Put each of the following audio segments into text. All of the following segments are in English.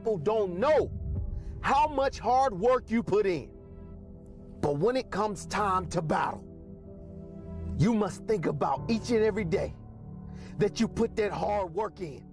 people don't know how much hard work you put in. But when it comes time to battle, you must think about each and every day that you put that hard work in.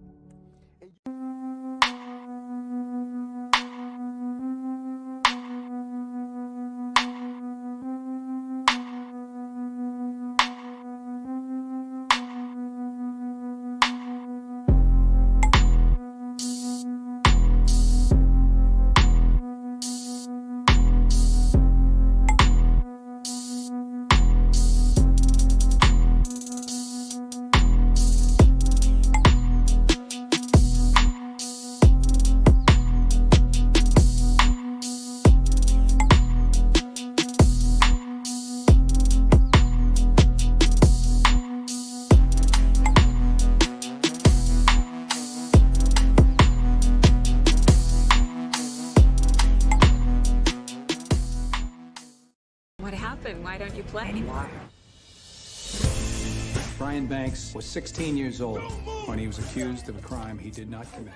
What happened? Why don't you play anymore? Brian Banks was 16 years old when he was accused of a crime he did not commit.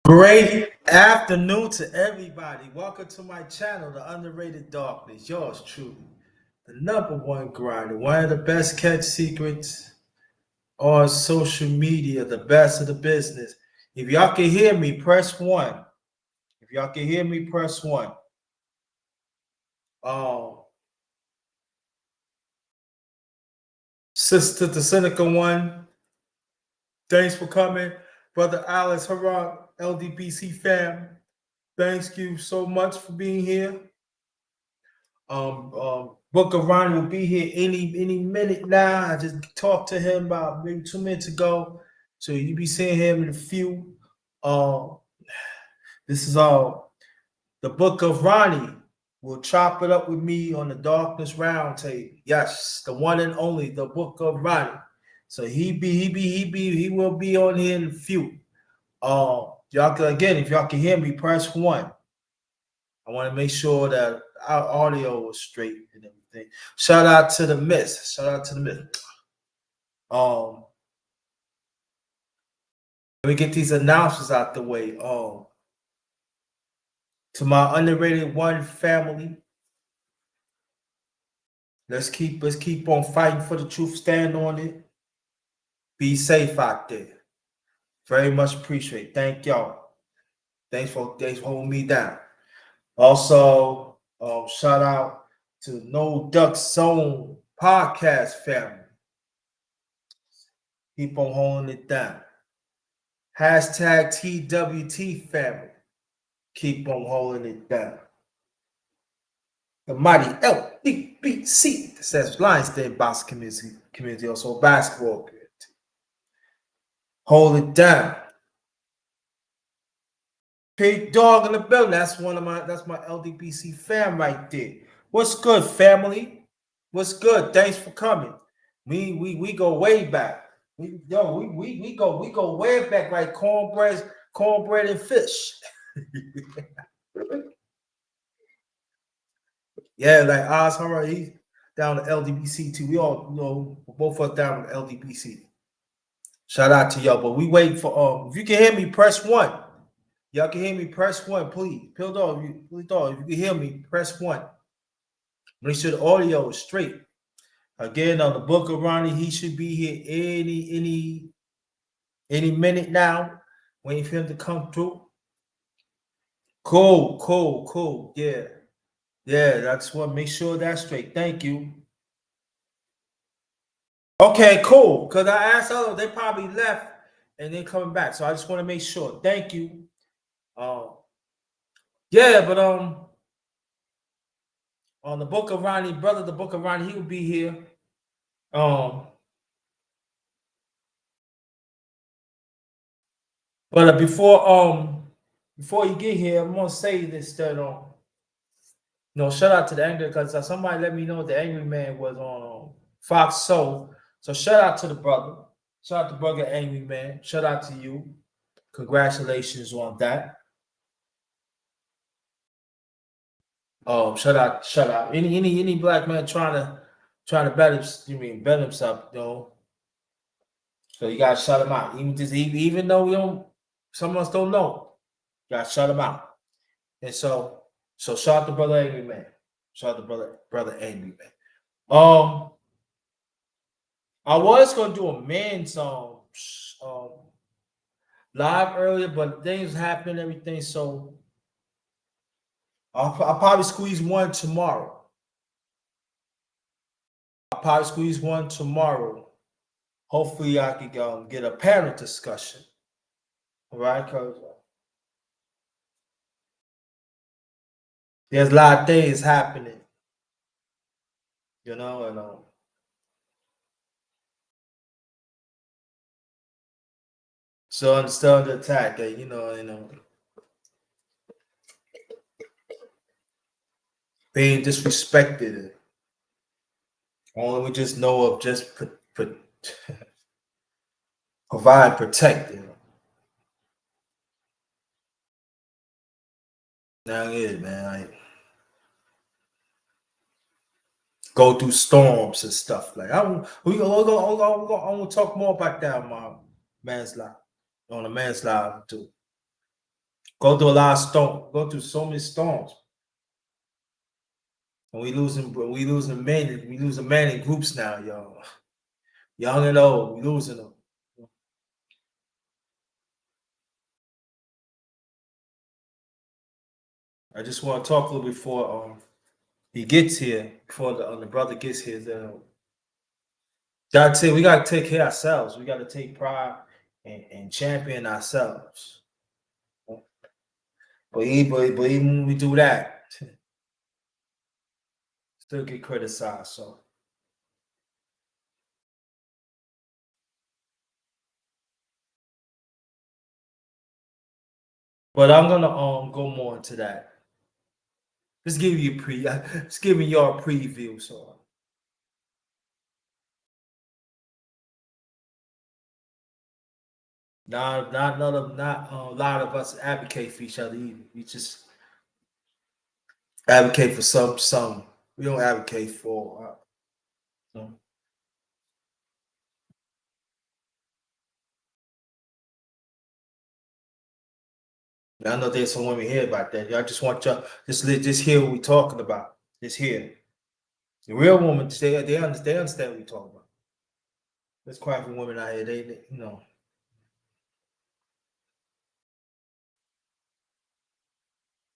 Great afternoon to everybody. Welcome to my channel, The Underrated Darkness. Yours truly, the #1 grinder, one of the best kept secrets on social media, the best of the business. If y'all can hear me, press 1. If y'all can hear me, press 1. Sister, the cynical one, thanks for coming. Brother Alice, hurrah, LDBC fam. Thank you so much for being here. Book of Ronin will be here any minute now. I just talked to him about maybe 2 minutes ago, so you'll be seeing him in a few. This is the Book of Ronin will chop it up with me on the Darkness Roundtable. Yes, the one and only, the Book of Ronin. So he will be on here in a few. Y'all can, again, if y'all can hear me, press 1. I want to make sure that our audio is straight and everything. Shout out to the Miss. Shout out to the Miss. Let me get these announcements out the way. To my underrated one family, let's keep on fighting for the truth. Stand on it. Be safe out there. Very much appreciate. Thank y'all. Thanks for holding me down. Also, shout out to No Duck Zone podcast family. Keep on holding it down. Hashtag TWT family. Keep on holding it down. The mighty LDBC, that says Lions Den Box community, also basketball community. Hold it down. Big dog in the building. That's my LDBC fam right there. What's good, family? What's good? Thanks for coming. We go way back. We go way back like cornbread and fish. Yeah, like Oz Hummer, he's down to LDBC too. We all both of us down to LDBC. Shout out to y'all. But we wait for if you can hear me, press 1. Y'all can hear me, press 1, please. Pill dog, if you can hear me, press 1. Make sure the audio is straight. Again, on the Book of Ronnie, he should be here any minute now. Waiting for him to come through. Cool. Yeah, that's what. Make sure that's straight. Thank you. Okay, cool. Because I asked others, they probably left and they're coming back. So I just want to make sure. Thank you. Yeah, but on the Book of Ronnie, brother, the Book of Ronnie, he will be here. But before you get here, I'm gonna say this that shout out to the angry because somebody let me know the angry man was on Fox Soul. So shout out to the brother. Shout out to brother Angry Man. Shout out to you. Congratulations on that. Shout out. Any black man trying to bet himself, So you gotta shut him out. Even though some of us don't know, you gotta shut him out. And so shout out to brother Angry Man. Shout out to brother Angry Man. I was gonna do a men's live earlier, but things happened, everything. So I'll probably squeeze one tomorrow. Hopefully, I can get a panel discussion. All right, because there's a lot of things happening, and so understand the attack, being disrespected. Only we just know of just provide, protect. Now it is, man. Like, go through storms and stuff. Like I'm gonna talk more about that on my man's life. On the man's life too. Go through a lot of storms. Go through so many storms. And we losing men. We losing men in groups now, y'all. Young and old, we losing them. I just want to talk a little before he gets here, before the brother gets here. We gotta take care of ourselves. We gotta take pride and champion ourselves. But even when we do that, still get criticized. So, but I'm gonna go more into that. Just giving y'all a preview. So, not a lot of us advocate for each other either. We just advocate for some. We don't advocate for. I know there's some women here about that. I just want y'all just hear what we're talking about. Just hear. The real women, they understand what we're talking about. There's quite a few women out here. They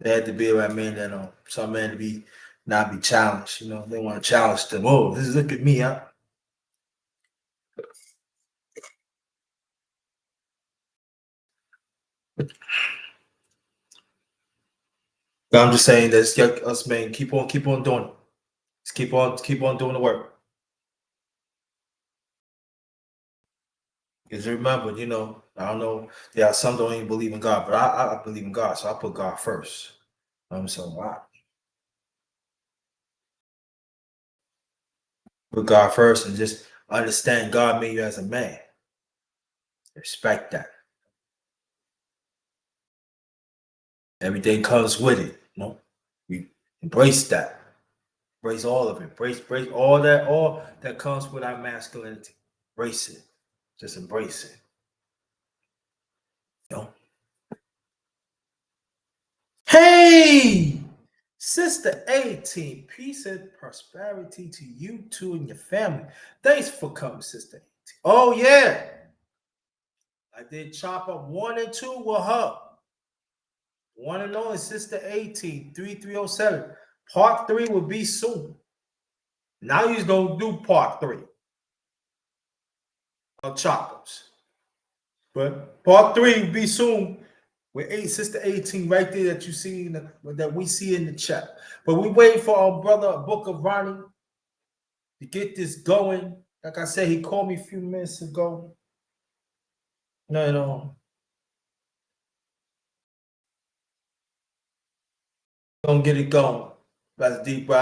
they had to be around men that some men to not be challenged. They want to challenge them. Oh, look at me, huh? I'm just saying that us men keep on doing it. Just keep on doing the work. Because remember, you know, I don't know, yeah, some don't even believe in God, but I believe in God, so I put God first. So I put God first and just understand God made you as a man. Respect that. Everything comes with it. You know, we embrace that. Embrace all of it. Embrace all that comes with our masculinity. Embrace it. Just embrace it. You know? Hey, Sister 18, peace and prosperity to you too and your family. Thanks for coming, Sister 18. Oh, yeah. I did chop up 1 and 2 with her. One and only Sister 18, 3307. Part 3 will be soon. Now he's going to do part 3 of chop-ups. But part 3 will be soon with Sister 18 right there that you see that we see in the chat. But we waiting for our brother Book of Ronin to get this going. Like I said, he called me a few minutes ago. No, don't get it going. That's deep, bro.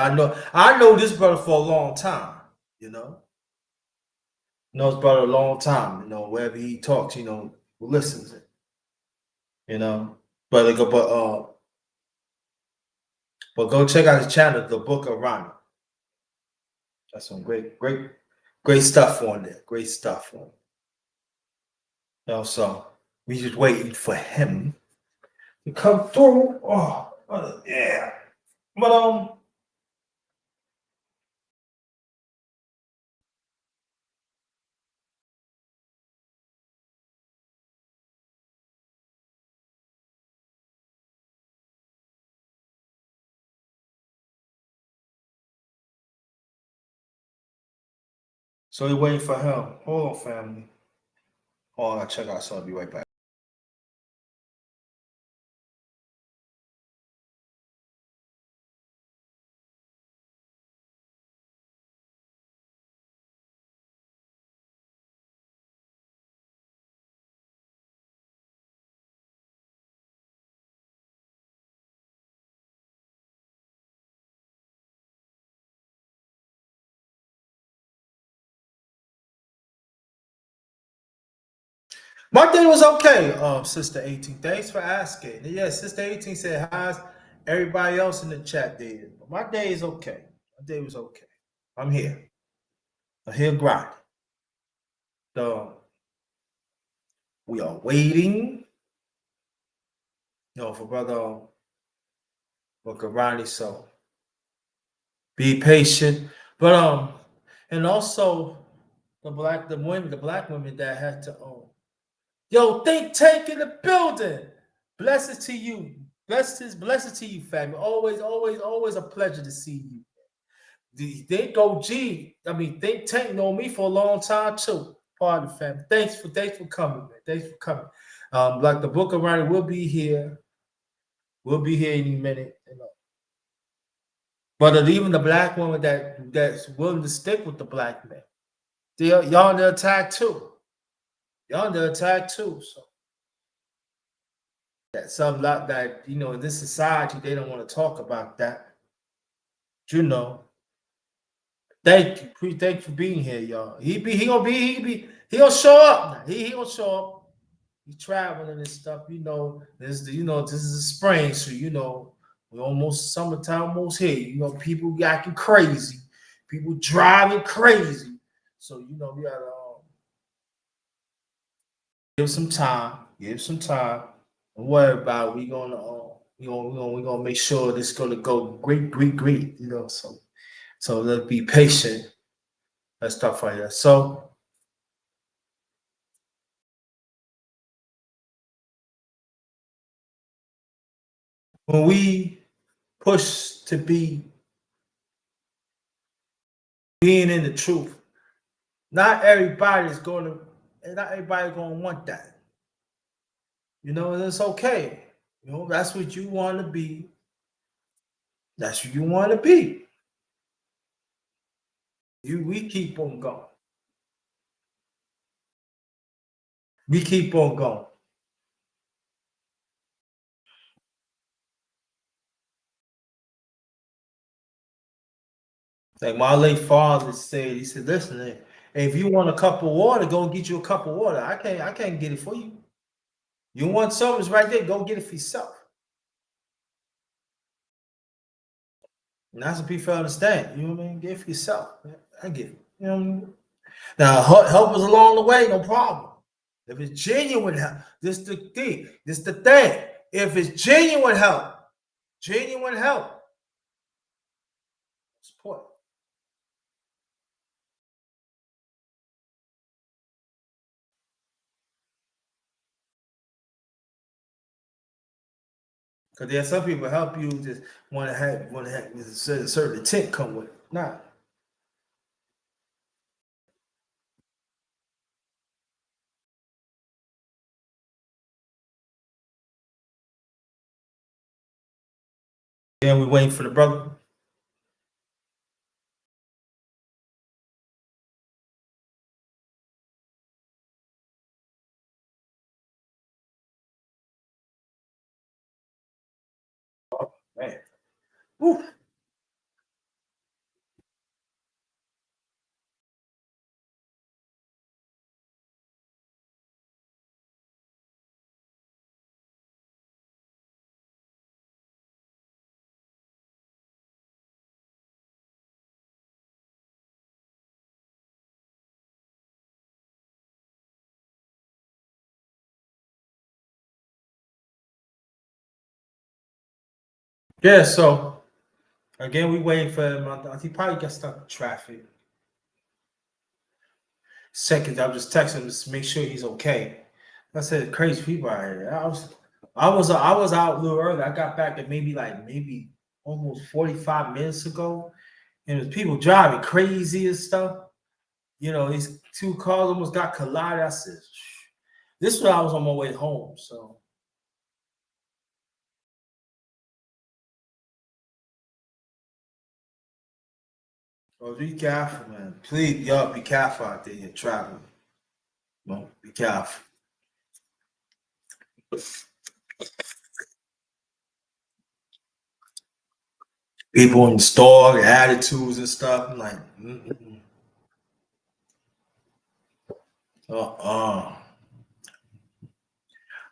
I know this brother for a long time, you know. Knows brother a long time, you know, wherever he talks, you know, listens it. You know. But go check out his channel, The Book of Ronin. That's some great stuff on there. Great stuff on it. You know, so we just waiting for him to come through. Oh, yeah. But so we're waiting for him. Hold on, family. Hold on, I'll check out, so I'll be right back. My day was okay, Sister 18. Thanks for asking. Yeah, Sister 18 said how's everybody else in the chat did. My day is okay. My day was okay. I'm here. I'm here grinding. So we are waiting, you know, for brother Ronnie. So be patient. But and also the black women that had to yo, think tank in the building. Blessings to you. Blessings to you, family. Always a pleasure to see you. The Think OG, Think Tank know me for a long time too. Part of the family. Thanks for coming, man. Thanks for coming. Like the Book of Ronnie will be here. We'll be here any minute. You know. But even the black woman that's willing to stick with the black man, y'all under attack too. Y'all under attack too. So that some lot that you know in this society they don't want to talk about that. You know. Thank you. Thank you for being here, y'all. He gonna show up now. He gonna show up. He traveling and stuff. You know, this is a spring, so you know, we almost summertime almost here. You know, people acting crazy, people driving crazy. So you know, we gotta give some time. Give some time. Don't worry about it. We gonna make sure this is gonna go great. You know, so let's be patient and stuff like that. So when we push to be being in the truth, not everybody's gonna want that. You know, and it's okay. You know, that's what you want to be. That's what you want to be. We keep on going. We keep on going. Like my late father said, he said, listen, if you want a cup of water, go and get you a cup of water. I can't get it for you. You want something, it's right there, go get it for yourself. And that's what people understand. You know what I mean? Get it for yourself. I get it. You know what I mean? Now help us along the way, no problem. If it's genuine help, this the thing. This the thing. If it's genuine help, support. Because there are some people help you just want to have a certain intent come with it. Nah. Then we waiting for the brother. Man. Woo. Yeah, so again, we waiting for him. He probably got stuck in traffic. Second, I'm just texting him to make sure he's okay. I said, crazy people out here. I was out a little early. I got back at maybe almost 45 minutes ago, and there's people driving crazy and stuff. You know, these two cars almost got collided. I said, this was I was on my way home. So, well, be careful, man. Please, y'all, be careful out there. You're traveling. Well, be careful. People in the store, their attitudes and stuff. I'm like, uh-uh.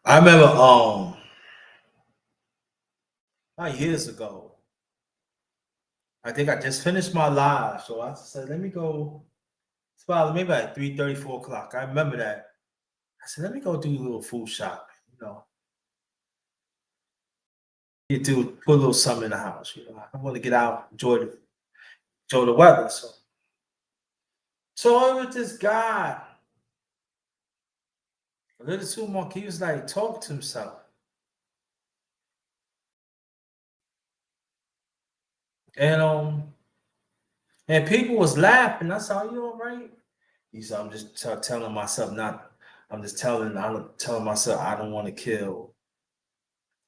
I remember about years ago. I think I just finished my live, so I said, let me go. It's about maybe like 3:30, 4 o'clock. I remember that. I said, let me go do a little food shopping, you know. You do put a little something in the house, you know. I want to get out, enjoy the weather. So I with this guy, a little too much. He was like talking to himself. And people was laughing. I said, you all right? He said, I'm just telling myself not, I'm telling myself I don't want to kill.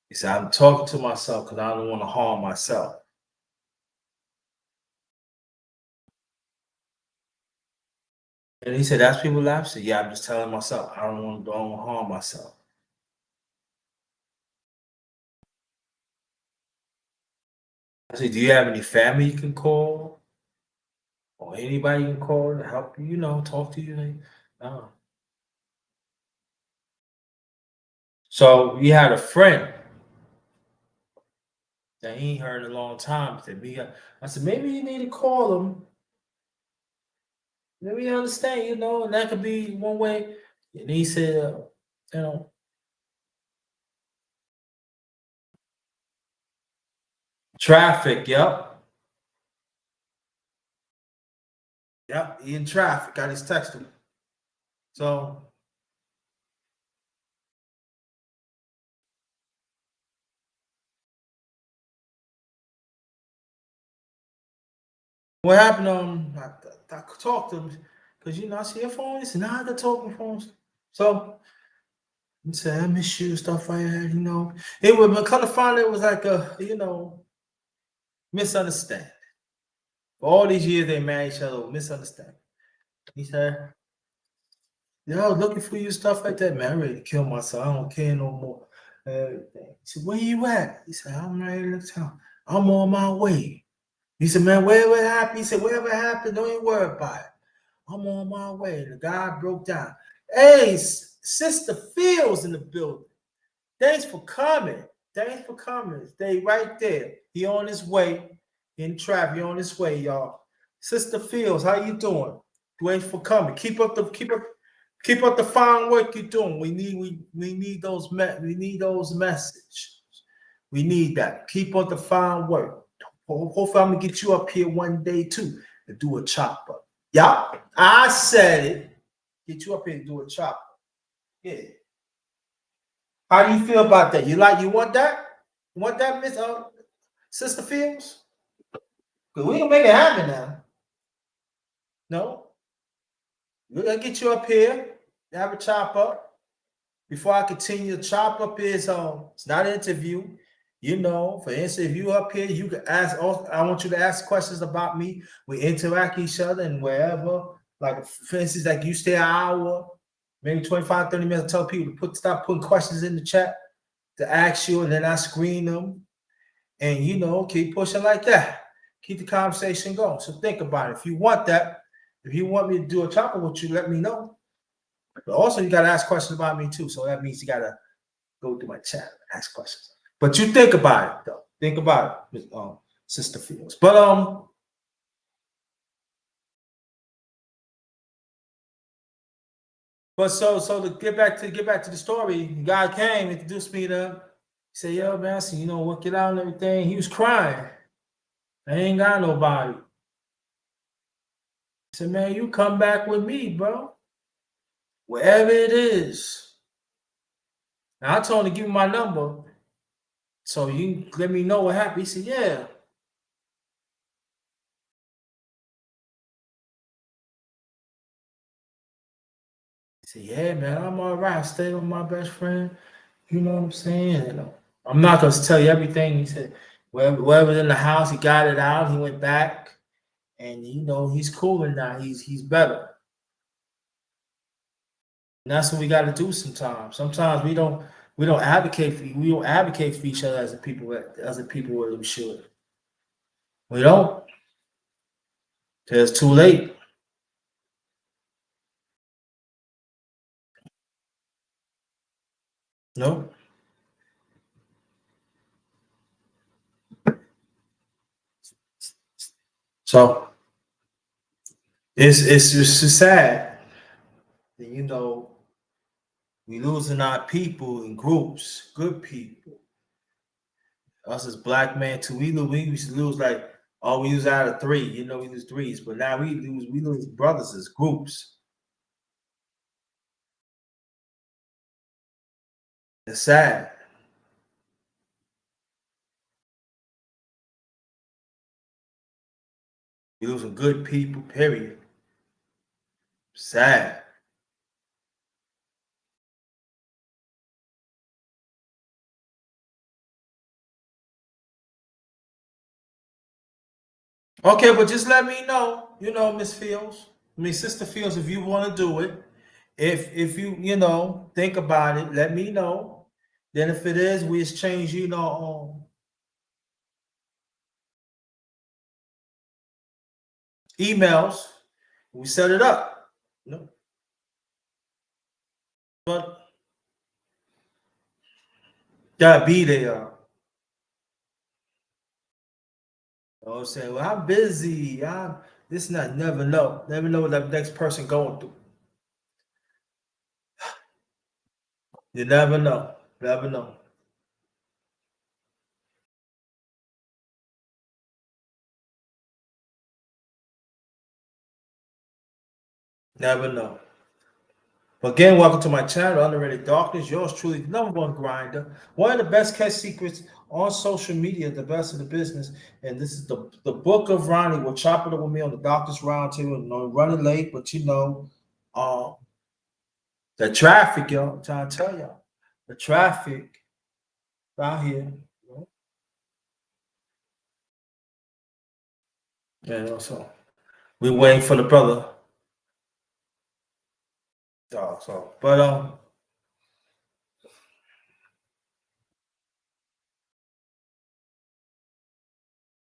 He said, I'm talking to myself because I don't want to harm myself. And he said, that's people laugh. I said, yeah, I'm just telling myself I don't want to harm myself. I said, do you have any family you can call? Or anybody you can call to help you, you know, talk to you? Like, no. So we had a friend that he ain't heard in a long time. I said, maybe you need to call him. Maybe you understand, you know, and that could be one way. And he said, you know, traffic, yep. Yep, he in traffic, got his text him. So what happened? I talked to him because you know I see your phone. He said, "Nah, I got talking phones." So he said, "I miss you, stuff like that." You know, it would kind of find it was like a misunderstanding. For all these years they married each other, misunderstanding. He said, Yeah, I was looking for you, stuff like that, man. I'm ready to kill myself. I don't care no more. Everything. He said, where you at? He said, I'm right in the town. I'm on my way. He said, man, whatever happened? He said, whatever happened, don't even worry about it. I'm on my way. The guy broke down. Hey, Sister Fields in the building. Thanks for coming. Thanks for coming. Stay right there. He on his way in traffic. He on his way, y'all. Sister Fields, how you doing? Thanks for coming. Keep up the fine work you're doing. We need those messages. We need that. Keep up the fine work. Hopefully, I'm gonna get you up here one day too to do a chop up. Yeah, I said it. Get you up here to do a chop up. Yeah. How do you feel about that? You want that? You want that, Miss Sister Fields? Because we can make it happen now. No? We're gonna get you up here, have a chop up. Before I continue, the chop up is it's not an interview. You know, for instance, if you up here, you can ask. I want you to ask questions about me. We interact each other and wherever. Like for instance, like you stay an hour, maybe 25, 30 minutes. Tell people to stop putting questions in the chat to ask you, and then I screen them. And you know, keep pushing like that. Keep the conversation going. So think about it. If you want that, if you want me to do a chopper with you, let me know. But also, you got to ask questions about me too. So that means you got to go through my chat and ask questions. But you think about it, though. Think about it, Sister Fields. But so to get back to the story, the guy came, introduced me to him. He said, "Yo, man, I said, you know, work it out and everything." He was crying. I ain't got nobody. I said, "Man, you come back with me, bro. Wherever it is." Now I told him to give me my number, so you can let me know what happened. He said, "Yeah." He said, "Yeah, man, I'm all right. I stayed with my best friend. You know what I'm saying? And I'm not gonna tell you everything." He said, wherever in the house, he got it out. He went back, and you know he's cooler now. He's better. And that's what we got to do sometimes. Sometimes we don't advocate for each other as a people where we should. We don't. Till it's too late. No. So it's just sad that you know we losing our people in groups, good people. Us as black men too. We used to lose like we lose out of three. You know, we lose threes, but now we lose brothers as groups. It's sad. We losing good people. Period. Sad. Okay, but just let me know. You know, Miss Fields. I mean, Sister Fields, if you want to do it, if you know think about it, let me know. Then if it is, we exchange. You know, emails. We set it up. You know? But gotta be there. You know what I'm saying? Well, I'm busy. I'm this not never know. Never know what the next person going through. You never know. Never know. Never know. But again, welcome to my channel, Underrated Darkness. Yours truly, the number one grinder. One of the best kept secrets on social media, the best of the business. And this is the book of Ronnie. We'll chop it up with me on the Doctor's Roundtable. You know, running late, but you know, um, the traffic, y'all. I'm trying to tell y'all. The traffic out here. Yeah, so we're waiting for the brother But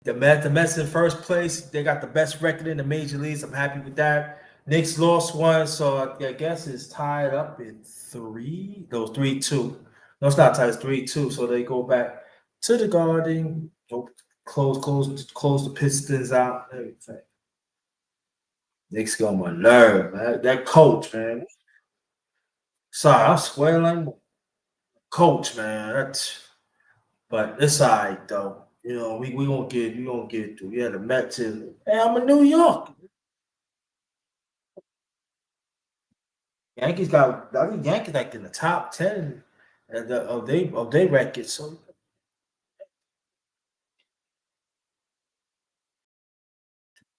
the Mets in first place. They got the best record in the major leagues. I'm happy with that. Knicks lost one, so I guess it's tied up in three. Those 3-2. No, it's not tied. It's 3-2. So they go back to the Garden. Close the Pistons out. Everything. Knicks go on my nerve, man. That coach, man. Sorry, I'm swearing coach, man. But it's all right though. You know, we gonna get it through. Yeah, the Mets is. Hey, I'm in New York. Yankees got. I think Yankees like in the top 10 of they record. So,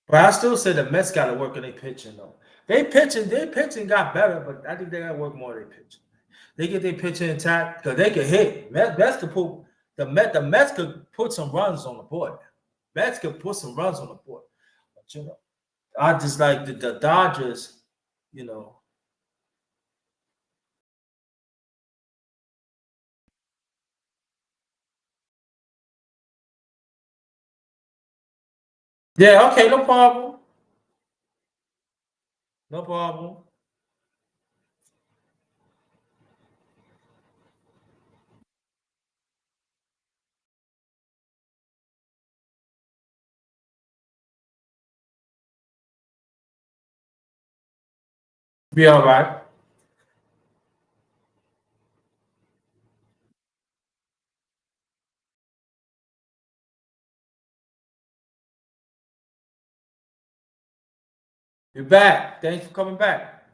but I still say the Mets got to work on their pitching though. Their pitching got better, but I think they got to work more on their pitching. They get their pitching intact because they can hit. Mets could put the Mets could put some runs on the board. Mets could put some runs on the board. But I just like the Dodgers. You know, yeah, okay, no problem. No problem. Be all right. You're back. Thanks for coming back.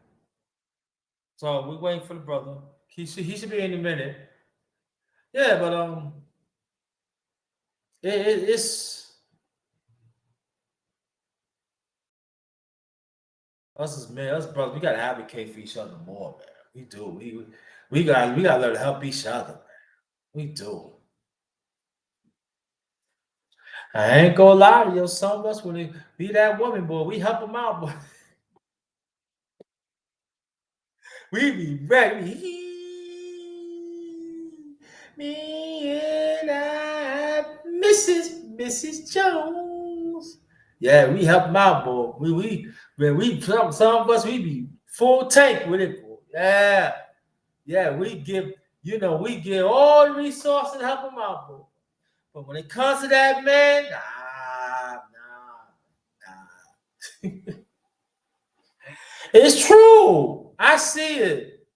So we're waiting for the brother. He should be in a minute. Yeah, but it's us as men, us brothers. We gotta advocate for each other more, man. We do. We gotta learn to help each other, man. We do. I ain't gonna lie to you. Some of us when they be that woman, boy, we help them out, boy. We be ready. Me and I, Mrs. Jones. Yeah, we help them out, boy. Some of us we be full tank with it, boy. Yeah, yeah. We give all the resources to help them out, boy. But when it comes to that man, nah. It's true. I see it.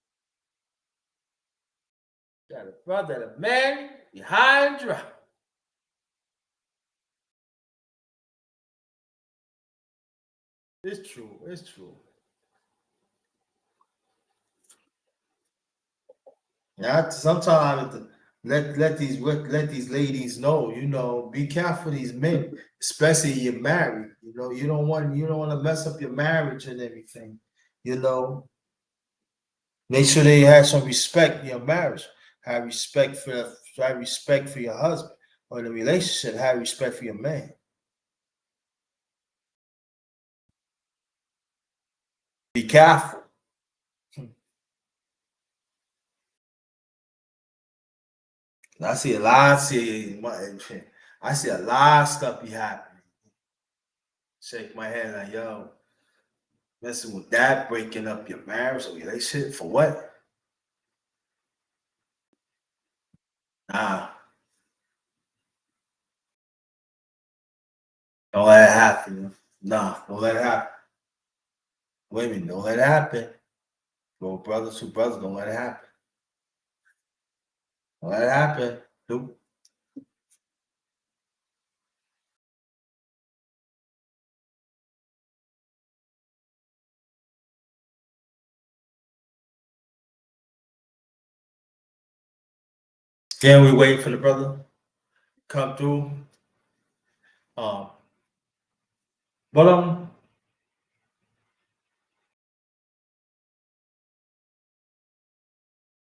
Got a brother, a man, behind dry. It's true. It's true. Yeah, sometimes I have to let these ladies know. Be careful these men, especially you're married. You don't want to mess up your marriage and everything. You know, make sure they have some respect in your marriage. Have respect for your husband or the relationship. Have respect for your man. Be careful. I see a lot. I see a lot of stuff be happening. Shake my head like, yo, messing with that, breaking up your marriage or relationship for what? Nah, don't let it happen. Nah, don't let it happen. Wait a minute, don't let it happen. Bro, brothers to brothers, don't let it happen. Don't let it happen. Nope. Then we wait for the brother come through. Um, but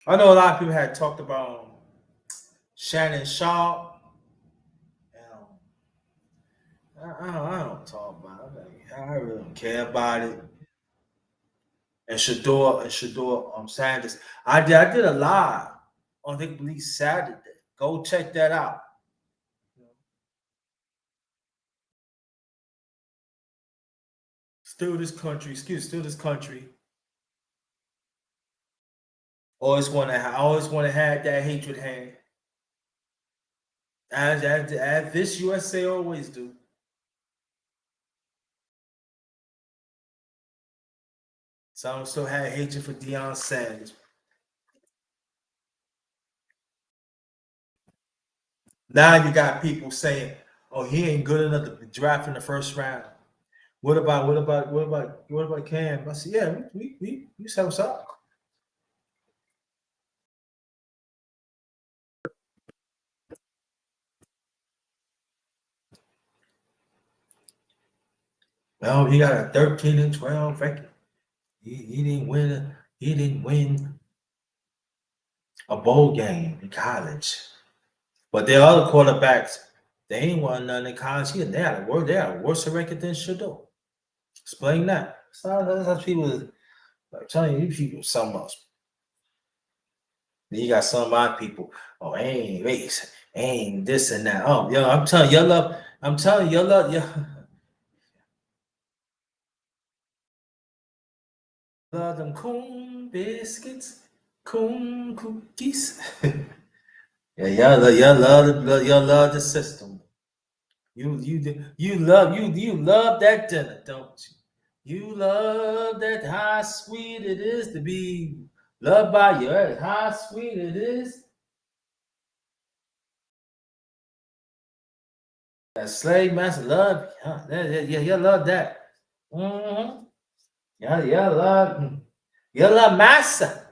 I know a lot of people had talked about Shannon Sharp. I don't talk about it. I really don't care about it. and Shador Sanders. I did a live on I believe Saturday. Go check that out. Still this country, still this country. Always want to have that hatred hand. As this USA always do. Some still had hatred for Deion Sanders. Now you got people saying, "Oh, he ain't good enough to be drafted in the first round." What about Cam? I said, "Yeah, we set what's up." Well, he got a 13-12 record. He didn't win. He didn't win a bowl game in college. But there are other quarterbacks. They ain't won none in college either. They had a worse record than Shador. Explain that. That's people. I'm telling you, people something else. Then you got some of my people. Oh, ain't race, ain't this and that. Oh, yo, I'm telling you, love. I'm telling you, love. Love them coon biscuits, coon cookies. Yeah, y'all love the system. You love that dinner, don't you? You love that how sweet it is to be loved by you. How sweet it is. That slave master love, you love that. Mm-hmm. Yeah, you love massa.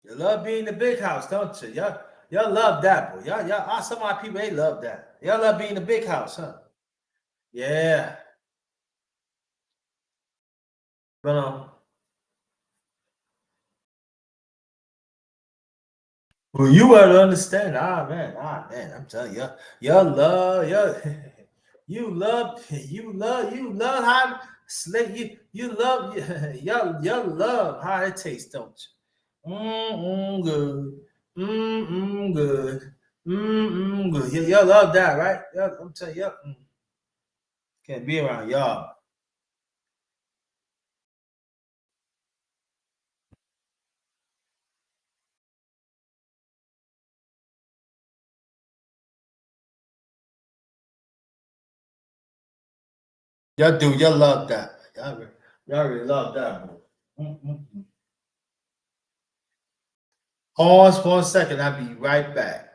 You love being in the big house, don't you? Y'all love that, boy. Some of my people, they love that. Y'all love being in the big house, huh? Yeah. But well, you gotta understand, man, I'm telling you, y'all love, y'all, you love how you love, y'all love how it tastes, don't you? Good, good, good. Y'all love that, right? I'm telling you, can't be around y'all. Y'all love that. Y'all really love that, bro. Pause for a second. I'll be right back.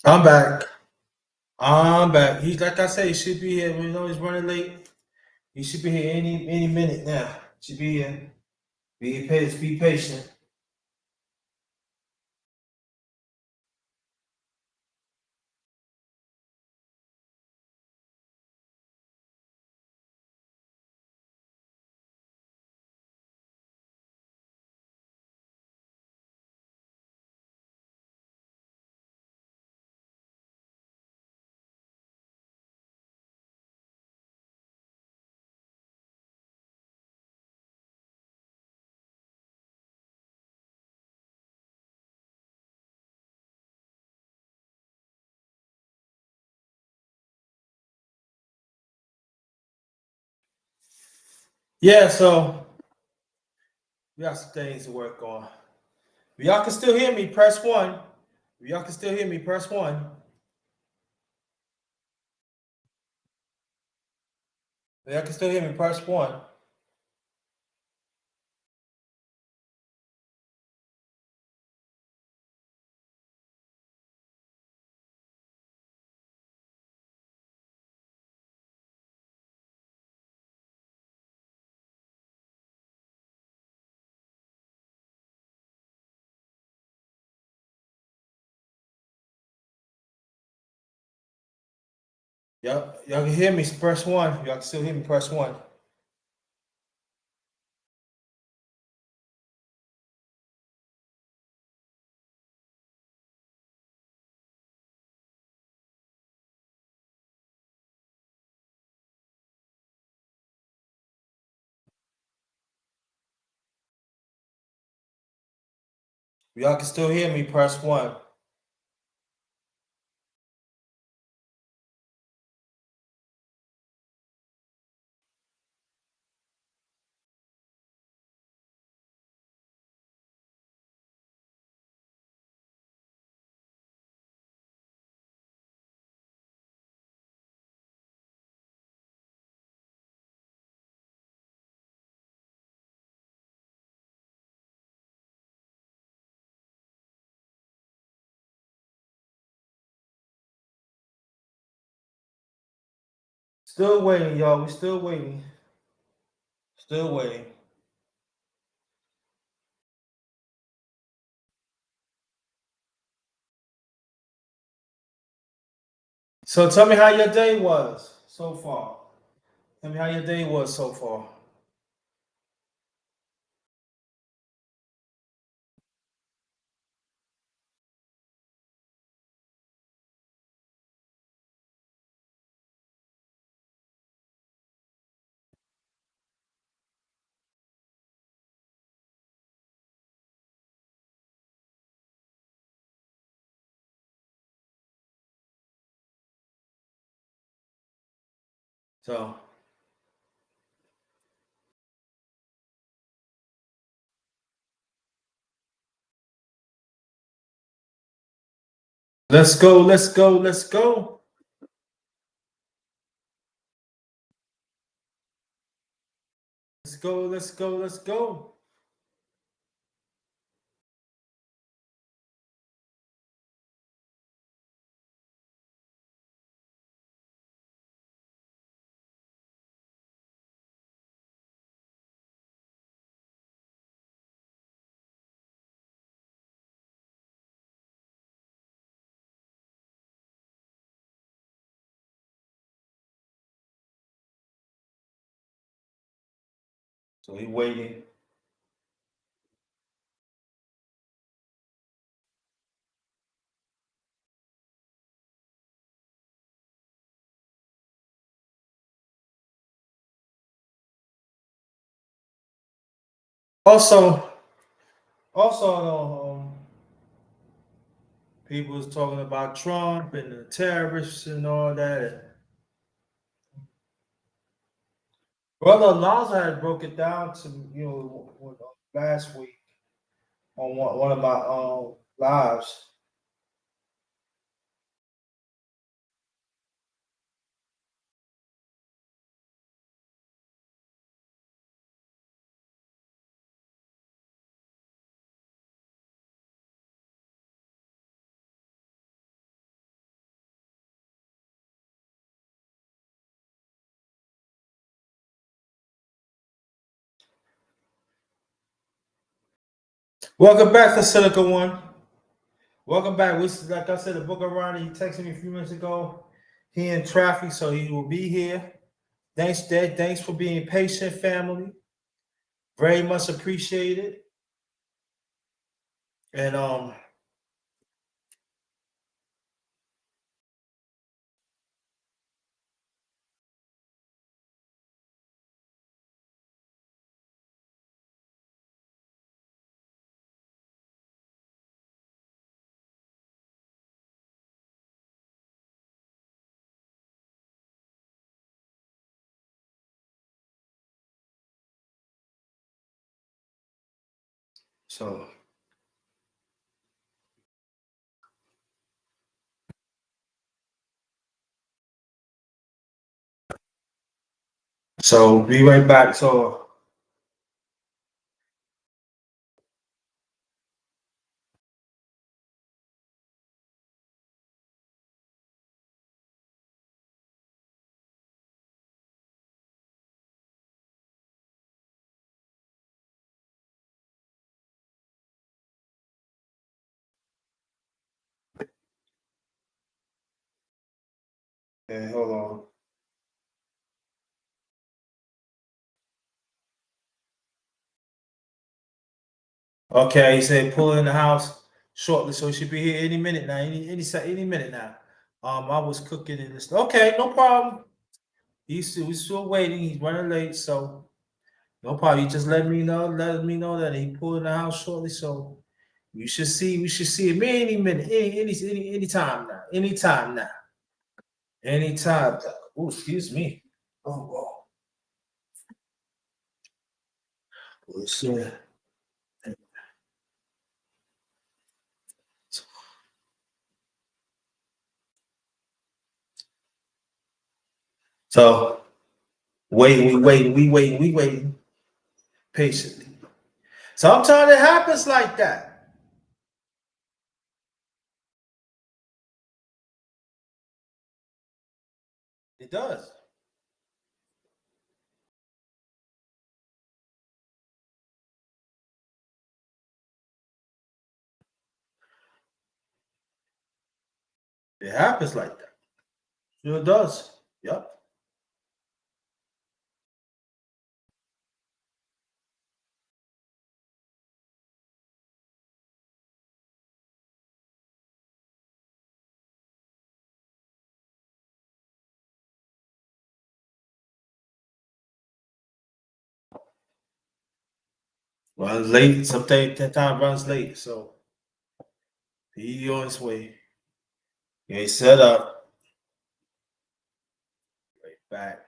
I'm back. I'm back. He's like I say, he should be here. We know he's running late. He should be here any minute now. Should be here. Be patient. Yeah, so we got some things to work on. If y'all can still hear me, press one. If y'all can still hear me, press one. If y'all can still hear me, press one. Y'all can hear me, press one. If y'all can still hear me, press one. If y'all can still hear me, press one. Still waiting, y'all. We still waiting. Still waiting. So tell me how your day was so far. Tell me how your day was so far. So let's go, let's go, let's go. Let's go, let's go, let's go. So he waiting. Also, people was talking about Trump and the terrorists and all that. And Brother Alonzo had broke it down to last week on one of my lives. Welcome back to Silica One. Welcome back. Like I said, the book of Ronnie. He texted me a few minutes ago. He in traffic, so he will be here. Thanks, Dad. Thanks for being patient, family. Very much appreciated. And so be right back. So hold on. Okay, he said pull in the house shortly, so he should be here any minute now. Any minute now. I was cooking and this. Okay, no problem. We're still waiting. He's running late, so no problem. He just let me know that he pulled in the house shortly. So we should see him any minute, any time now. Anytime now. Anytime. Oh, excuse me. Oh, oh. Let's see. So we waiting patiently. Sometimes it happens like that. It does. It happens like that. Sure does. Yep. Runs late. Sometimes that time runs late. So he on his way. He set up. Right back.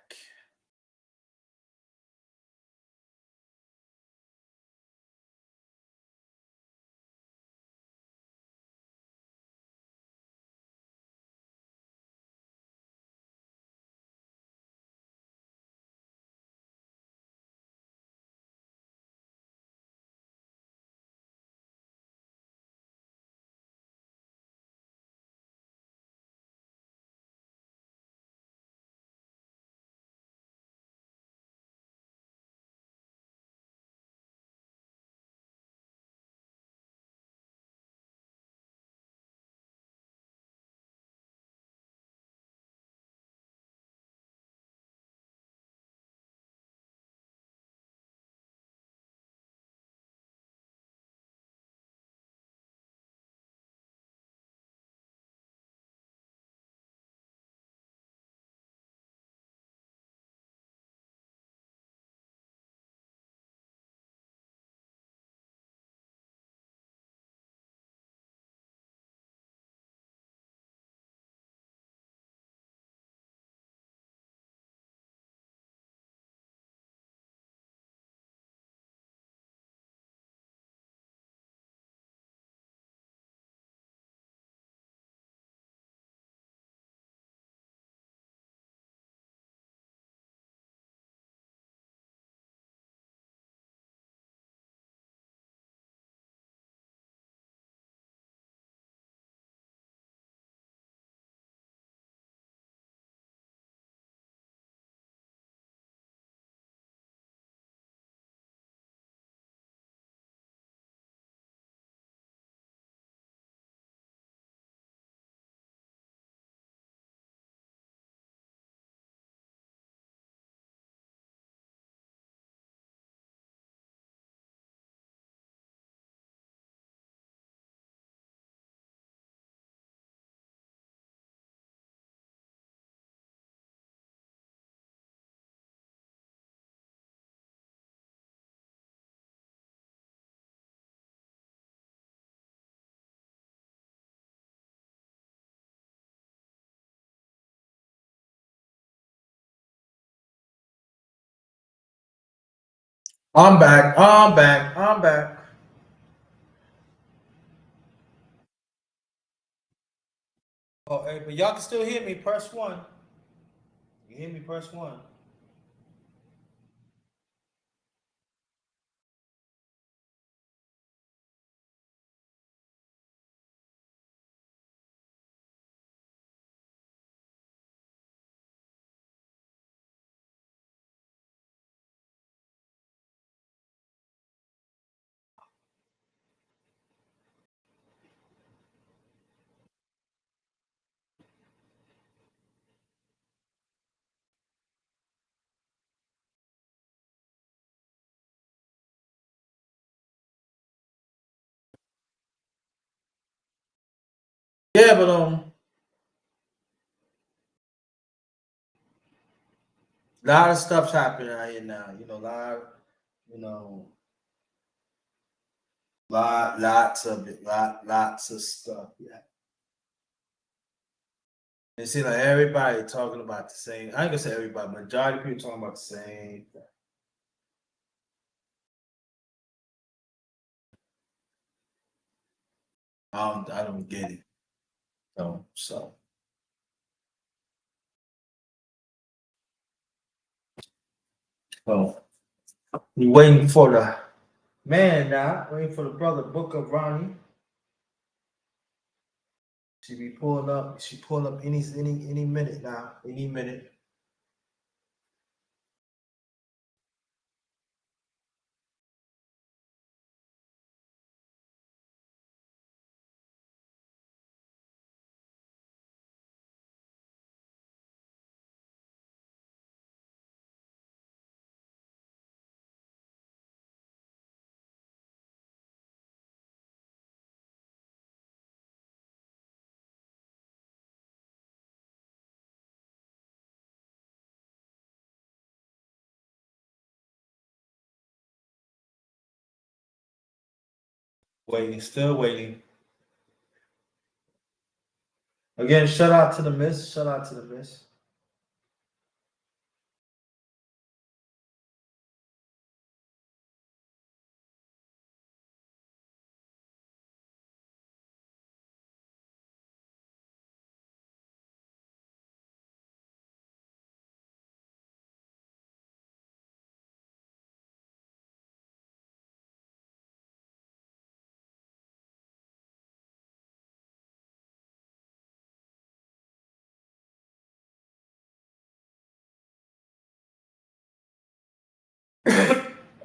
I'm back. I'm back. I'm back. Oh, hey, but y'all can still hear me. Press one. You hear me? Press one. Yeah, but a lot of stuff's happening out here now. You know, you know, lots of it, lots of stuff. Yeah. It seems like everybody talking about the same. I ain't gonna say everybody, majority of people talking about the same thing. I don't get it. So so we waiting for the man now, waiting for the brother Book of Ronnie. She be pulling up. She pulling up any minute now. Any minute. Waiting, still waiting. Again, shout out to the miss. Shout out to the miss.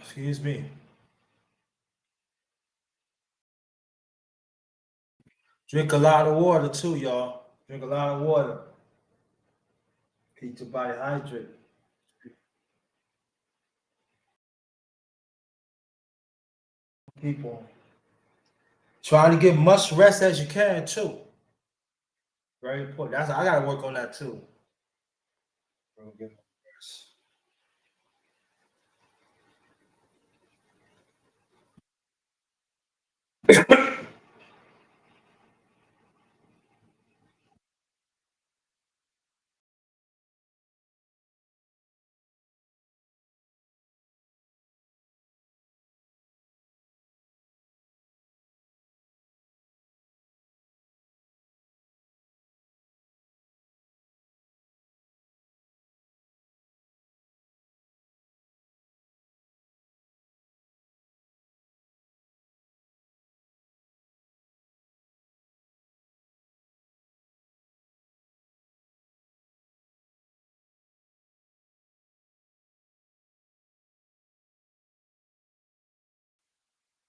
Excuse me. Drink a lot of water too, y'all. Drink a lot of water. Keep your body hydrated. People try to get much rest as you can too. Very important. That's I gotta work on that too. Get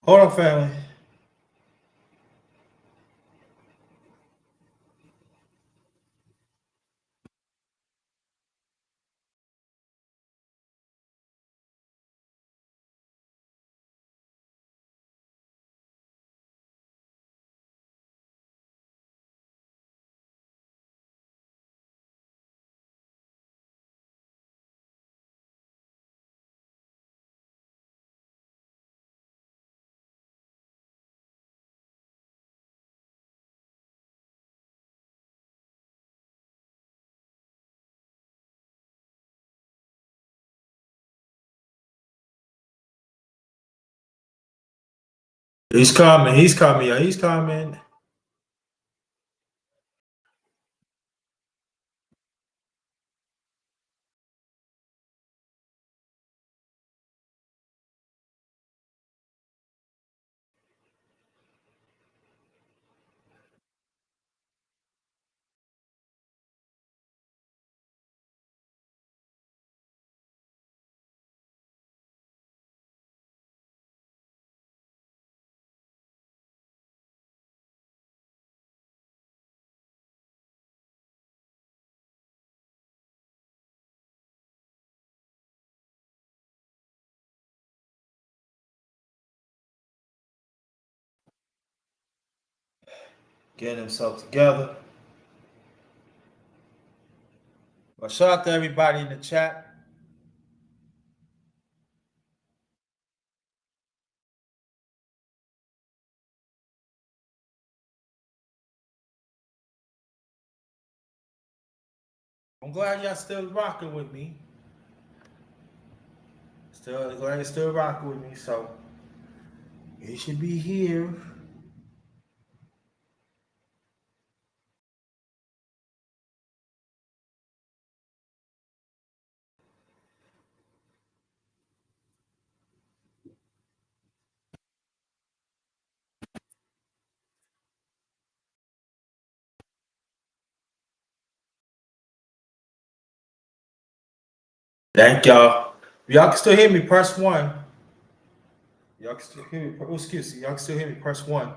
Hold on, family. He's coming. He's coming. Yeah, he's coming. Getting himself together. Well, shout out to everybody in the chat. I'm glad y'all still rocking with me. Still glad you're still rocking with me. So it should be here. Thank y'all. If y'all can still hear me, press one. Y'all can still hear me. Oh, excuse me. Y'all can still hear me. Press one.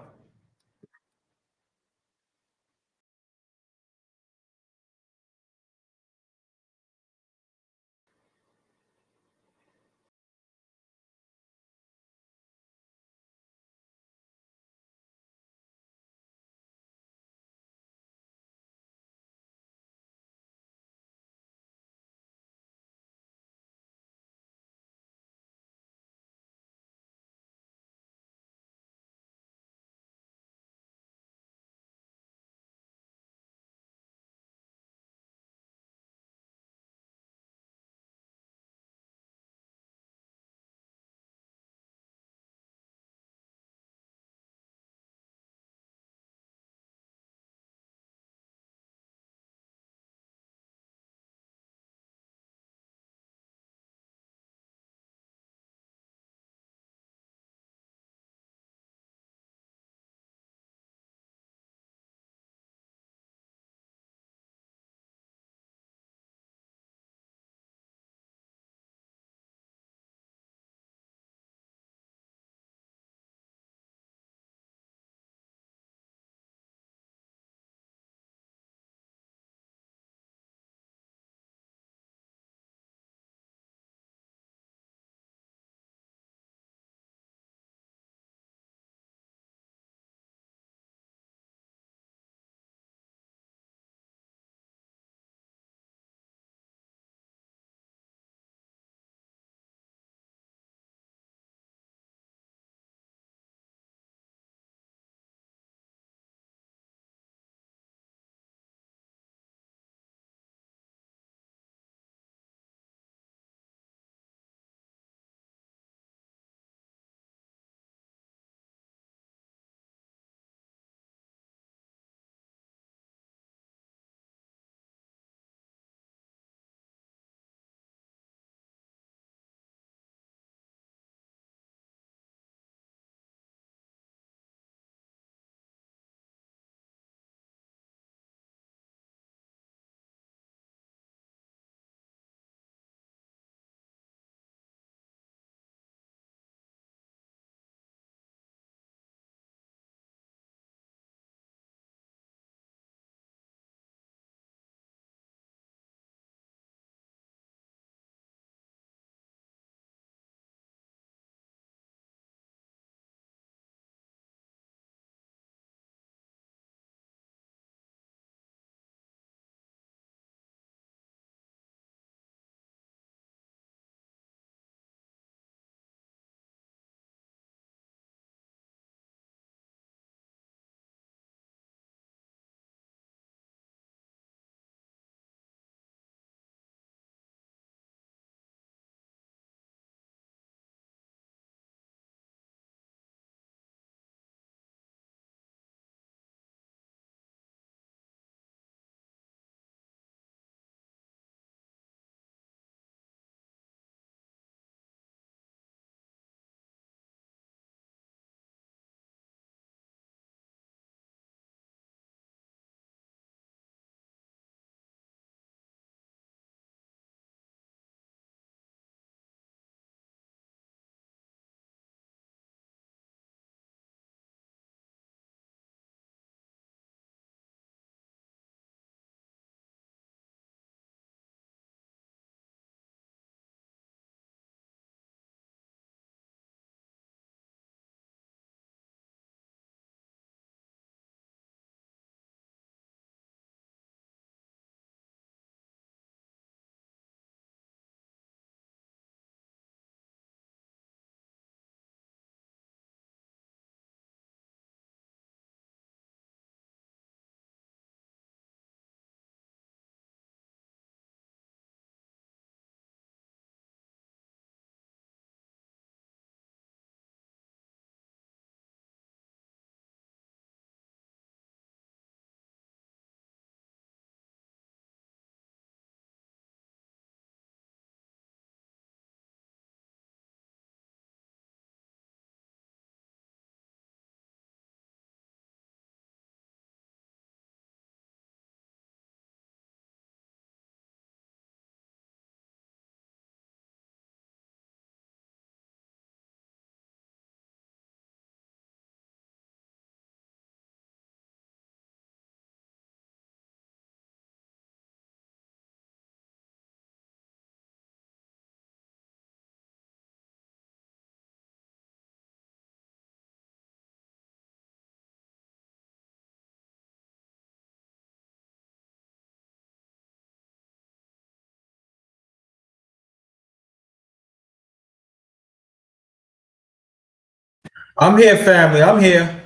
I'm here, family. I'm here.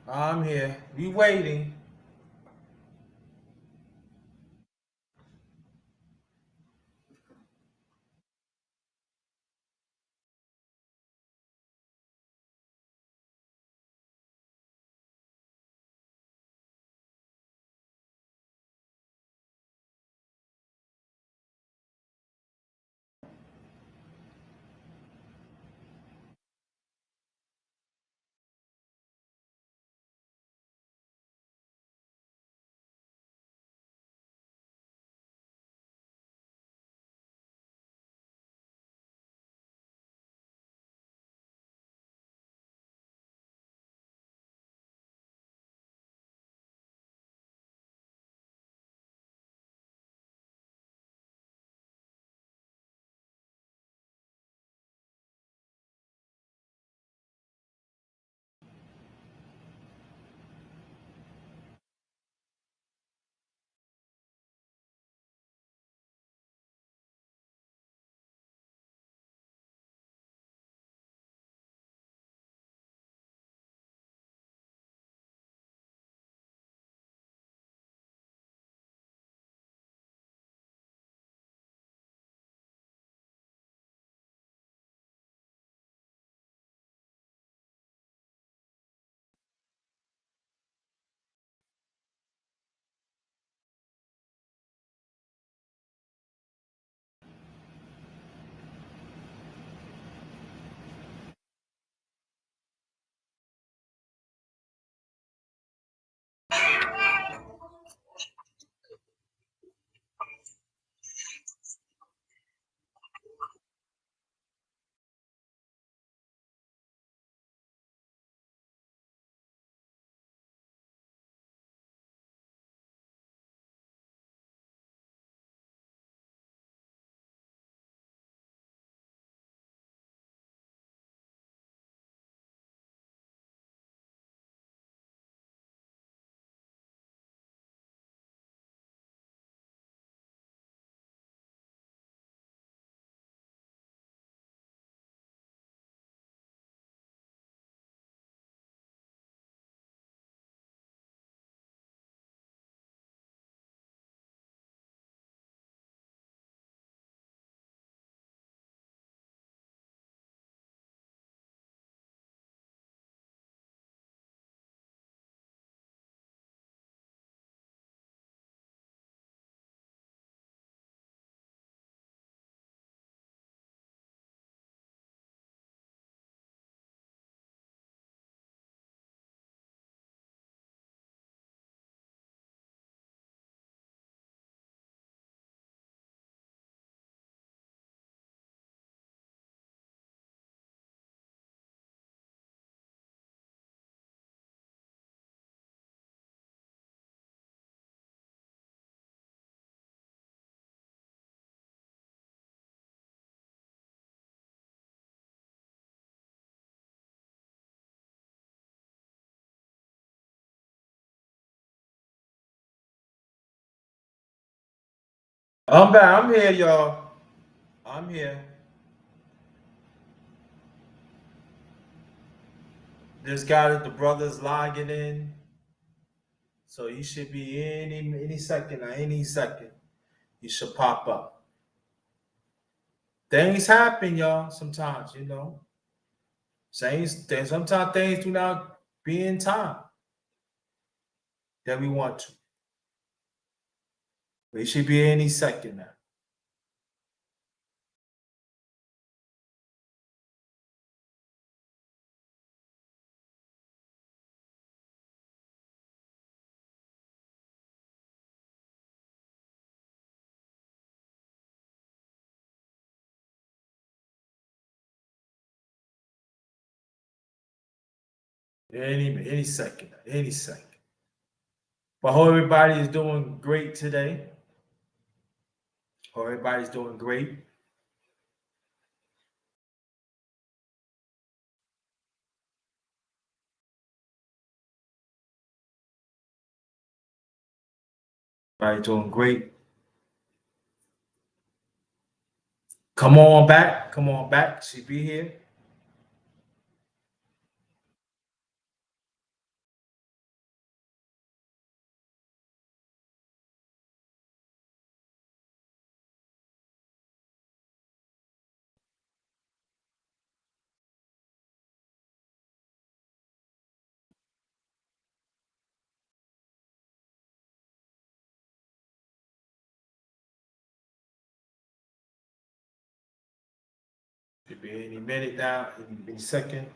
I'm here. We waiting. I'm back. I'm here, y'all. I'm here. This guy that the brother's logging in, so he should be any second. Now, any second, he should pop up. Things happen, y'all. Sometimes, sometimes things do not be in time that we want to. But he should be any second now. Any second, any second. But hope everybody is doing great today. Hope everybody's doing great. Everybody doing great. Come on back. Come on back. She be here. Should be any minute now, any second.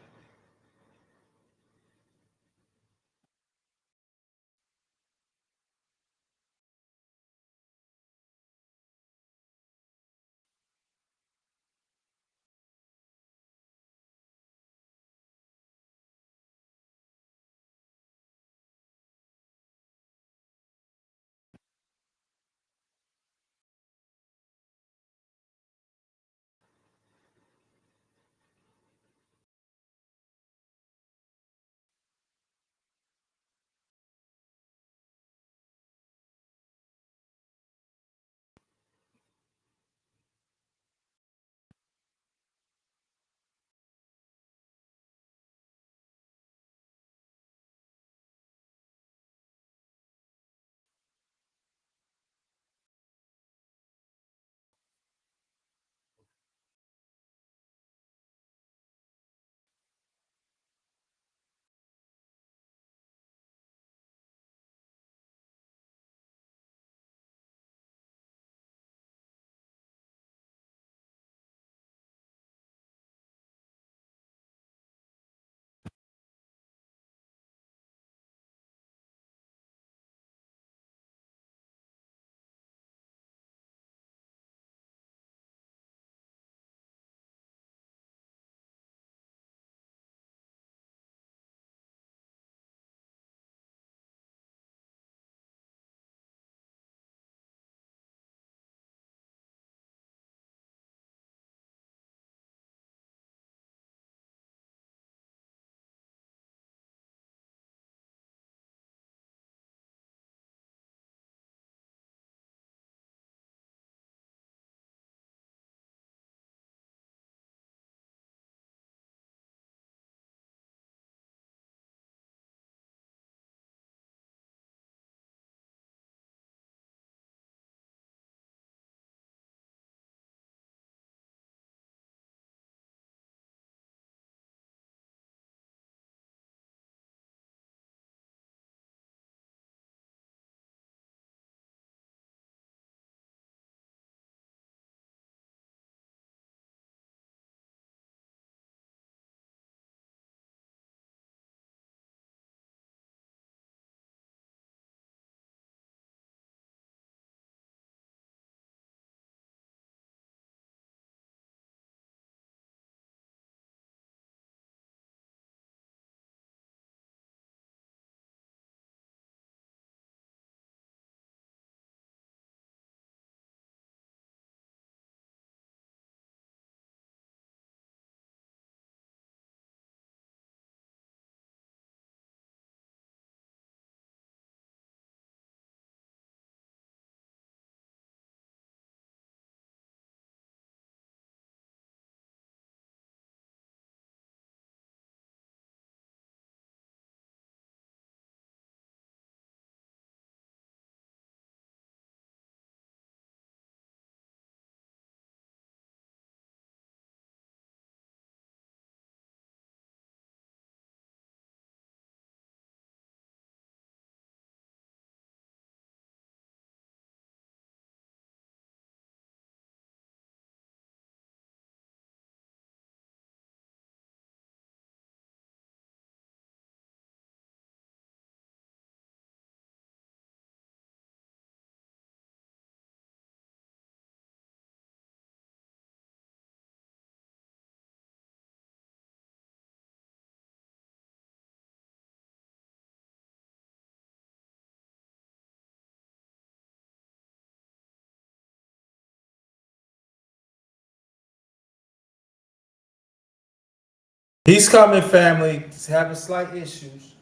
He's coming, family. He's having slight issues.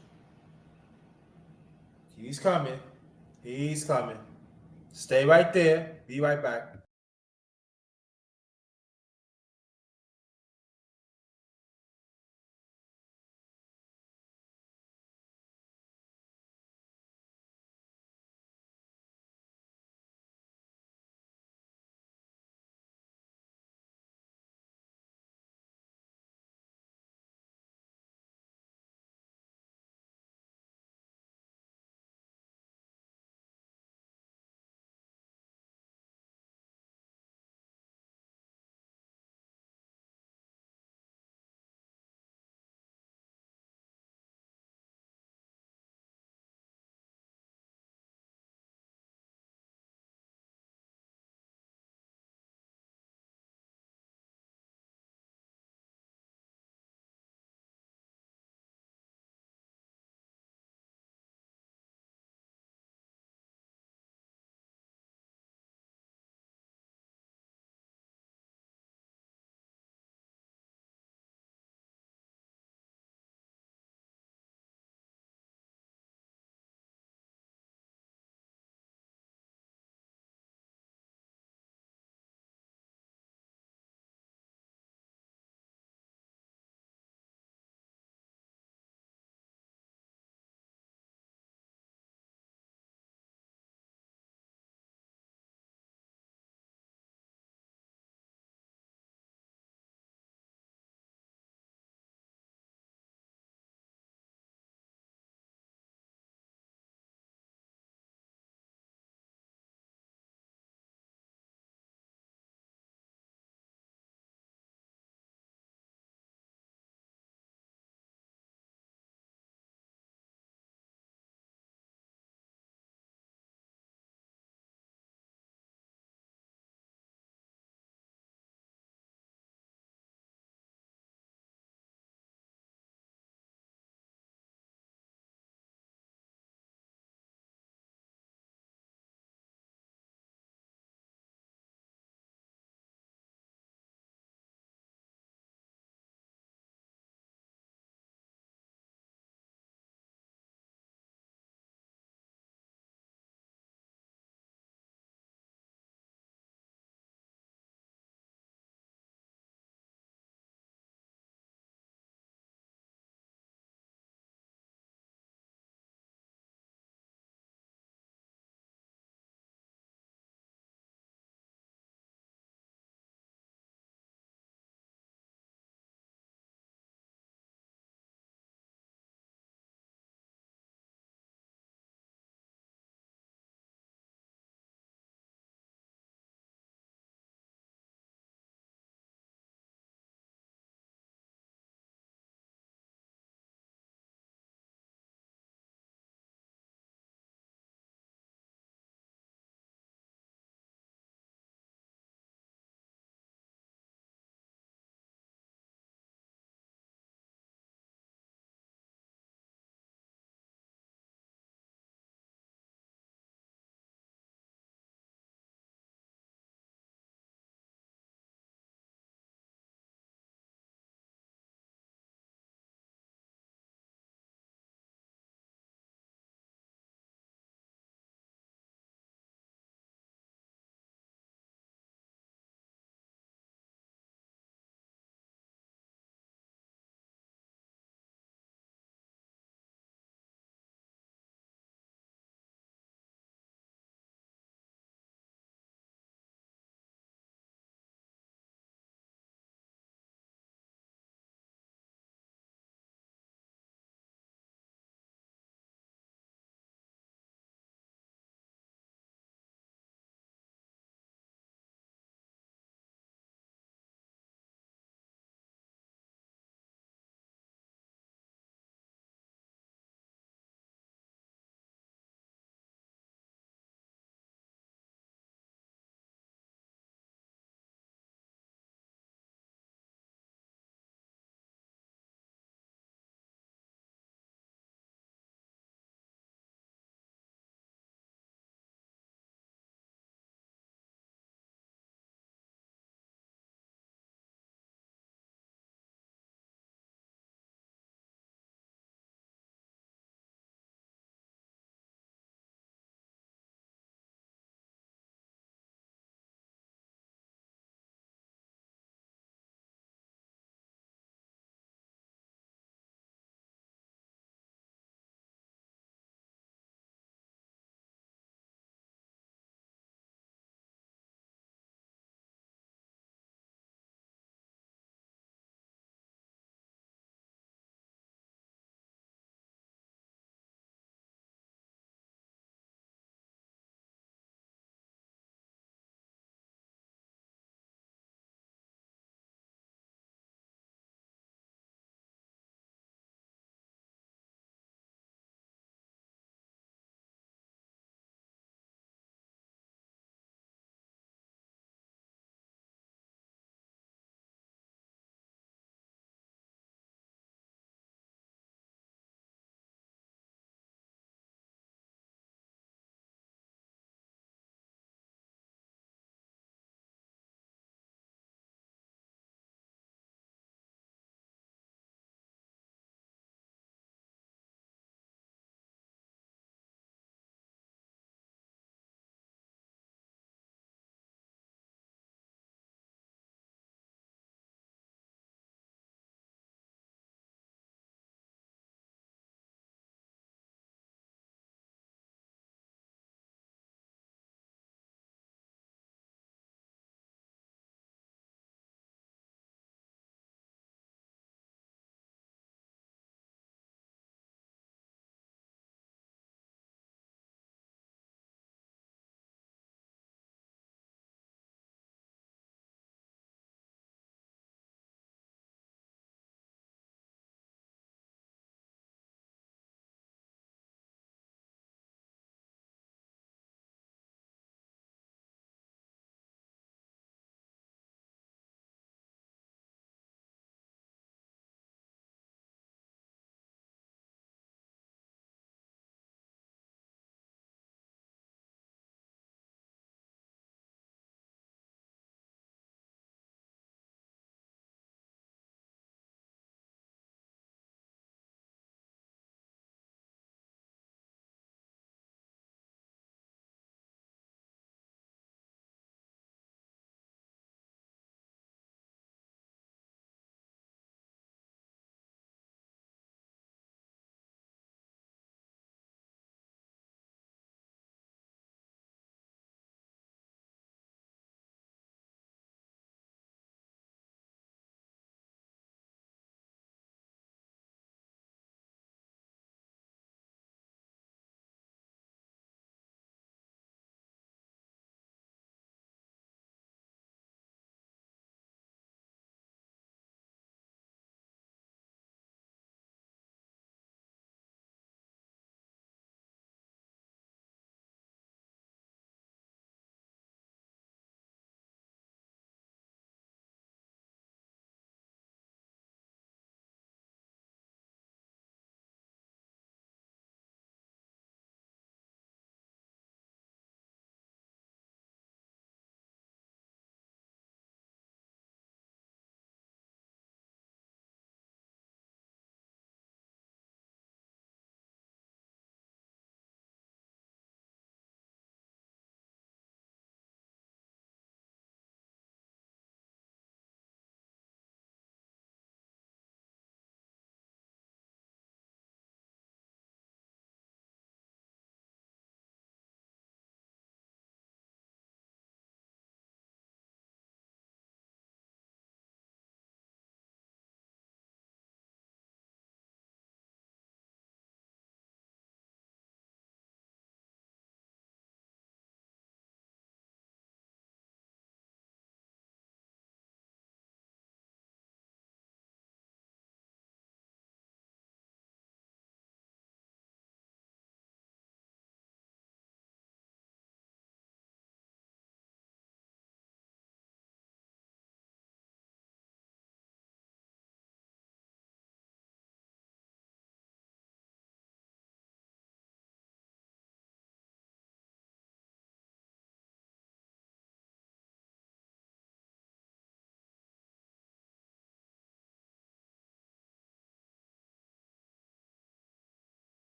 He's coming. He's coming. Stay right there. Be right back.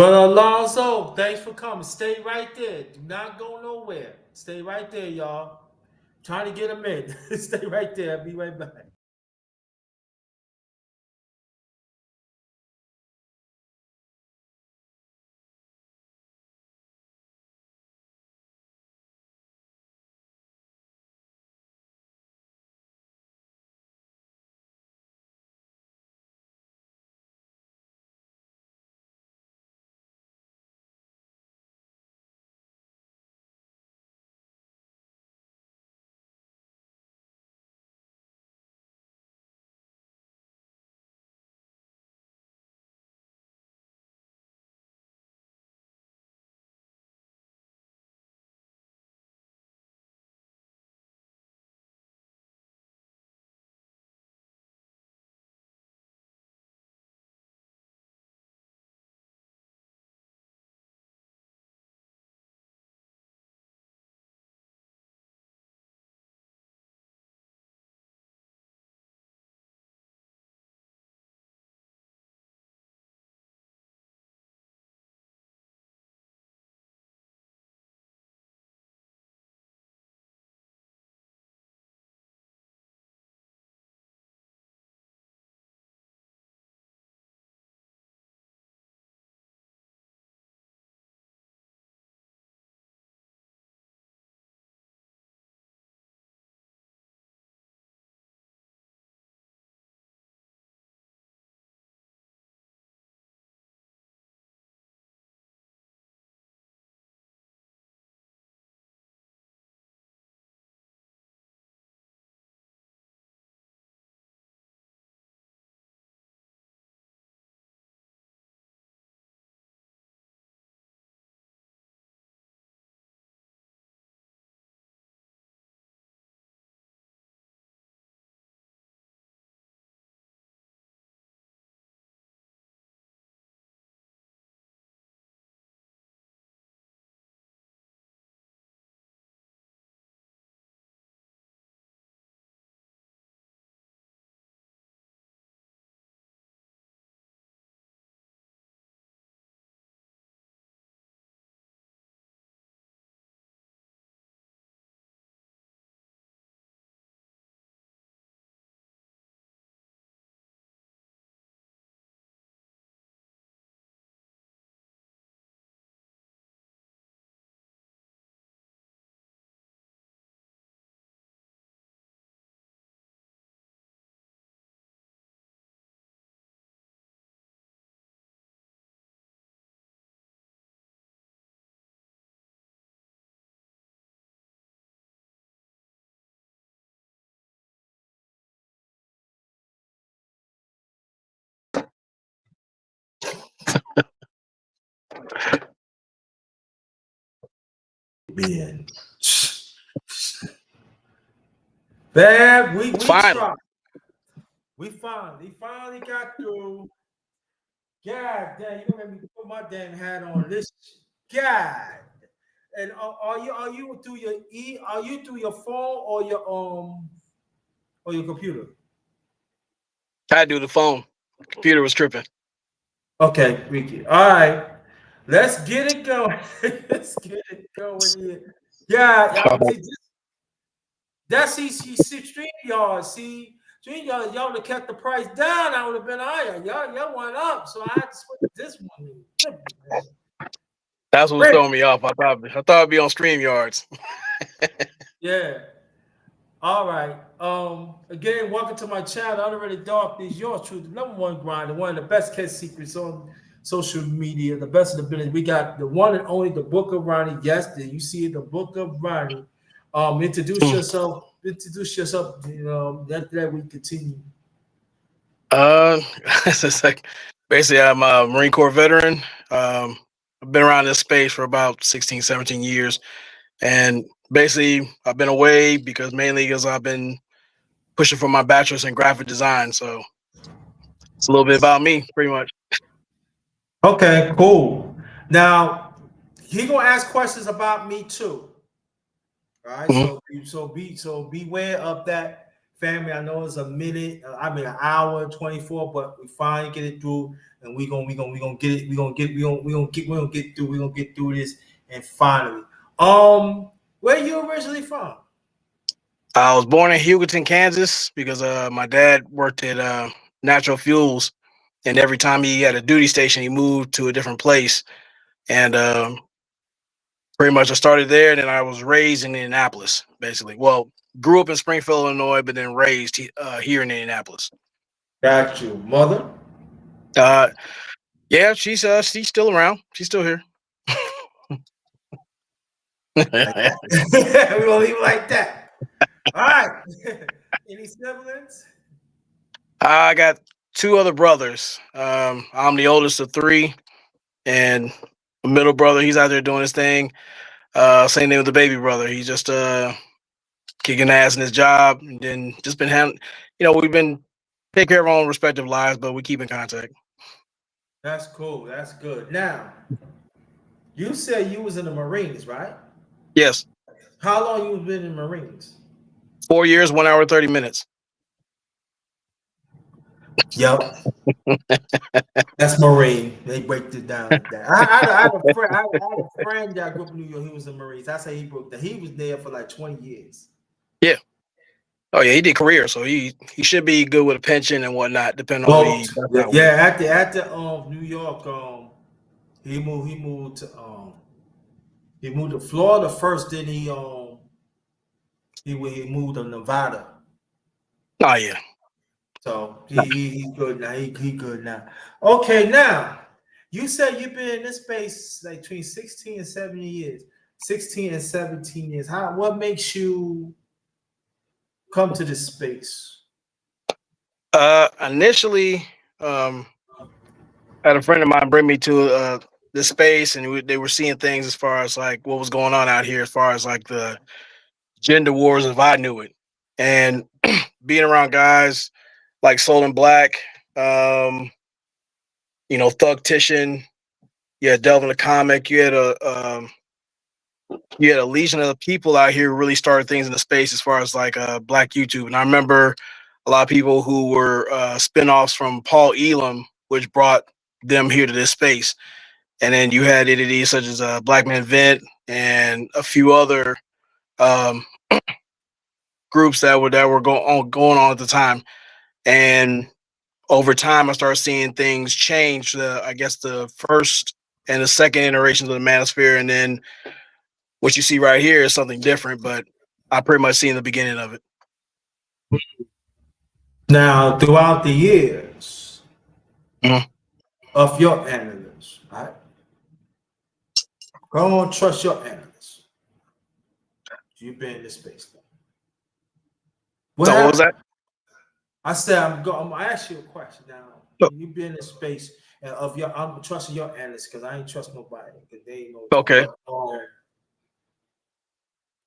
Brother Alonzo, thanks for coming. Stay right there. Do not go nowhere. Stay right there, y'all. Trying to get him in. Stay right there. I'll be right back. Man. Bad. We Finally. tried. We finally got through. God damn, you gonna make me put my damn hat on this. God. And are you through your are you through your phone or your computer? I do the phone. Computer was tripping. Okay, Ricky. All right. Let's get it going. Let's get it going here. Yeah, I would say that's see stream y'all. See, stream y'all would have kept the price down. I would have been higher. Y'all went up. So I had to switch this one. That's what was Great. throwing me off. I thought it'd be on StreamYards. Yeah. All right. Again, welcome to my channel. Already Dark is your truth, the number one grinder, one of the best kept secrets on social media, the best of the business. We got the one and only the Book of Ronnie. Yes, there you see it, the Book of Ronnie. Introduce yourself. Introduce yourself. That we continue. It's just like basically I'm a Marine Corps veteran. I've been around this space for about 16, 17 years. And basically I've been away mainly because I've been pushing for my bachelor's in graphic design. So it's a little bit about me, pretty much. Okay, cool. Now he gonna ask questions about me too. All right, Mhm. so beware of that family. I know it's a minute, an hour and 24, but we finally get it through, and we gonna get it. We gonna get through. We gonna get through this, and finally, where you originally from? I was born in Hugoton, Kansas, because my dad worked at Natural Fuels, and every time he had a duty station, he moved to a different place. And pretty much I started there, and then I was raised in Indianapolis, basically. Well, grew up in Springfield, Illinois, but then raised here in Indianapolis. Got you, mother. Uh, yeah, she's still around. She's still here. Like that. We're gonna leave it like that. All right. Any siblings? I got two other brothers. I'm the oldest of three, and a middle brother. He's out there doing his thing. Same thing with the baby brother. He's just kicking ass in his job, and then just been having, we've been taking care of our own respective lives, but we keep in contact. That's cool. That's good. Now, you said you was in the Marines, right? Yes, How long you been in the Marines? 4 years, 1 hour, 30 minutes. Yep. That's Marine. They break it down like that. I had a friend that grew up in New York. He was in Marines. I say he broke that. He was there for like 20 years. Yeah. Oh yeah, he did career, so he should be good with a pension and whatnot, depending on what he does. Yeah. After New York, he moved to Florida first. Then he moved to Nevada. Oh yeah. So he good now. He good now. Okay, now you said you've been in this space like between 16 and 70 years. 16 and 17 years. What makes you come to this space? Initially, I had a friend of mine bring me to this space, and they were seeing things as far as like what was going on out here, as far as like the gender wars, if I knew it, and being around guys like Soul and Black, Thugtician, you had Delvin the Comic, you had a legion of people out here who really started things in the space as far as like Black YouTube. And I remember a lot of people who were spinoffs from Paul Elam, which brought them here to this space. And then you had entities such as Black Man Vent and a few other groups that were going on at the time. And over time, I started seeing things change. I guess the first and the second iterations of the Manosphere, and then what you see right here is something different. But I pretty much seen the beginning of it. Now, throughout the years Mhm. of your analysts, right? Go on, trust your analysts. You've been in this space. What was that? I said I'm gonna ask you a question now. Sure. You've been in this space I'm trusting your analysts because I ain't trust nobody because they ain't know. Okay.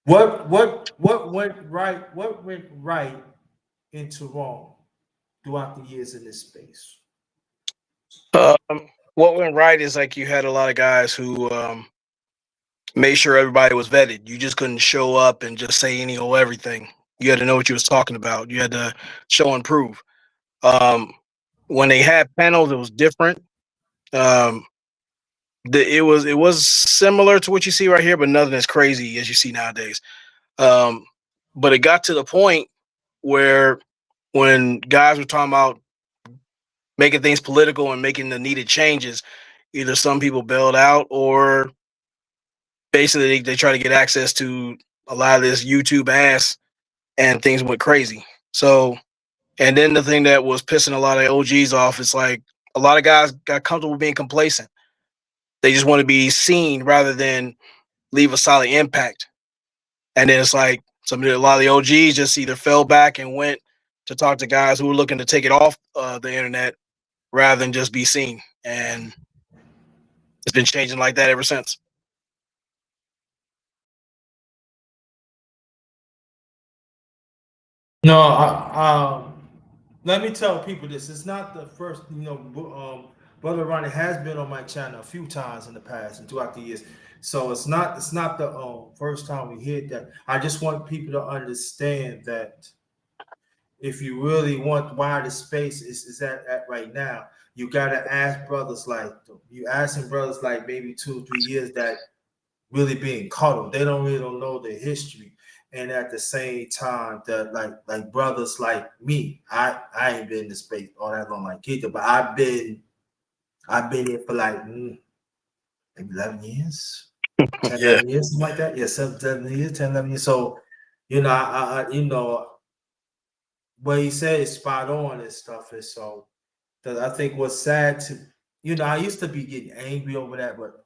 What went right? What went right into wrong throughout the years in this space? What went right is like you had a lot of guys who made sure everybody was vetted. You just couldn't show up and just say any or everything. You had to know what you was talking about. You had to show and prove. When they had panels, it was different. It was similar to what you see right here, but nothing as crazy as you see nowadays. But it got to the point where when guys were talking about making things political and making the needed changes, either some people bailed out or basically they try to get access to a lot of this YouTube ass, and things went crazy. So, and then the thing that was pissing a lot of OGs off is like a lot of guys got comfortable being complacent. They just want to be seen rather than leave a solid impact. And then it's like a lot of the OGs just either fell back and went to talk to guys who were looking to take it off the internet rather than just be seen. And it's been changing like that ever since. No, let me tell people this. It's not the first, Brother Ronnie has been on my channel a few times in the past and throughout the years. So it's not the first time we hear that. I just want people to understand that if you really want why the space is at right now, you gotta ask brothers like you asking brothers like maybe 2 or 3 years that really being cuddled. They don't know the history. And at the same time, that like brothers like me, I ain't been in the space all that long like either, but I've been here for like maybe 11 years, 10, Yeah. 11 years, something like that. Yeah, 7 years, 10, 11 years. So, you know, what he said is spot on and stuff. And so that I think what's sad to, I used to be getting angry over that, but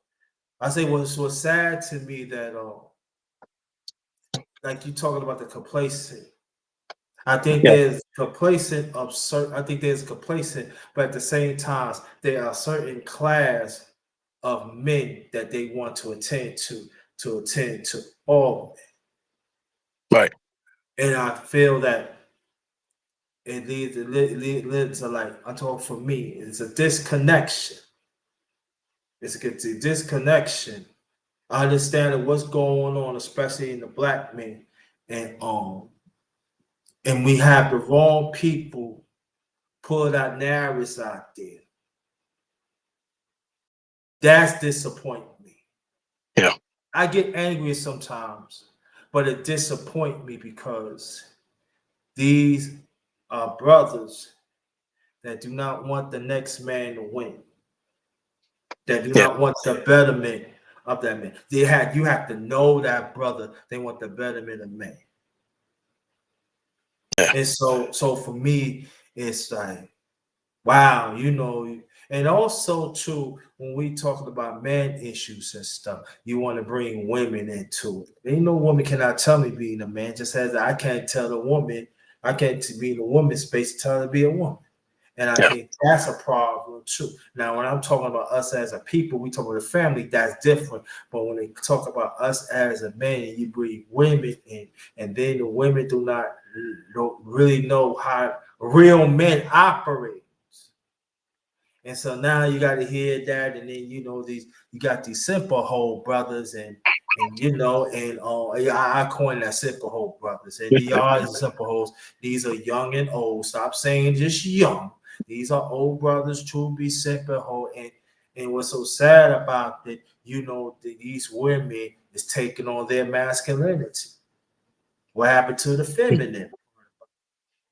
I say what's sad to me that like you talking about the complacent. I think Yeah. there's complacent of certain. I think there's complacent, but at the same time, there are certain class of men that they want to attend to all Right. men. And I feel that it leads to like I'm talking for me. It's a disconnection. It's a disconnection. I understand what's going on, especially in the black men, and we have the wrong people pull that narratives out there. That's disappointing me. Yeah. I get angry sometimes, but it disappoints me because these are brothers that do not want the next man to win, that do Yeah. not want the betterment of that man. You have to know that brother. They want the betterment of man. Yeah. And so for me, it's like, wow, and also too, when we talking about man issues and stuff, you want to bring women into it. Ain't no woman cannot tell me being a man, just as I can't tell the woman, I can't be in the woman's space tell her to be a woman. And I Yeah. think that's a problem too. Now, when I'm talking about us as a people, we talk about a family, that's different. But when they talk about us as a man, you bring women in, and then the women don't really know how real men operate. And so now you got to hear that, and then you got these simple hole brothers, I coined that simple hole brothers, and these are the simple holes. These are young and old. Stop saying just young. These are old brothers to be simple hole, and what's so sad about it, these women is taking on their masculinity. What happened to the feminine?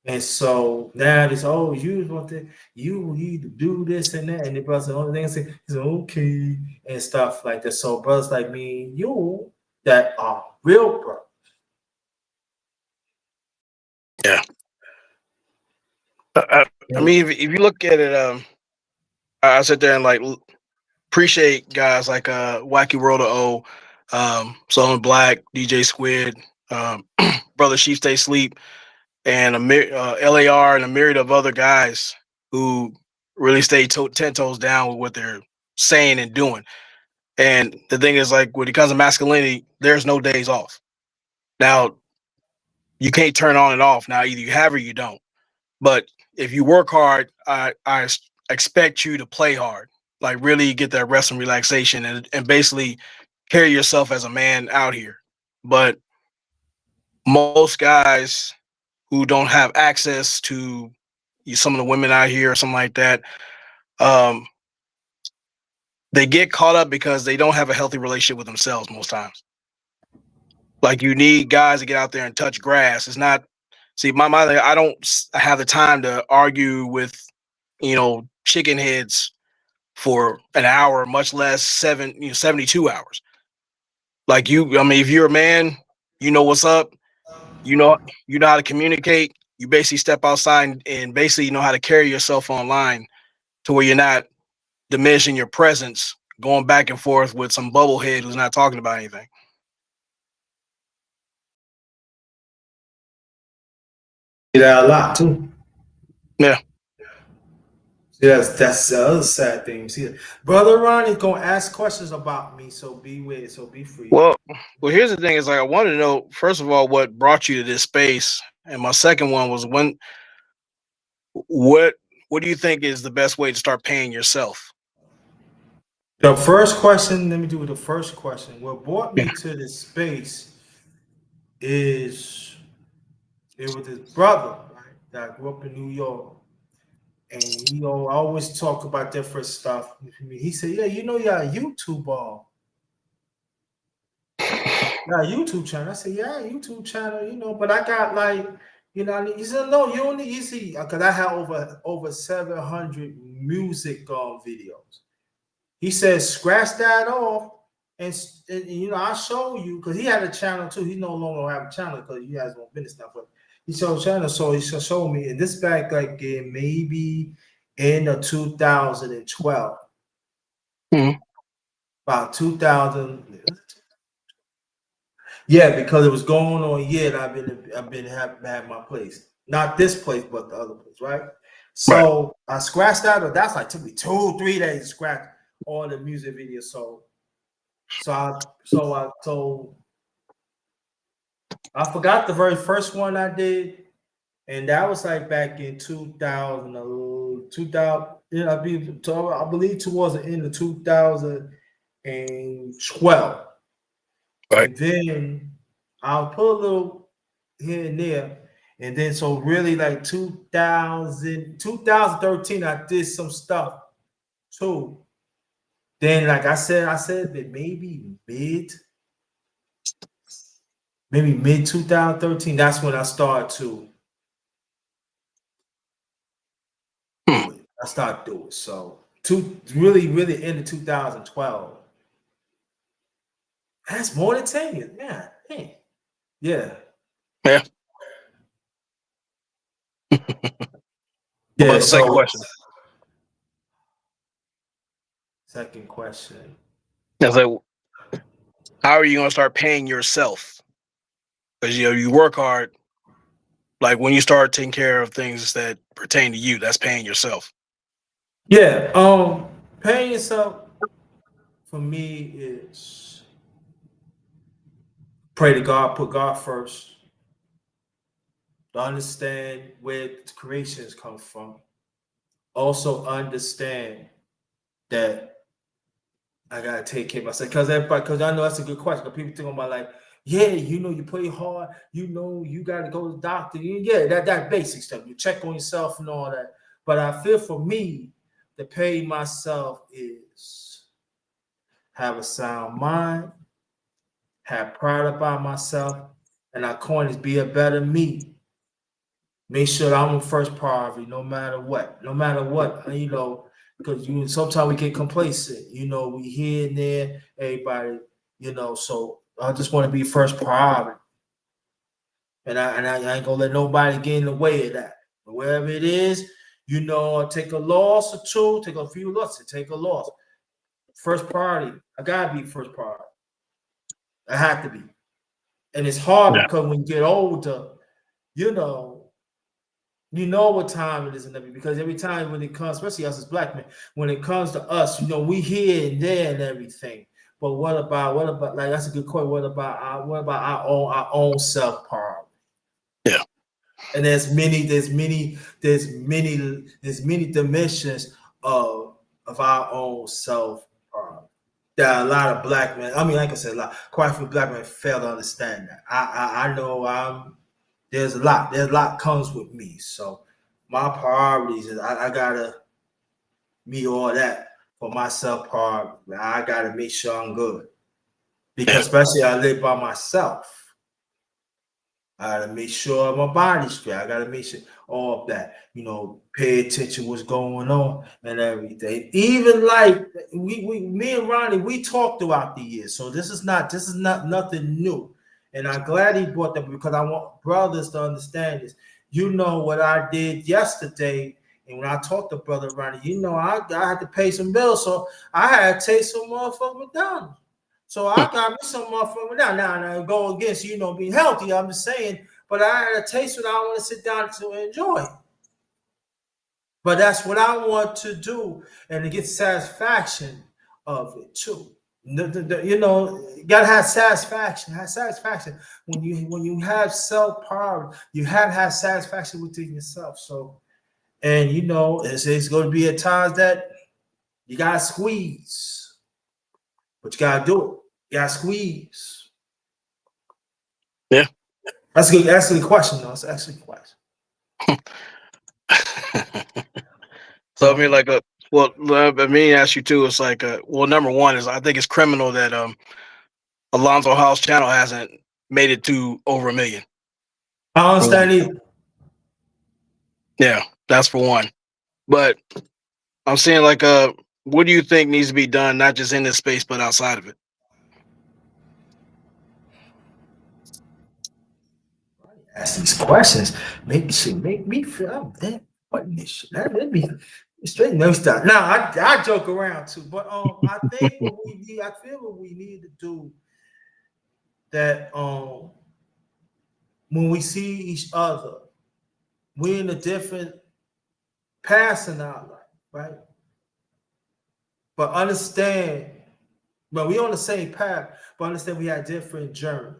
And so now it's you need to do this and that, and the brother the only thing say is okay and stuff like that. So brothers like me and you that are real brothers. Yeah. I mean, if you look at it, I sit there and like appreciate guys like Wacky World of O, Solomon Black, DJ Squid, Brother Sheep Stay Sleep, and LAR and a myriad of other guys who really stay 10 toes down with what they're saying and doing. And the thing is, like, when it comes to masculinity, there's no days off. Now, you can't turn on and off. Now, either you have or you don't. But if you work hard, I expect you to play hard, like really get that rest and relaxation, and basically carry yourself as a man out here. But most guys who don't have access to some of the women out here or something like that, um, they get caught up because they don't have a healthy relationship with themselves most times. Like, you need guys to get out there and touch grass. It's not, see, I don't have the time to argue with, chicken heads for an hour, much less 72 hours. Like, I mean, if you're a man, you know what's up, you know, you know how to communicate. You basically step outside and basically you know how to carry yourself online to where you're not diminishing your presence, going back and forth with some bubblehead who's not talking about anything. See that a lot too. Yeah. See, that's the other sad thing. See, brother Ron is gonna ask questions about me, so beware, so be free. Well, here's the thing: is like I wanted to know first of all what brought you to this space, and my second one was what do you think is the best way to start paying yourself? The first question, let me do the first question. What brought me to this space is it was his brother, right? that grew up in New York, and he always talk about different stuff. He said, "Yeah, you know, you're a YouTuber." Yeah, YouTube channel. I said, yeah, YouTube channel, you know, but I got like, you know, he said, no, you only you see, because I have over 700 music videos. He says, scratch that off, and you know, I'll show you, because he had a channel too. He no longer have a channel because he has no business now, but he showed a channel, so he showed me, and this back like in maybe in 2012, Mhm. about 2000. Yeah, because it was going on a year that I've been have my place. Not this place, but the other place, right? Right. So I scratched out, or that's like took me 2-3 days to scratch all the music videos. So I forgot the very first one I did, and that was like back in 2000, 2000, yeah, I believe towards the end of 2012. Right. And then I'll put a little here and there. And then so really like 2013, I did some stuff too. Then like I said that maybe mid 2013, that's when I started to Hmm. do it. I started doing it. So really into 2012. That's more than 10 years, man. Hey. Yeah. Yeah. What Yeah. about the second So question? second question. I was like, how are you gonna start paying yourself? Because you know you work hard. Like when you start taking care of things that pertain to you, that's paying yourself. Yeah, paying yourself for me is pray to God, put God first, to understand where the creations come from. Also understand that I gotta take care of myself because I know that's a good question. Because people think about like, yeah, you know, you play hard, you know, you gotta go to the doctor. Yeah, that basic stuff. You check on yourself and all that. But I feel for me, to pay myself is have a sound mind, have pride about myself, and I coin is be a better me. Make sure that I'm the first priority, no matter what. No matter what, you know, because you sometimes we get complacent. You know, we here and there, everybody, you know. So I just want to be first priority, and I ain't gonna let nobody get in the way of that. But wherever it is, you know, take a loss or two, take a few losses, take a loss. First priority, I gotta be first priority. I have to be. And it's hard Yeah. because when you get older, you you know what time it is and everything. Because every time when it comes, especially us as black men, when it comes to us, you know, we here and there and everything. But what about like that's a good question. What about our own self power? Yeah. And there's many dimensions of our own self power that a lot of black men, I mean, like I said, a lot, quite a few black men fail to understand that. I know there's a lot comes with me. So my priorities is I gotta meet all that for myself part. I gotta make sure I'm good. Yeah. Because especially I live by myself. I gotta make sure my body's straight. I gotta make sure all of that, you know, pay attention what's going on and everything. Even like me and Ronnie, we talked throughout the years. So this is not nothing new. And I'm glad he brought that because I want brothers to understand this. You know what I did yesterday, and when I talked to Brother Ronnie, you know, I had to pay some bills, so I had to take some motherfucking McDonald's. So I got me some motherfucker now go against, you know, being healthy. I'm just saying, but I had a taste what I want to sit down to enjoy. But that's what I want to do, and to get satisfaction of it too. You know, you gotta have satisfaction. Have satisfaction when you have self power. You have satisfaction within yourself. So, and you know, it's going to be at times that you gotta squeeze, but you gotta do it. You gotta squeeze. Yeah. That's a good question, though. That's actually a question. So I mean, like well, let me ask you too. It's like well, number one is I think it's criminal that Alonzo Hall's channel hasn't made it to over 1 million. I don't understand either. Yeah, that's for one. But I'm saying like what do you think needs to be done, not just in this space but outside of it? Ask these questions. Make me feel I'm that what this shit. Let me straight no stuff. Now I joke around too, but I think what we need, I feel what we need to do that when we see each other, we're in a different path in our life, right? But understand, but we on the same path, but understand we have different journey.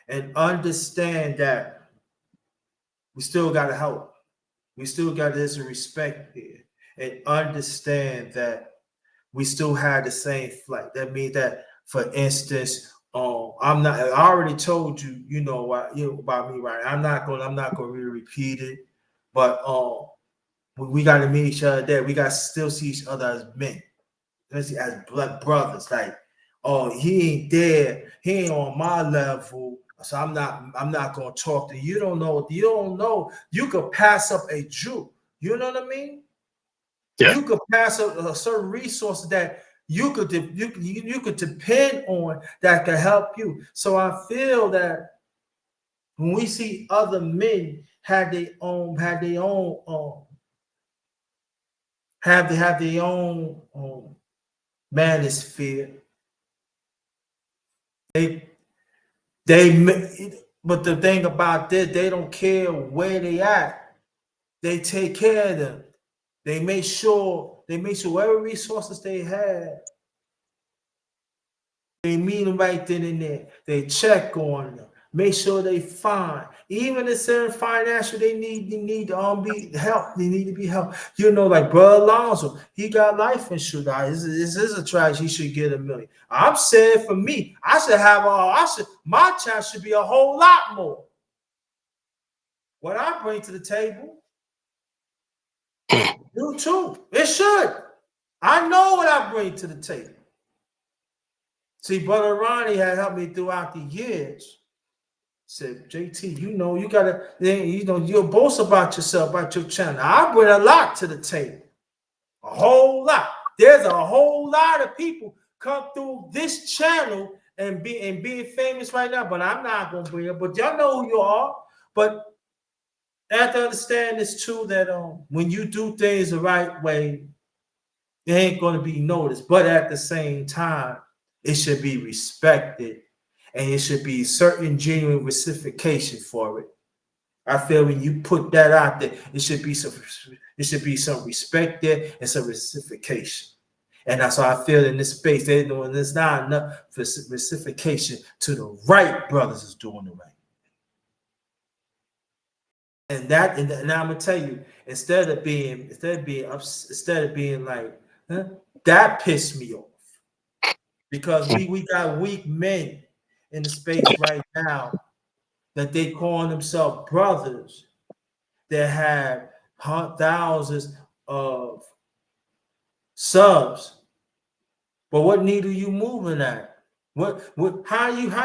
And understand that we still gotta help. We still got this respect there. And understand that we still have the same flight. That means that, for instance, I'm not. I already told you, you know what, you know about me, right? I'm not gonna really repeat it. But we got to meet each other there. We got to still see each other as men, especially as blood brothers. Like, oh, he ain't there. He ain't on my level. So I'm not gonna talk to you. You don't know. You don't know. You could pass up a Jew. You know what I mean? Yeah. You could pass up a certain resources that you could depend on that can help you. So I feel that when we see other men have their own have their own manosphere, they but the thing about this, they don't care where they at. They take care of them. They make sure whatever resources they have, they meet them right then and there. They check on them, make sure they fine. Even if they're financial, they need to be helped. They need to be helped. You know, like Brother Alonzo, he got life insurance. This is a tragedy. He should get $1 million. I'm saying for me, my chance should be a whole lot more. What I bring to the table, you too. It should. I know what I bring to the table. See, Brother Ronnie had helped me throughout the years. Said, JT, you know, you gotta, you'll boast about yourself, about your channel. I bring a lot to the table. A whole lot. There's a whole lot of people come through this channel and being famous right now, but I'm not gonna bring it. But y'all know who you are. But I have to understand this too, that when you do things the right way, it ain't gonna be noticed. But at the same time, it should be respected, and it should be certain genuine reciprocation for it. I feel when you put that out there, it should be some respect there and some reciprocation. And that's how I feel in this space. There's not enough reciprocation to the right brothers is doing the right. And I'm gonna tell you, instead of being like, huh, that pissed me off. Because we got weak men in the space right now that they calling themselves brothers that have thousands of subs. But what needle you moving at? How you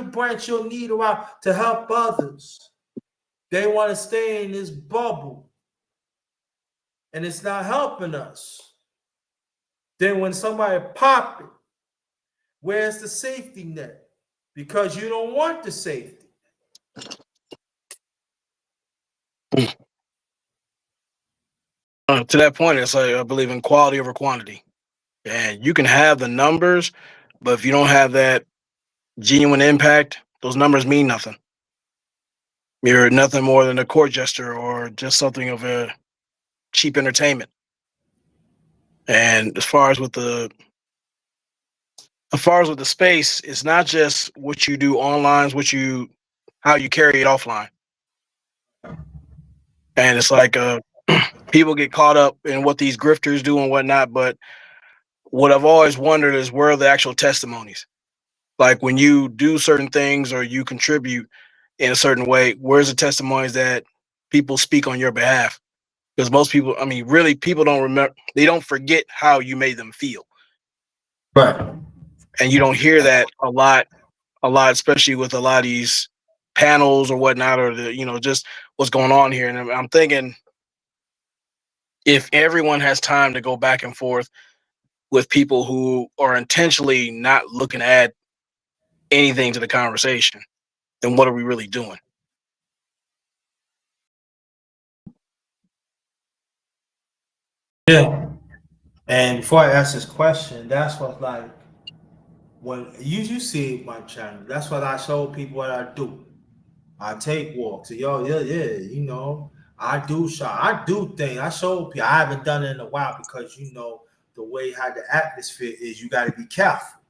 branch your needle out to help others? They want to stay in this bubble, and it's not helping us. Then when somebody pop it, where's the safety net? Because you don't want the safety. To that point, it's like I believe in quality over quantity. And you can have the numbers, but if you don't have that genuine impact, those numbers mean nothing. You're nothing more than a court jester or just something of a cheap entertainment. And as far as with the space, it's not just what you do online, it's how you carry it offline. And it's like people get caught up in what these grifters do and whatnot, but what I've always wondered is where are the actual testimonies? Like when you do certain things or you contribute in a certain way, where's the testimonies that people speak on your behalf? Because most people, I mean, really, people don't remember. They don't forget how you made them feel, Right. and you don't hear that a lot, especially with a lot of these panels or whatnot, or just what's going on here. And I'm thinking, if everyone has time to go back and forth with people who are intentionally not looking to add anything to the conversation, then what are we really doing? Yeah. And before I ask this question, that's what like when you see my channel, that's what I show people what I do. I take walks. Yo, yeah, I do shot. I do things. I show people. I haven't done it in a while because the way how the atmosphere is, you got to be careful.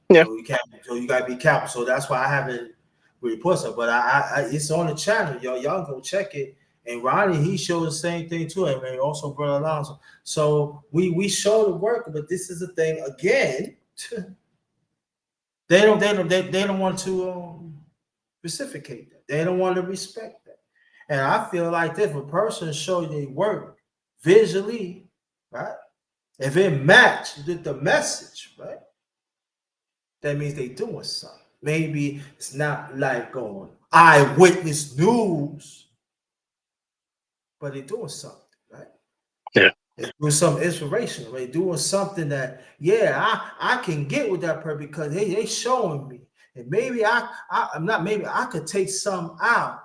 Yeah. So you can't. So you got to be careful. So that's why I haven't really posted. But I it's on the channel, yo. Y'all go check it. And Ronnie, he showed the same thing too, and also Brother Alonso. So we show the work, but this is the thing again. They don't want to reciprocate that. They don't want to respect that. And I feel like if a person shows their work visually, right? If it matches the message, right? That means they doing something. Maybe it's not like on eyewitness news, but they doing something, right? Yeah. They're doing something inspirational. They're doing something that, yeah, I can get with that person because they showing me. And maybe I'm not, maybe I could take some out.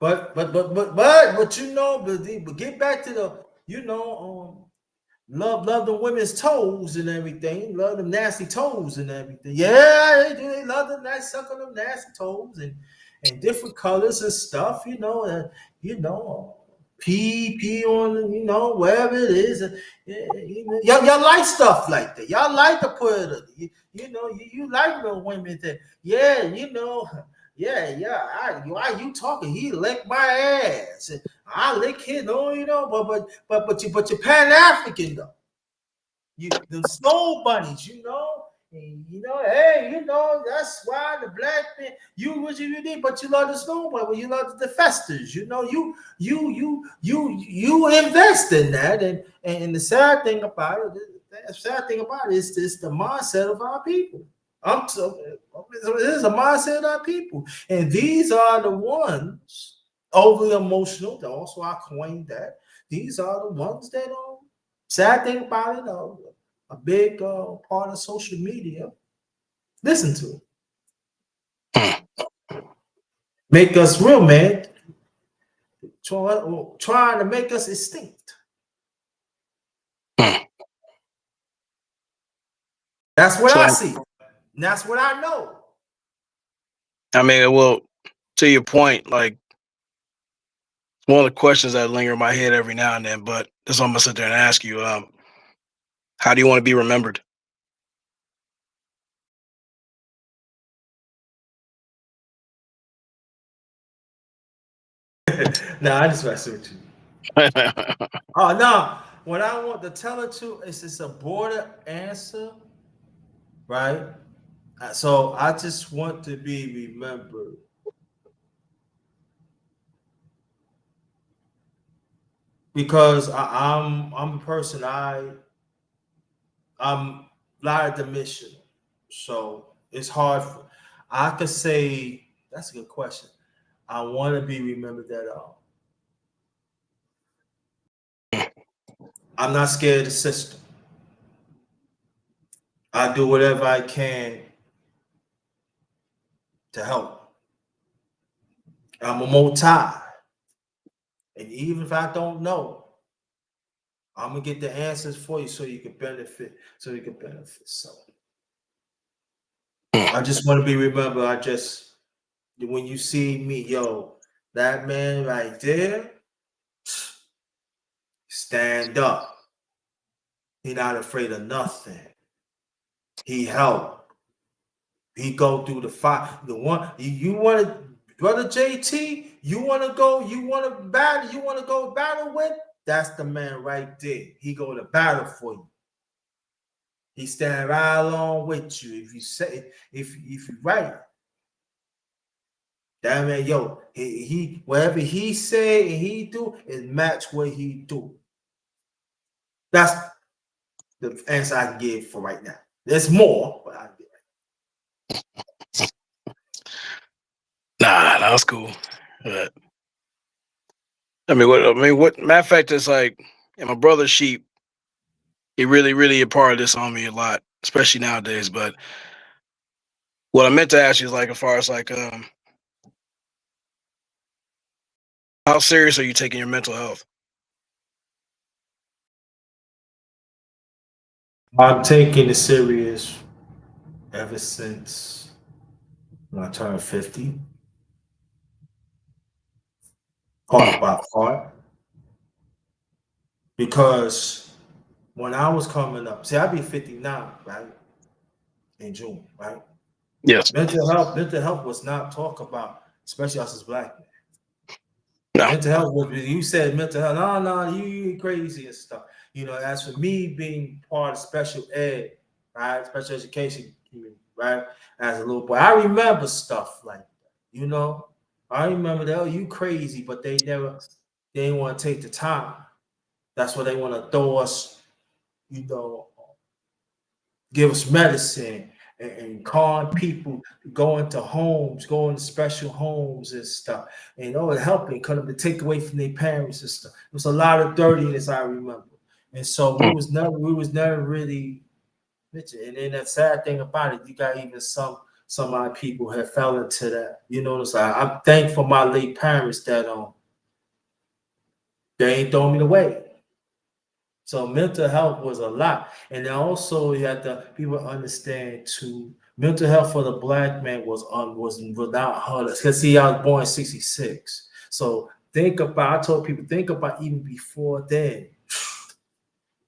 But get back to the love the women's toes and everything, love them nasty toes and everything. Yeah, they do. They love them nice, suck on them nasty toes and different colors and stuff. Pee on wherever it is. Y'all like stuff like that. Y'all like to put it. You like the women that yeah. Why you talking? He licked my ass. I lick his, but you're Pan African though. The snow bunnies, and, hey, that's why the black man, what you did, but you love the snow bunny, but you love the festers, you invest in that, and the sad thing about it is this the mindset of our people. It is a mindset of our people, and these are the ones overly emotional. Also, I coined that. These are the ones that sad thing about it, a big part of social media. Listen to it. Make us real, man. Trying to make us extinct. That's what So, I see. And that's what I know. I mean, well, to your point, like, one of the questions that linger in my head every now and then, but that's what I'm gonna sit there and ask you. How do you want to be remembered? Nah, I just mess with you. Oh no, what I want to tell it to is it's a border answer, right? So I just want to be remembered because I'm a person I'm not dimensional, so it's hard. I could say that's a good question. I want to be remembered that I'm not scared of the system. I do whatever I can to help. I'm a multi, and even if I don't know, I'm gonna get the answers for you so you can benefit. So I just want to be remembered. When you see me, that man right there, stand up. He not afraid of nothing. He help. He go through the fight. The one you want to, brother JT, you want to go, you want to battle, you want to go battle with? That's the man right there. He go to battle for you. He stand right along with you. If you right, That man, yo, he whatever he say and he do is match what he do. That's the answer I can give for right now. There's more, but I Nah, that was cool. But, what? Matter of fact, it's like, my brother Sheep, he really imparted this on me a lot, especially nowadays. But what I meant to ask you is like, as far as like, how serious are you taking your mental health? I'm taking it serious ever since when I turned 50. Part by part. Because when I was coming up, see, I'd be 59, right? In June, right? Yes. Mental health was not talked about, especially us as black men. No. Mental health was, you said mental health, no, you crazy and stuff. As for me being part of special ed, right? Special education, right? As a little boy, I remember stuff like that, I remember that, oh, you crazy, but they didn't want to take the time. That's why they want to throw us, give us medicine and calm people, going to homes, going to special homes and stuff, and helping to take away from their parents and stuff. It was a lot of dirtiness, I remember, and so we was never really. And then that sad thing about it, you got even some of my people have fell into that. So I'm thankful for my late parents that they ain't throw me away. So mental health was a lot. And then also you have to people understand too, mental health for the black man was without hard. Because see, I was born in 66. So I told people, think about even before then.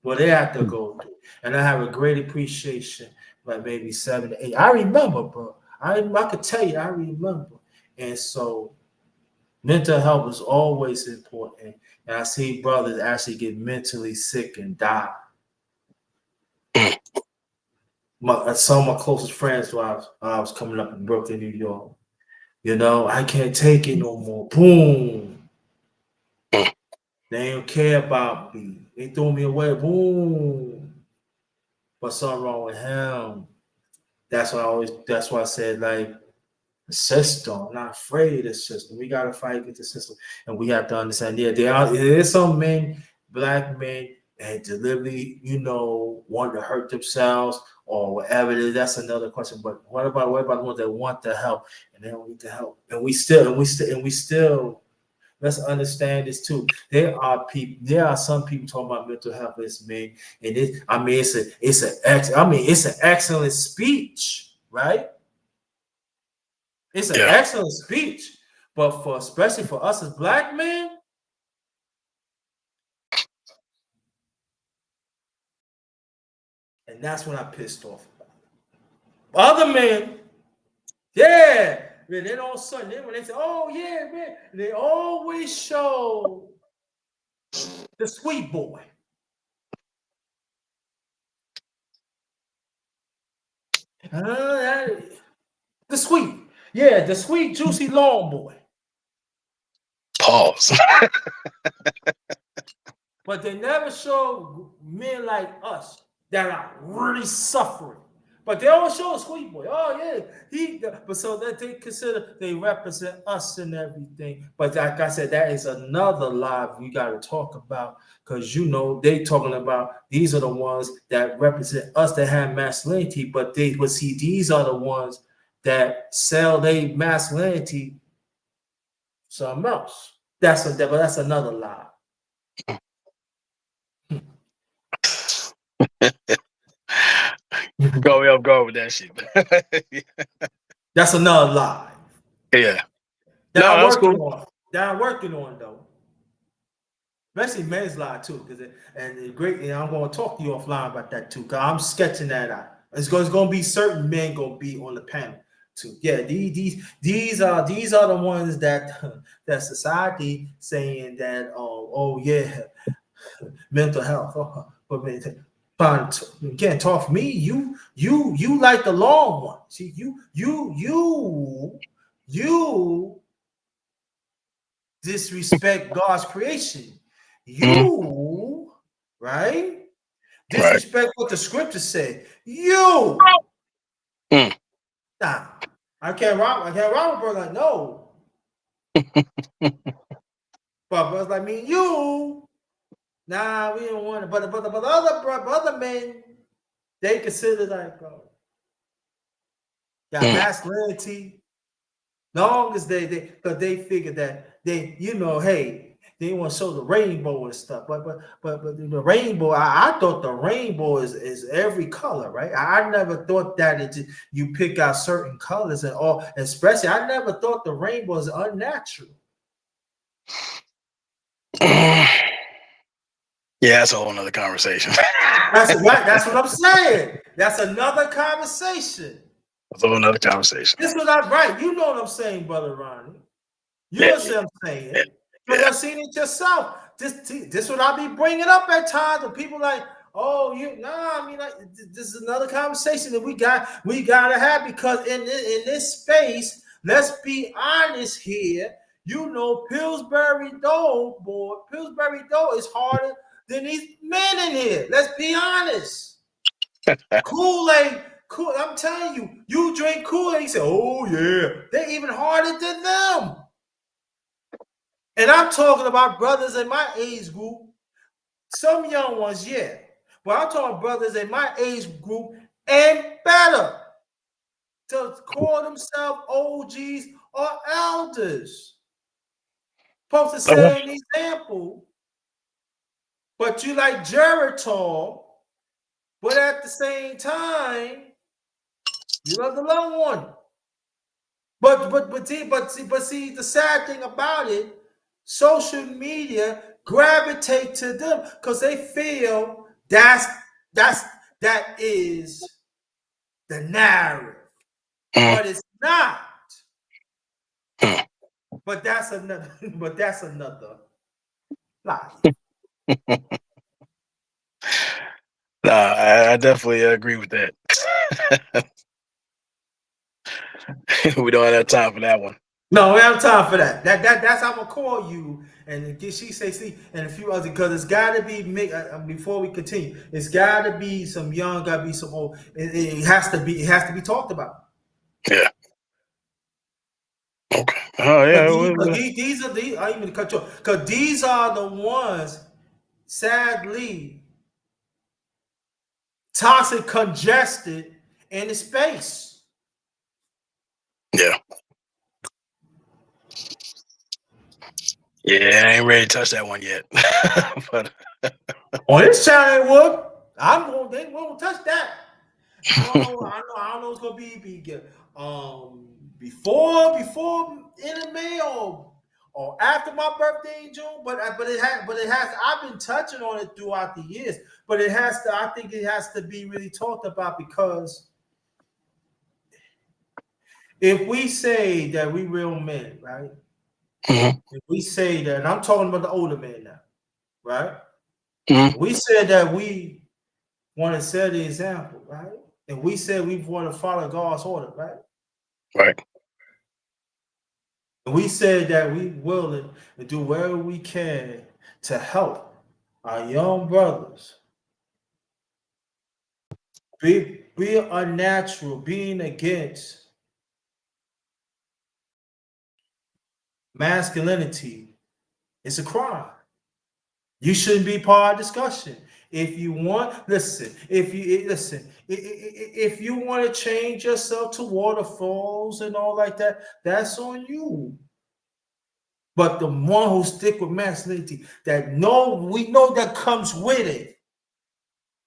What they have to go through. And I have a great appreciation, like maybe 7 to 8. I remember, bro. I could tell you, I remember. And so mental health is always important. And I see brothers actually get mentally sick and die. Some of my closest friends while I was coming up in Brooklyn, New York. I can't take it no more. Boom. They don't care about me. They threw me away. Boom. But something wrong with him. That's why I said, like, the system. I'm not afraid of the system. We gotta fight against the system. And we have to understand, there's some men, black men, that deliberately, want to hurt themselves or whatever it is. That's another question. But what about the ones that want the help and they don't need the help? And we still let's understand this too. There are some people talking about mental health as men, and it's an excellent speech, right? It's an excellent speech, but especially for us as black men, and that's when I pissed off about it. Other men, yeah, man, then all of a sudden, when they say, "Oh yeah, man," they always show the sweet boy. The sweet juicy long boy. Pause. But they never show men like us that are really suffering. But they always show a sweet boy. Oh yeah, but so that they represent us and everything. But like I said, that is another lie we got to talk about, because they talking about these are the ones that represent us that have masculinity. But see, these are the ones that sell their masculinity something else. That's another lie. Go with that shit. That's another lie. Yeah. That No, I'm that's working cool. on. That I'm working on though. Especially men's lie too, and great. And I'm going to talk to you offline about that too, because I'm sketching that out. It's going to be certain men going to be on the panel too. Yeah, these are the ones that that society saying that oh yeah, mental health. But you can't talk for me. You like the long one. See, you disrespect God's creation. You, right? Disrespect what the scripture said. You. Nah, I can't rock with brother. Like, no. But brothers like me and you, nah, we don't want it. But other men, they consider like, got masculinity. Long as because they figure that they, hey, they want to show the rainbow and stuff. But the rainbow, I thought the rainbow is every color, right? I never thought that you pick out certain colors and all. Especially, I never thought the rainbow is unnatural. Yeah, that's a whole nother conversation. That's right. That's what I'm saying. That's another conversation. That's a whole nother conversation. This was not right. You know what I'm saying, Brother Ronnie. You know what I'm saying. Because I've seen it yourself. This what I be bringing up at times when people like, oh, I mean, like, this is another conversation that we gotta have, because in this space, let's be honest here. Pillsbury Doughboy is harder than these men in here. Let's be honest. Kool-Aid, I'm telling you, you drink Kool-Aid, you say, oh yeah, they're even harder than them. And I'm talking about brothers in my age group, some young ones, yeah. But I'm talking brothers in my age group and better to call themselves OGs or elders. Supposed to set an example, but you like Geritol, but at the same time, you love the loved one. But see, the sad thing about it, social media gravitate to them because they feel that is the narrative, but it's not. But that's another lie. Nah, I definitely agree with that. We don't have time for that one. No, we don't have time for that. That's how I'm gonna call you. And she say, see, and a few others, because it's got to be before we continue. It's got to be some young, got to be some old. It has to be talked about. Yeah. Okay. Oh yeah. These are the. I even cut you off because these are the ones. Sadly, toxic, congested in the space. Yeah. Yeah, I ain't ready to touch that one yet. But on this channel, it would. They won't touch that. I don't know it's gonna be before anime or after my birthday in June, but it has. I've been touching on it throughout the years, but it has to. I think it has to be really talked about, because if we say that we real men, right? mm-hmm. If we say that, and I'm talking about the older men now, right? Mm-hmm. We said that we want to set the example, right? And we said we want to follow God's order, right? Right. And we said that we willing to do whatever we can to help our young brothers be unnatural, being against masculinity. It's a crime. You shouldn't be part of discussion. If you want, if you want to change yourself to waterfalls and all like that, that's on you. But the one who stick with masculinity, we know that comes with it.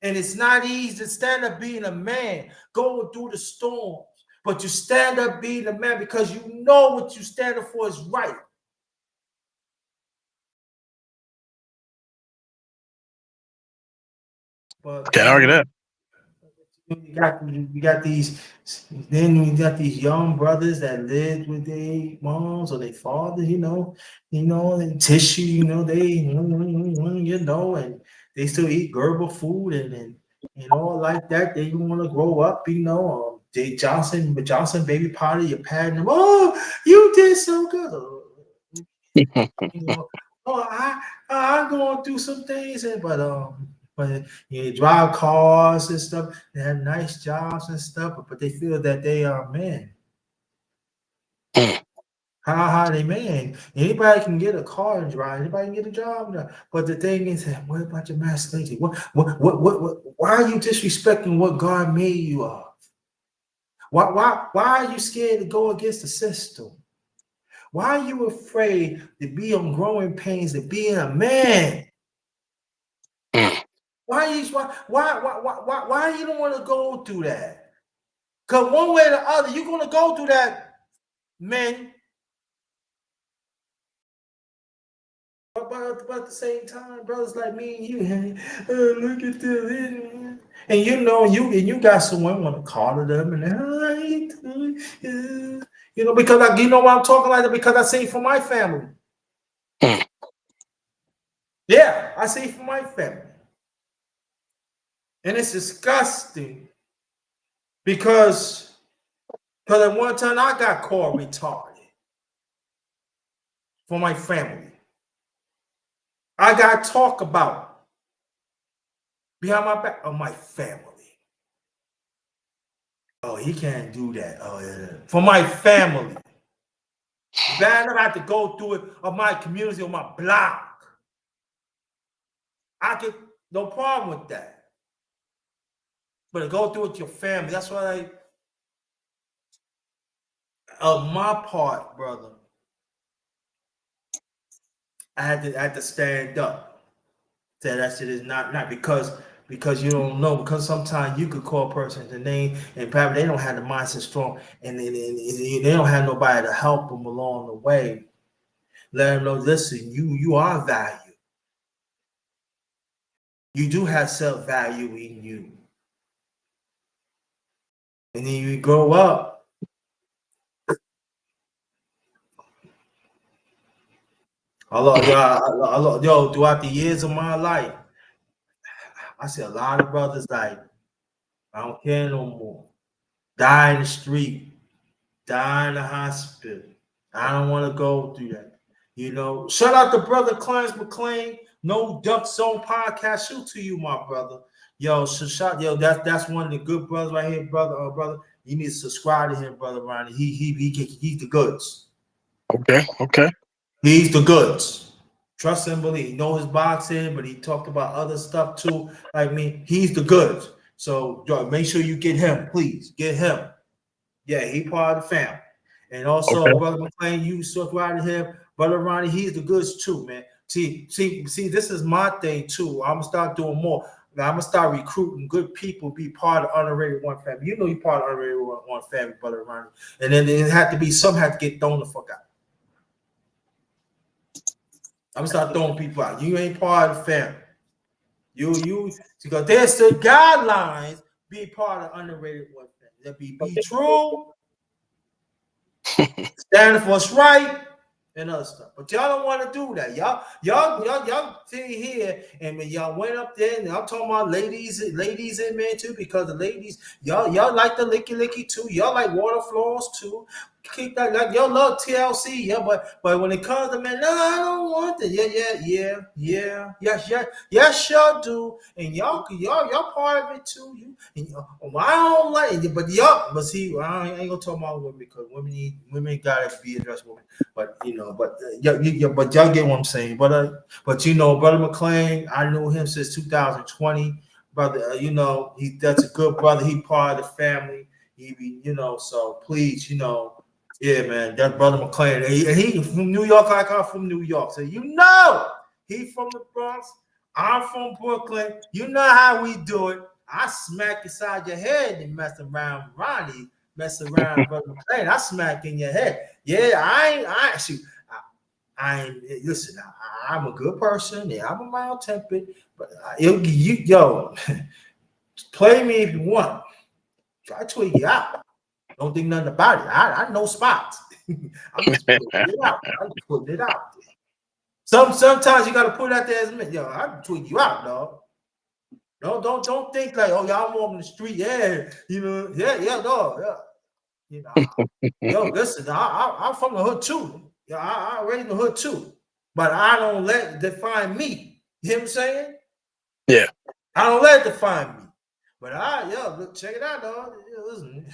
And it's not easy to stand up being a man, going through the storms. But you stand up being a man because you know what you stand up for is right. But Can't argue that. We got these young brothers that lived with their moms or their fathers, and tissue, and they still eat Gerber food and all like that. They want to grow up, Jay Johnson baby powder, you're patting them. Oh, you did so good. You know, oh, I'm going through some things, but drive cars and stuff. They have nice jobs and stuff, but they feel that they are men. How they man? Anybody can get a car and drive. Anybody can get a job. But the thing is, what about your masculinity? Why are you disrespecting what God made you of? Why are you scared to go against the system? Why are you afraid to be on growing pains of being a man? Why you don't want to go through that? Because one way or the other, you're gonna go through that, men. But at the same time, brothers like me and you, hey, look at this, and you got someone want to call to them and because you know why I'm talking like that, because I say it for my family. Yeah, I say it for my family, and it's disgusting because at one time I got called retarded for my family. I got talk about behind my back of my family. Oh, he can't do that. Oh, yeah. For my family. Bad enough I have to go through it of my community, on my block. I get no problem with that. But to go through it with your family, that's why on my part, brother, I had to stand up. Say that shit is not because you don't know, because sometimes you could call a person the name and probably they don't have the mindset strong and they don't have nobody to help them along the way. Let them know, listen, you are valued. You do have self-value in you. And then you grow up. Yo, throughout the years of my life, I see a lot of brothers like, I don't care no more. Die in the street, die in the hospital. I don't want to go through that. Shout out to brother Clarence McLean, No Duck Zone podcast. Shoot to you, my brother. Yo, that's one of the good brothers right here, brother. You need to subscribe to him, brother Ronnie. He's the goods. Okay. He's the goods. Trust and believe. He knows his boxing, but he talked about other stuff too. Like me, he's the goods. So make sure you get him, please. Get him. Yeah, he part of the family. And also, brother McLean, you subscribe to him. Brother Ronnie, he's the goods too, man. See, this is my thing too. I'm gonna start doing more. I'm gonna start recruiting good people, be part of Underrated One Family. You know you're part of Underrated One Family, brother Ronnie. And then it had to be some had to get thrown the fuck out. I'm gonna start throwing people out. You ain't part of the family. You because there's the guidelines. Be part of Underrated One Family. That be true. Standing for what's right and other stuff. But y'all don't want to do that. Y'all sit here and when y'all went up there and I'm talking about ladies and men too, because the ladies, y'all like the licky too. Y'all like water floors too. Keep that, like y'all love TLC, yeah, but when it comes to men, no, I don't want it. Yes, y'all do, and y'all part of it too. I don't like it, but see, I ain't gonna talk about women because women gotta be addressed women, but but y'all get what I'm saying. But brother McLean, I knew him since 2020, brother. That's a good brother. He part of the family. So please, yeah, man, that brother McLean. He from New York, like I'm from New York. So he from the Bronx. I'm from Brooklyn. You know how we do it. I smack inside your head and mess around, Ronnie. Mess around, brother McLean. I smack in your head. Yeah, listen. I'm a good person. Yeah, I'm a mild tempered, but play me if you want. Try to tweet you out. Don't think nothing about it. I know spots. I'm just putting it out. Sometimes you gotta put it out there as a minute. I can tweet you out, dog. Don't think like, oh, y'all on the street, dog, yeah. Listen, I'm from the hood too. Yeah, I raised in the hood too, but I don't let it define me. You know what I'm saying? Yeah. I don't let it define me. But look, check it out, dog. Listen,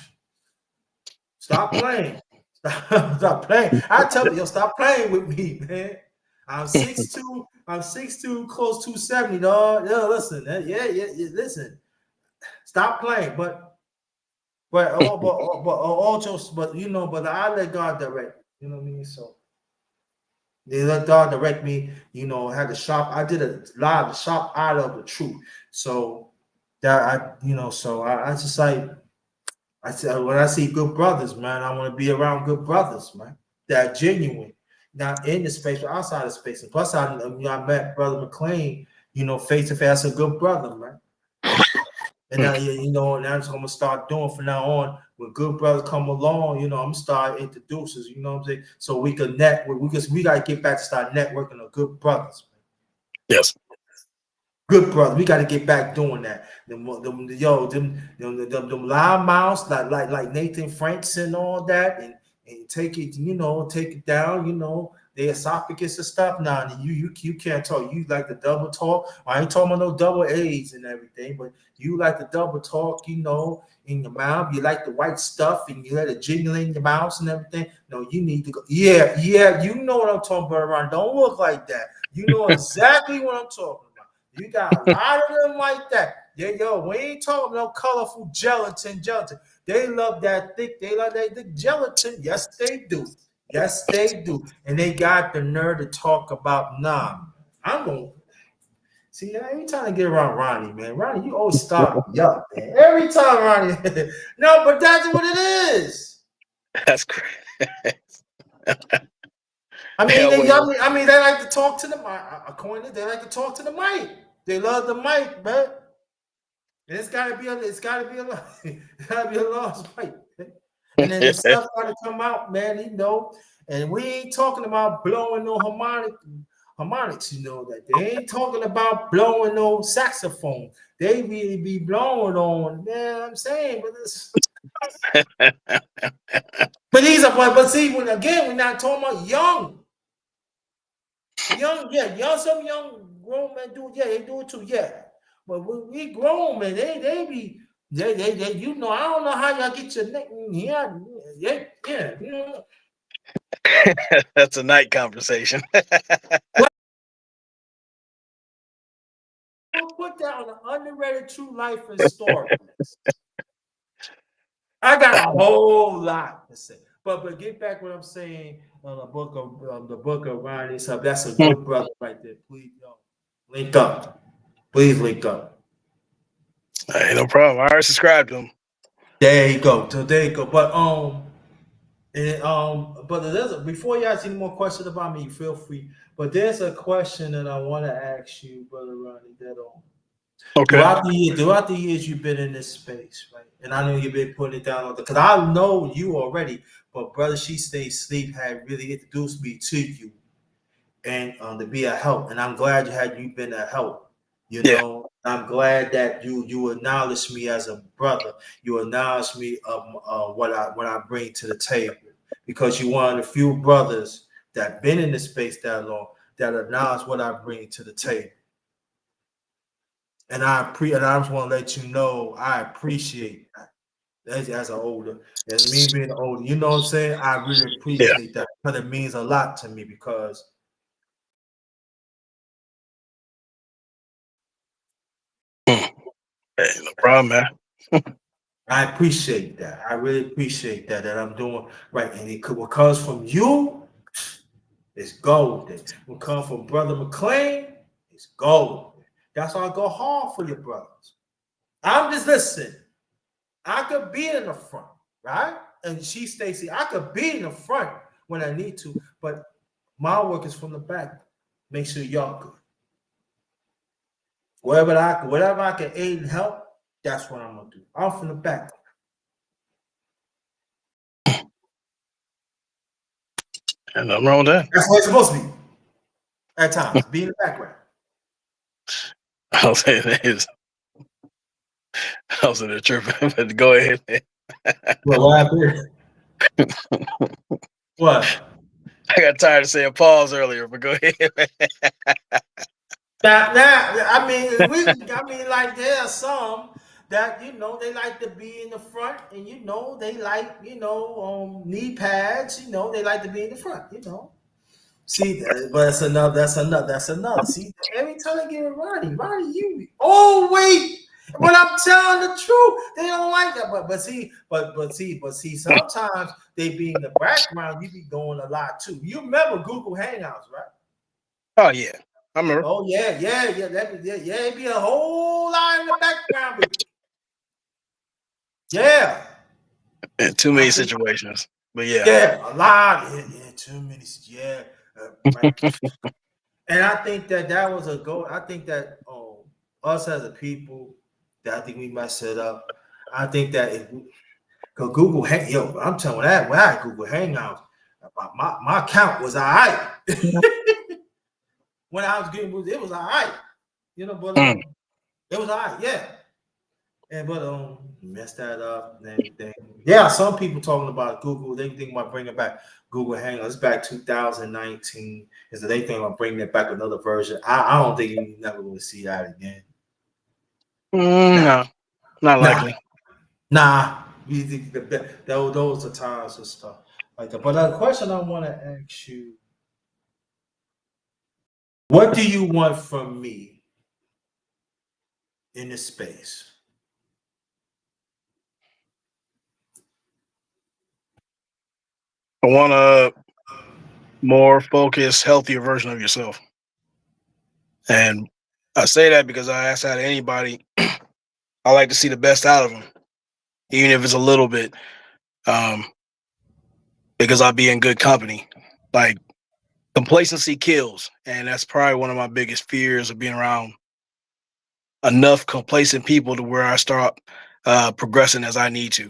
stop playing. Stop playing. I tell you, stop playing with me, man. I'm 6'2", I'm 6'2", close 270, dog. Yo, listen, listen. Stop playing. But also, but I let God direct. You know what I mean? So they let God direct me. Had the sharp. I did a lot of the sharp eye of the truth. So that I just like. I said, when I see good brothers, man, I want to be around good brothers, man, that are genuine, not in the space, but outside of space. And plus, I met Brother McLean, face to face. That's a good brother, man. And now, and that's what I'm gonna start doing from now on. When good brothers come along, I'm gonna start introducing, you know what I'm saying? So we can network. We gotta get back to start networking of good brothers. Yes. Good brother, we got to get back doing that. Them loud mouths like Nathan Franks and all that, and take it, take it down, the esophagus and stuff. Now you can't talk. You like the double talk. I ain't talking about no double A's and everything, but you like the double talk, in your mouth. You like the white stuff, and you let it jingle in your mouth and everything. No, you need to go. Yeah, you know what I'm talking about. Around. Don't look like that. You know exactly what I'm talking about. You got a lot of them like that. Yeah, we ain't talking no colorful gelatin. They love that thick. They love that thick gelatin. Yes, they do. Yes, they do. And they got the nerve to talk about, I'm going to see, I ain't trying to get around Ronnie, man. Ronnie, you always start me up, man. Every time, Ronnie. No, but that's what it is. That's great. They like to talk to the mic. They like to talk to the mic. They love the mic, man. And it's gotta be a lost fight. And then the stuff gotta come out, man, and we ain't talking about blowing no harmonics, that they ain't talking about blowing no saxophone. They really be blowing on, man, I'm saying, but see, we're not talking about young, some young grown men do, they do it too, But when we grown, man, they be I don't know how y'all get your neck. Yeah. That's a night conversation. We'll put that on an underrated true life and story. I got a whole lot to say, but get back what I'm saying on the book of Ronin. So that's a good brother right there. Please, link up. Please link up. Hey, no problem. I already subscribed to him. There you go. But before you ask any more questions about me, feel free. But there's a question that I want to ask you, Brother Ronnie, Okay. Throughout the years you've been in this space, right? And I know you've been putting it down on because I know you already, but Brother She Stay Sleep had really introduced me to you and to be a help. And I'm glad you've been a help. I'm glad that you acknowledge me as a brother. You acknowledge me of what I bring to the table because you're one of the few brothers that been in this space that long that acknowledge what I bring to the table. And I just want to let you know I appreciate that as me being older. You know what I'm saying? I really appreciate that because it means a lot to me because. Hey, no problem, man. I appreciate that. I really appreciate that I'm doing right. And what comes from you is gold. What comes from Brother McLean is gold. That's why I go hard for your brothers. I'm just listening. I could be in the front, right? And She Stacy, I could be in the front when I need to, but my work is from the back. Make sure y'all good. Whatever I can aid and help, that's what I'm gonna do. I'm from the back. And nothing wrong with that. That's what it's supposed to be. At times, be in the background. I'll say it is. I was in the trip, but go ahead. What happened? What? I got tired of saying pause earlier, but go ahead. I mean, like there are some that they like to be in the front, and they like knee pads. They like to be in the front. See, but that's another. See, every time I get a Ronnie, you. Oh wait, but I'm telling the truth. They don't like that. But see. Sometimes they be in the background. You be doing a lot too. You remember Google Hangouts, right? Oh yeah, I remember. Oh yeah. It'd be a whole lot in the background. Yeah. In too many situations, but yeah. Yeah, a lot. Yeah, too many. Yeah. Right. And I think that was a goal. I think that us as a people, that I think we messed it up. I think that if cause Google I'm telling you that when I had Google Hangouts, my count was all right. When I was getting it was all right. But it was all right, yeah. But messed that up and everything. Yeah, some people talking about Google. They think about bringing back Google Hangouts. It's back 2019. Is that they think about bringing it back another version? I don't think you never going to see that again. No, not likely. Nah. You think those are times and stuff like that. But the question I want to ask you: what do you want from me in this space? I want a more focused, healthier version of yourself. And I say that because I ask that to anybody. I like to see the best out of them, even if it's a little bit, um, because I'll be in good company. Like complacency kills, and that's probably one of my biggest fears of being around enough complacent people to where I start progressing as I need to.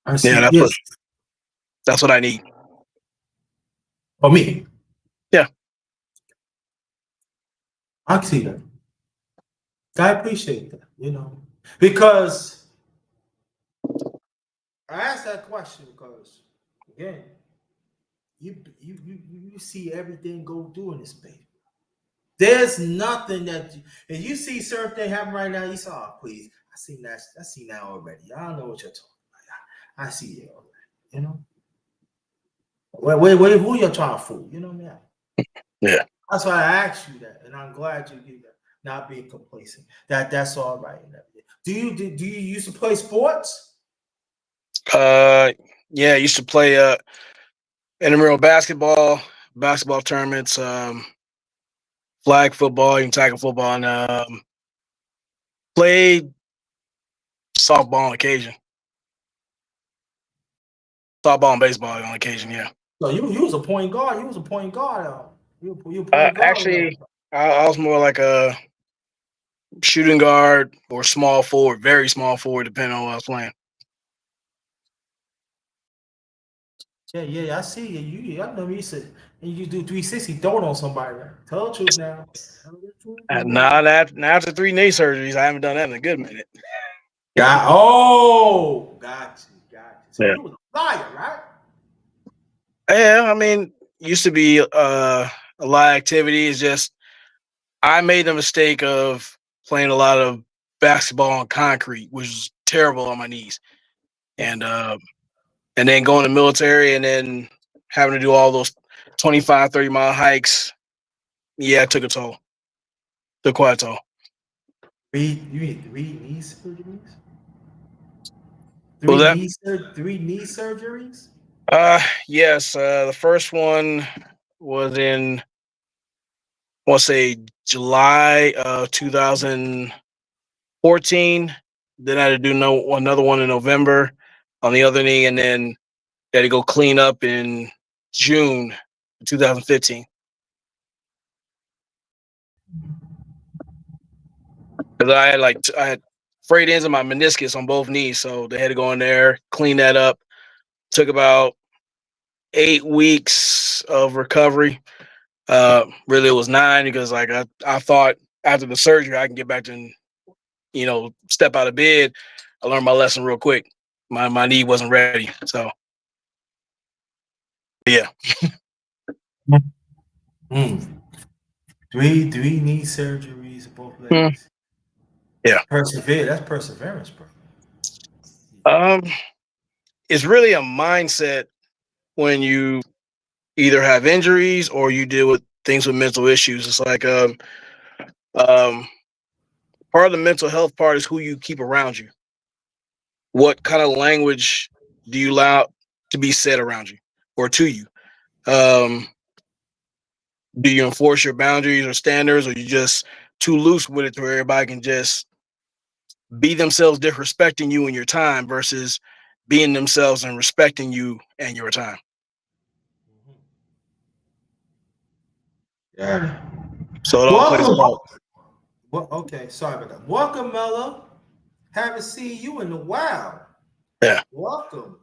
I Yeah, see. Yes, that's what I need. for me, Yeah. I see that. I appreciate that. Because I asked that question because again, you see everything go through in this space. There's nothing that and you see certain thing happen right now. You say, "Oh, please, I seen that already. I don't know what you're talking about. I see it already." You know, wait, who you're trying to fool? You know what I mean? Yeah. That's why I asked you that, and I'm glad you did that. Not being complacent. That's all right. Do you used to play sports? Yeah, I used to play intramural basketball tournaments, flag football, even tackle football, and played softball on occasion. Softball and baseball on occasion, yeah. So you was a point guard. You was a point guard. You a point guard. Actually, I was more like a shooting guard or small forward, very small forward, depending on what I was playing. Yeah. I see you. I know you said you do 360 throwing on somebody. Right? Tell the truth now. Tell the truth. Not after 3 knee surgeries, I haven't done that in a good minute. Got you. So Yeah. you was a flyer, right? Yeah, I mean, used to be a lot of activity. It's just I made the mistake of playing a lot of basketball on concrete, which was terrible on my knees. And then going to the military and then having to do all those 25, 30-mile hikes. Yeah, it took a toll. Took quite a toll. You need 3 knee surgeries. What was that? 3 knee surgeries. Yes. The first one was in, I want to say July of 2014. Then I had to do another one in November on the other knee, and then had to go clean up in June 2015. Because I had frayed ends of my meniscus on both knees, so they had to go in there, clean that up. Took about 8 weeks of recovery. Really, it was 9 because I thought after the surgery I can get back to step out of bed, I learned my lesson real quick. My knee wasn't ready. So yeah. Three knee surgeries of both Mm, legs. yeah. Persevere. That's perseverance, bro. Um, it's really a mindset when you either have injuries or you deal with things with mental issues. It's like um part of the mental health part is who you keep around you. What kind of language do you allow to be said around you or to you? Um, do you enforce your boundaries or standards, or you just too loose with it to where everybody can just be themselves, disrespecting you and your time versus being themselves and respecting you and your time? Yeah. So it all plays a Welcome. part. Well, okay, sorry about that. Welcome, Mello. Haven't seen you in a while. Yeah. Welcome.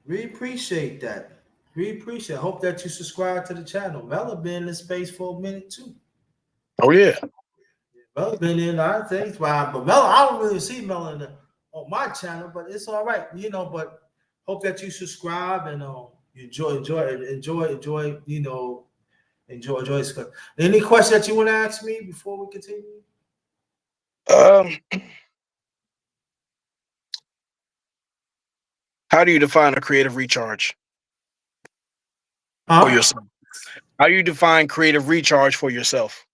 We appreciate that. We appreciate it. Hope that you subscribe to the channel. Mello been in this space for a minute too. Oh yeah. Mello been in a lot of things. But Mello, I don't really see Mello on my channel, but it's all right. But hope that you subscribe and you enjoy. Any question that you want to ask me before we continue? Um, how do you define a creative recharge for Huh? yourself? How do you define creative recharge for yourself?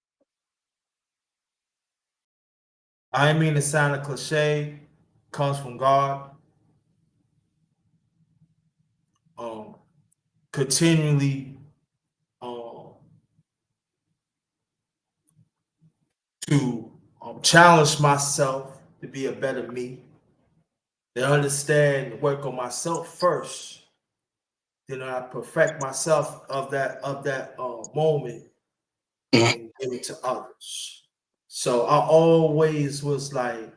I mean to sound a cliche, comes from God. Um, continually um, to challenge myself to be a better me, to understand, work on myself first. Then I perfect myself of that moment Mhm. and give it to others. So I always was like,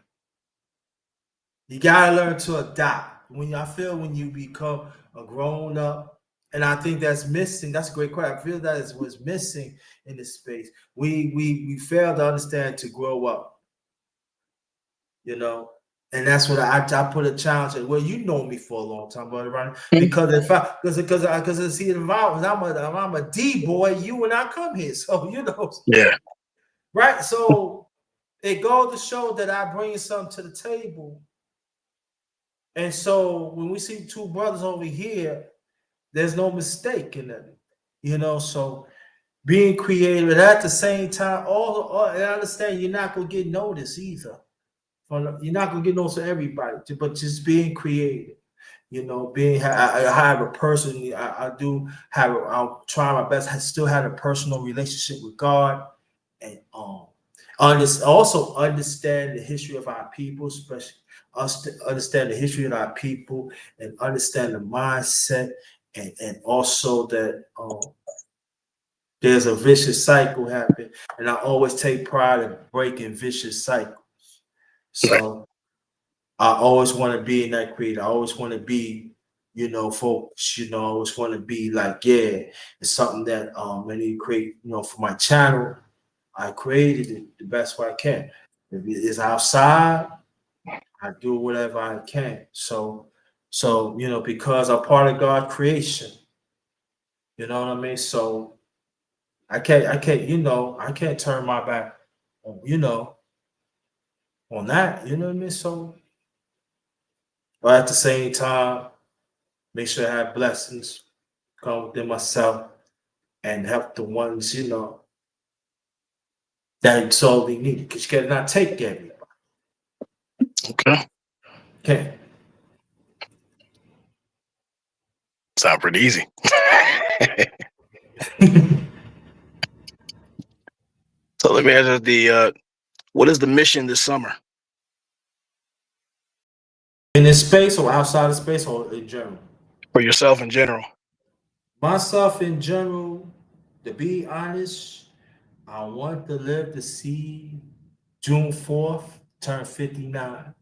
you gotta learn to adapt. When you become a grown up, and I think that's missing. That's a great question. I feel that is what's missing in this space. We fail to understand to grow up, you know. And that's what I put a challenge at. Well, you know me for a long time, brother, right? Because if I because I see the environment, I'm a D boy. You when I come here, so Yeah. right. So it goes to show that I bring something to the table. And so when we see two brothers over here, there's no mistake in it, So being creative, and at the same time, all and I understand you're not gonna get noticed either. You're not gonna get noticed to everybody, but just being creative, I have a person. I do have. I'll try my best. I still have a personal relationship with God, and also understand the history of our people, especially us to understand the history of our people and understand the mindset, and also that there's a vicious cycle happening, and I always take pride in breaking vicious cycles. Right. So I always want to be in that creator. I always want to be, folks. I always want to be like, yeah, it's something that when you create, for my channel. I created it the best way I can. If it's outside, I do whatever I can. So because I'm part of God's creation, you know what I mean. So I can't turn my back on on that. You know what I mean. So, but at the same time, make sure I have blessings come within myself and help the ones that sorely need. Because you cannot take everybody. Okay. Okay. Sound pretty easy. So let me ask you what is the mission this summer In this space or outside of space or in general? for yourself in general? Myself in general, to be honest, I want to live to see June 4th turn 59.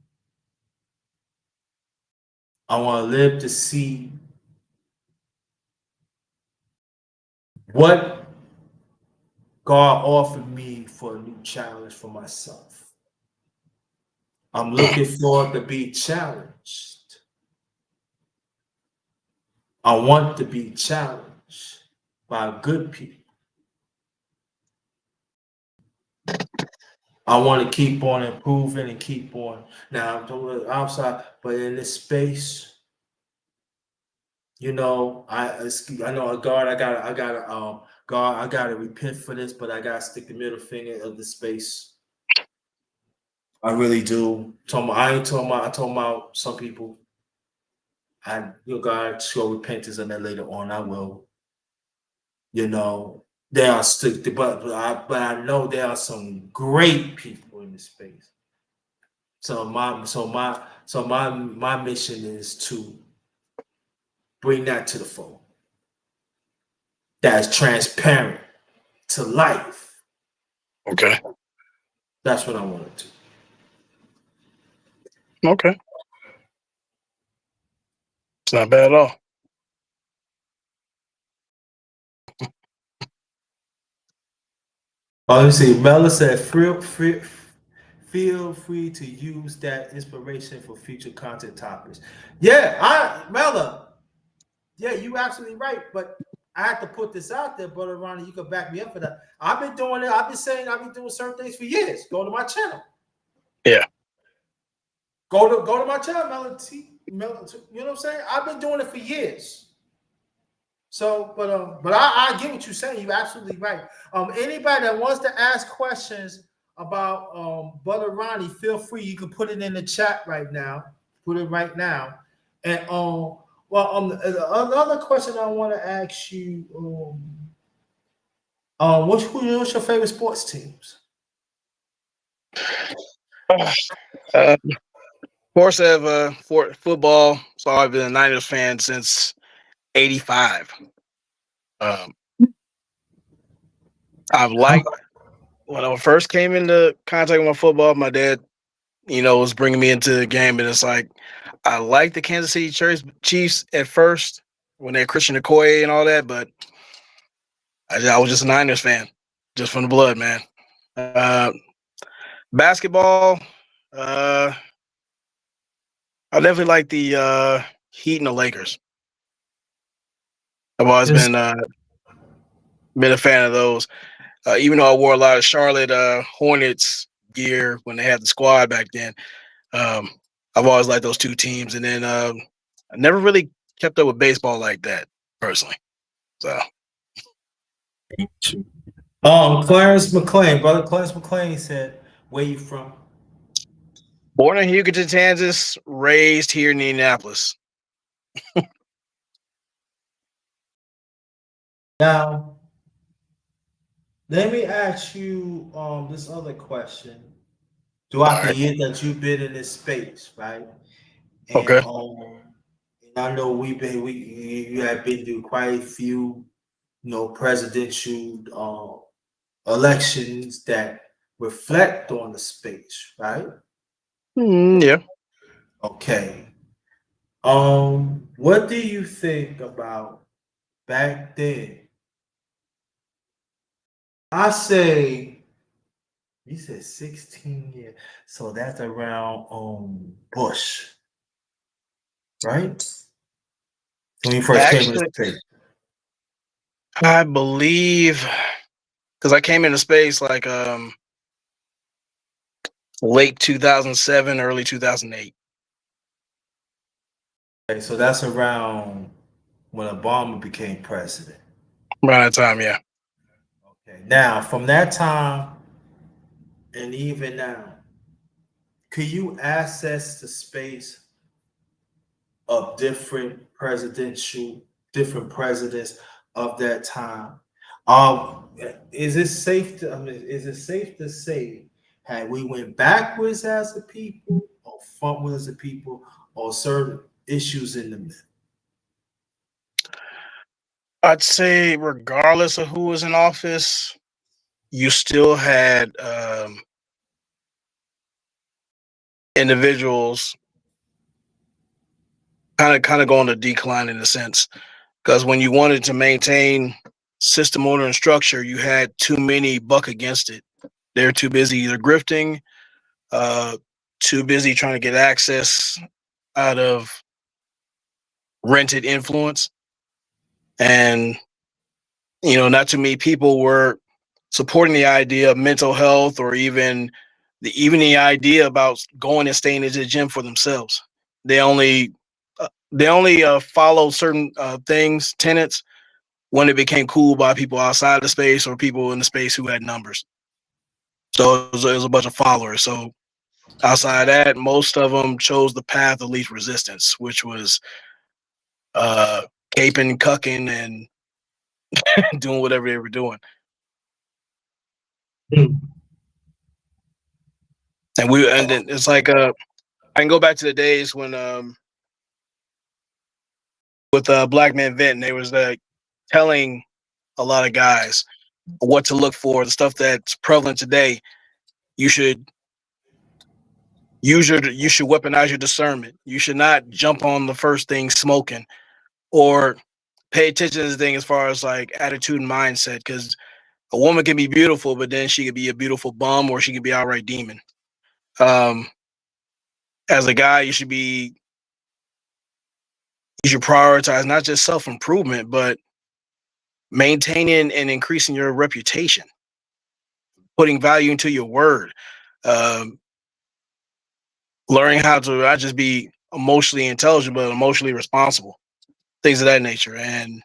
I want to live to see what God offered me for a new challenge for myself. I'm looking forward to be challenged. I want to be challenged by good people. I want to keep on improving and keep on. Now I'm doing it outside, but in this space, I know a guard. God. I gotta repent for this, but I gotta stick the middle finger of the space. I really do. I ain't talking about. I told about some people. God, show repentance, and then later on, I will. They are stick, but I know there are some great people in this space. So my mission is to bring that to the fold. That's transparent to life. Okay. That's what I wanted to. Okay. It's not bad at all. Let me see. Mela said, feel free to use that inspiration for future content topics. Yeah, Mela, yeah, you absolutely right. But I have to put this out there, brother Ronnie. You can back me up for that. I've been doing it. I've been saying I've been doing certain things for years. Go to my channel. Yeah. Go to my channel, Mela. You know what I'm saying? I've been doing it for years. So, but I get what you're saying. You're absolutely right. Anybody that wants to ask questions about Brother Ronnie, feel free. You can put it in the chat right now. Put it right now. And another question I want to ask you, what's your favorite sports teams? Of course, I have for football. So I've been a Niners fan since '85. Um, I've liked when I first came into contact with my football. My dad, was bringing me into the game, and it's like I liked the Kansas City Chiefs at first when they had Christian Okoye and all that, but I was just a Niners fan, just from the blood, man. Uh, Basketball, uh, I definitely like the Heat and the Lakers. I've always been a fan of those. Even though I wore a lot of Charlotte Hornets gear when they had the squad back then, um, I've always liked those two teams. And then I never really kept up with baseball like that personally. So Clarence McLean, brother Clarence McLean said, "Where you from?" born in Hugoton, Kansas, raised here in Indianapolis. Now, let me ask you this other question. All Throughout the right. years that you've been in this space, right? And Okay. I know you have been through quite a few, presidential elections that reflect on the space, right? Yeah. Okay. What do you think about back then? I say you said 16 years, so that's around Bush, right? When you first came in the Actually, space. I believe because I came into space like late 2007, early 2008. Okay, so that's around when Obama became president. Around that time, yeah. Okay. Now, from that time and even now, could you access the space of different presidents of that time? Is it safe to? I mean, is it safe to say had we went backwards as a people or frontwards as a people, or certain issues in the middle? I'd say regardless of who was in office, you still had individuals kind of going to decline in a sense because when you wanted to maintain system, order, and structure, you had too many buck against it. They're too busy either grifting, uh, too busy trying to get access out of rented influence. And, not too many people were supporting the idea of mental health, or even the idea about going and staying into the gym for themselves. They only follow certain tenets when it became cool by people outside the space or people in the space who had numbers. So it was a bunch of followers. So outside of that, most of them chose the path of least resistance, which was caping, cucking, and doing whatever they were doing. And then it's like I can go back to the days when with Black Men Vent, they was telling a lot of guys what to look for, the stuff that's prevalent today. You should weaponize your discernment. You should not jump on the first thing smoking, or pay attention to the thing as far as like attitude and mindset, because a woman can be beautiful, but then she could be a beautiful bum, or she could be outright demon. As a guy, you should prioritize not just self-improvement, but maintaining and increasing your reputation, putting value into your word, learning how to not just be emotionally intelligent, but emotionally responsible, things of that nature. And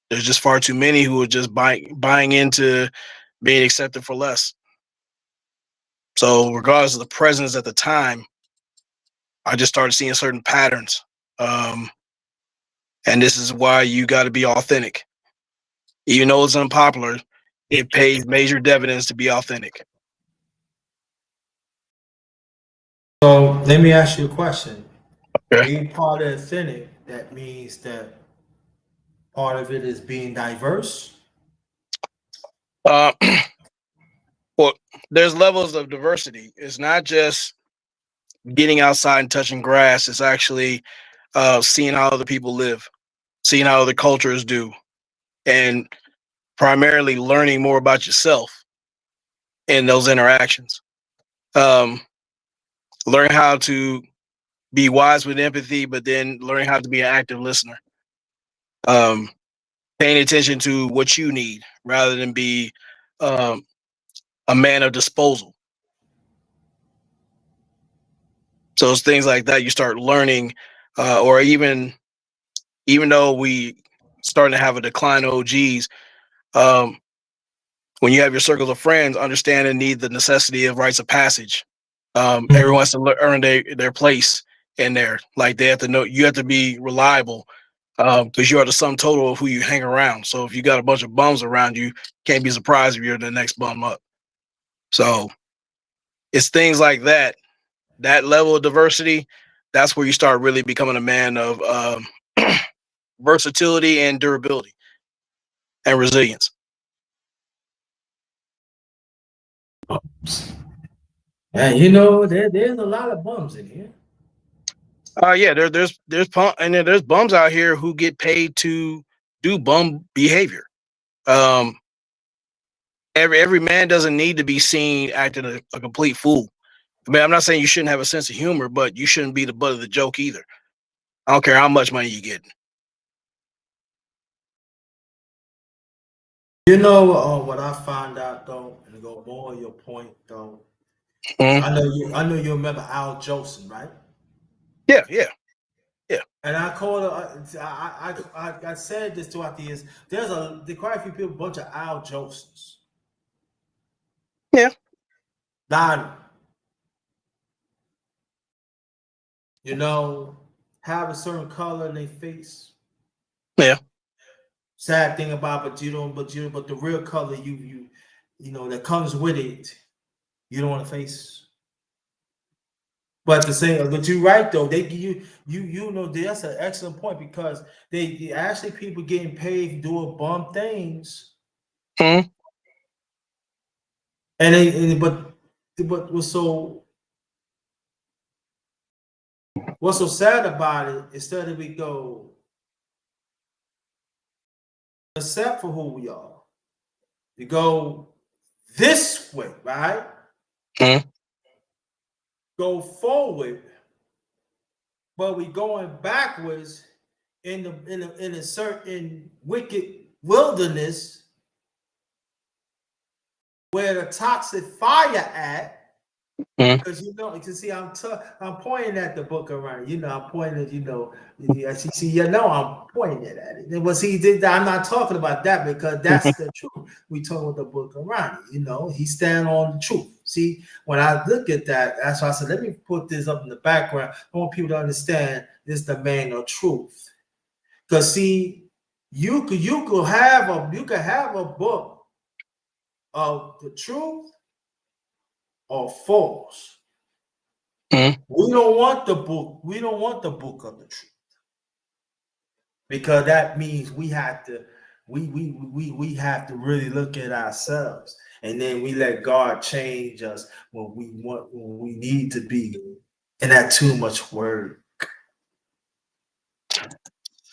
there's just far too many who are just buying into being accepted for less. So regardless of the presence at the time, I just started seeing certain patterns. And this is why you got to be authentic. Even though it's unpopular, it pays major dividends to be authentic. So let me ask you a question. Okay. Being part of authentic, that means that part of it is being diverse. Uh, well, there's levels of diversity. It's not just getting outside and touching grass. It's actually seeing how other people live, seeing how other cultures do, and primarily learning more about yourself in those interactions. Learn how to be wise with empathy, but then learning how to be an active listener. Paying attention to what you need rather than be um, a man of disposal. So it's things like that you start learning, or even though we starting to have a decline of OGs, when you have your circles of friends, understand and need the necessity of rites of passage. Everyone has to earn their place in there. Like they have to know, you have to be reliable, because you are the sum total of who you hang around. So if you got a bunch of bums around you, can't be surprised if you're the next bum up. So it's things like that. That level of diversity, that's where you start really becoming a man of versatility and durability and resilience. And there's a lot of bums in here. Yeah, there's bums out here who get paid to do bum behavior. Every man doesn't need to be seen acting a complete fool. I mean, I'm not saying you shouldn't have a sense of humor, but you shouldn't be the butt of the joke either. I don't care how much money you get. What I found out though, and to go more on your point though. Mhm. I know you remember Al Jolson, right? Yeah, yeah, yeah, And I called I said this throughout the years. There's quite a few people, bunch of Al Jolsons. yeah, Lot, have a certain color in their face. yeah. Sad thing about, but the real color that comes with it, you don't want to face. But but you're right though. They give that's an excellent point, because they actually people getting paid doing bum things, Mhm. but what's so sad about it? Instead of we go accept for who we are, we go this way, right? Mhm. go forward, but we going backwards in a certain wicked wilderness where the toxic fire at. Because you can see, I'm pointing at the book around. I'm pointing at, I'm pointing at it. Well, see, I'm not talking about that because that's the truth. We talking about the book around. He stand on the truth. See, when I look at that, that's why I said, let me put this up in the background. I want people to understand this is the man of truth. Because see, you could have a book of the truth or false. We don't want the book. We don't want the book of the truth, because that means we have to have to really look at ourselves, and then we let God change us when we need to be, and that too much word.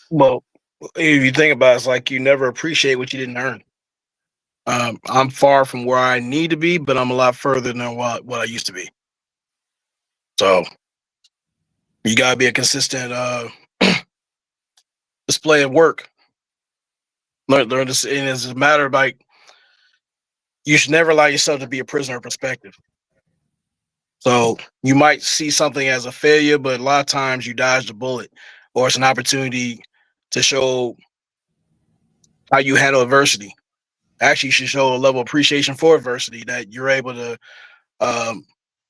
Well, if you think about it, it's like you never appreciate what you didn't earn. I'm far from where I need to be, but I'm a lot further than what I used to be. So you gotta be a consistent display of work. Learn this, and it's a matter of like you should never allow yourself to be a prisoner of perspective. So you might see something as a failure, but a lot of times you dodge the bullet, or it's an opportunity to show how you handle adversity. Actually, you should show a level of appreciation for adversity, that you're able to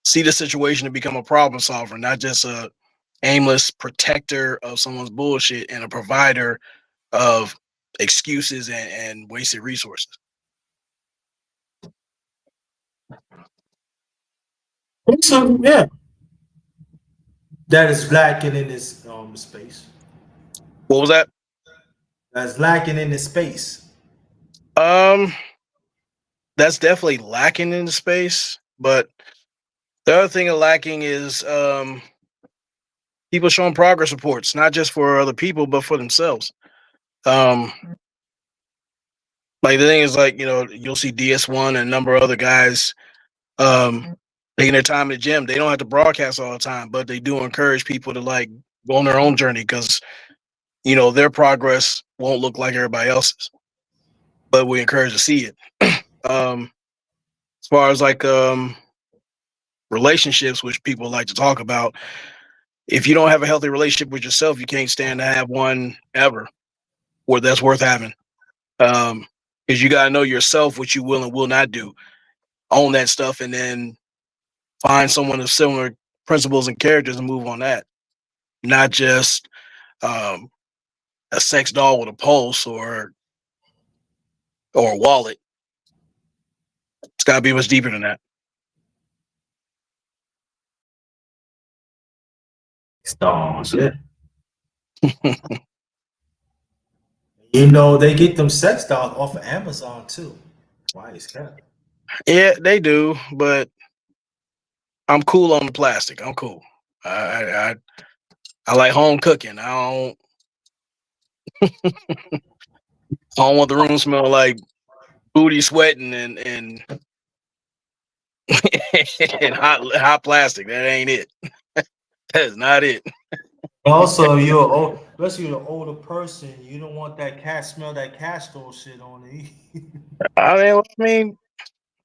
see the situation and become a problem solver, not just a aimless protector of someone's bullshit and a provider of excuses and wasted resources. So yeah, that is lacking in this space. What was that? That's lacking in this space. Um, that's definitely lacking in the space. But the other thing lacking is people showing progress reports, not just for other people, but for themselves. Like the thing is, like, you'll see DS1 and a number of other guys taking their time in the gym. They don't have to broadcast all the time, but they do encourage people to like go on their own journey, because their progress won't look like everybody else's, but we encourage to see it. As far as like relationships, which people like to talk about, if you don't have a healthy relationship with yourself, you can't stand to have one ever where that's worth having. Because you got to know yourself, what you will and will not do, own that stuff, and then find someone of similar principles and characters and move on that. Not just a sex doll with a pulse or a wallet. It's got to be much deeper than that. Stars, yeah. They get them sex dolls off of Amazon too. Why is that? Yeah, they do, but I'm cool on the plastic. I'm cool. I like home cooking. I don't want the room smell like booty sweating and and hot plastic. That ain't it. That is not it. Also, especially you're an older person, you don't want that castor shit on it. I mean,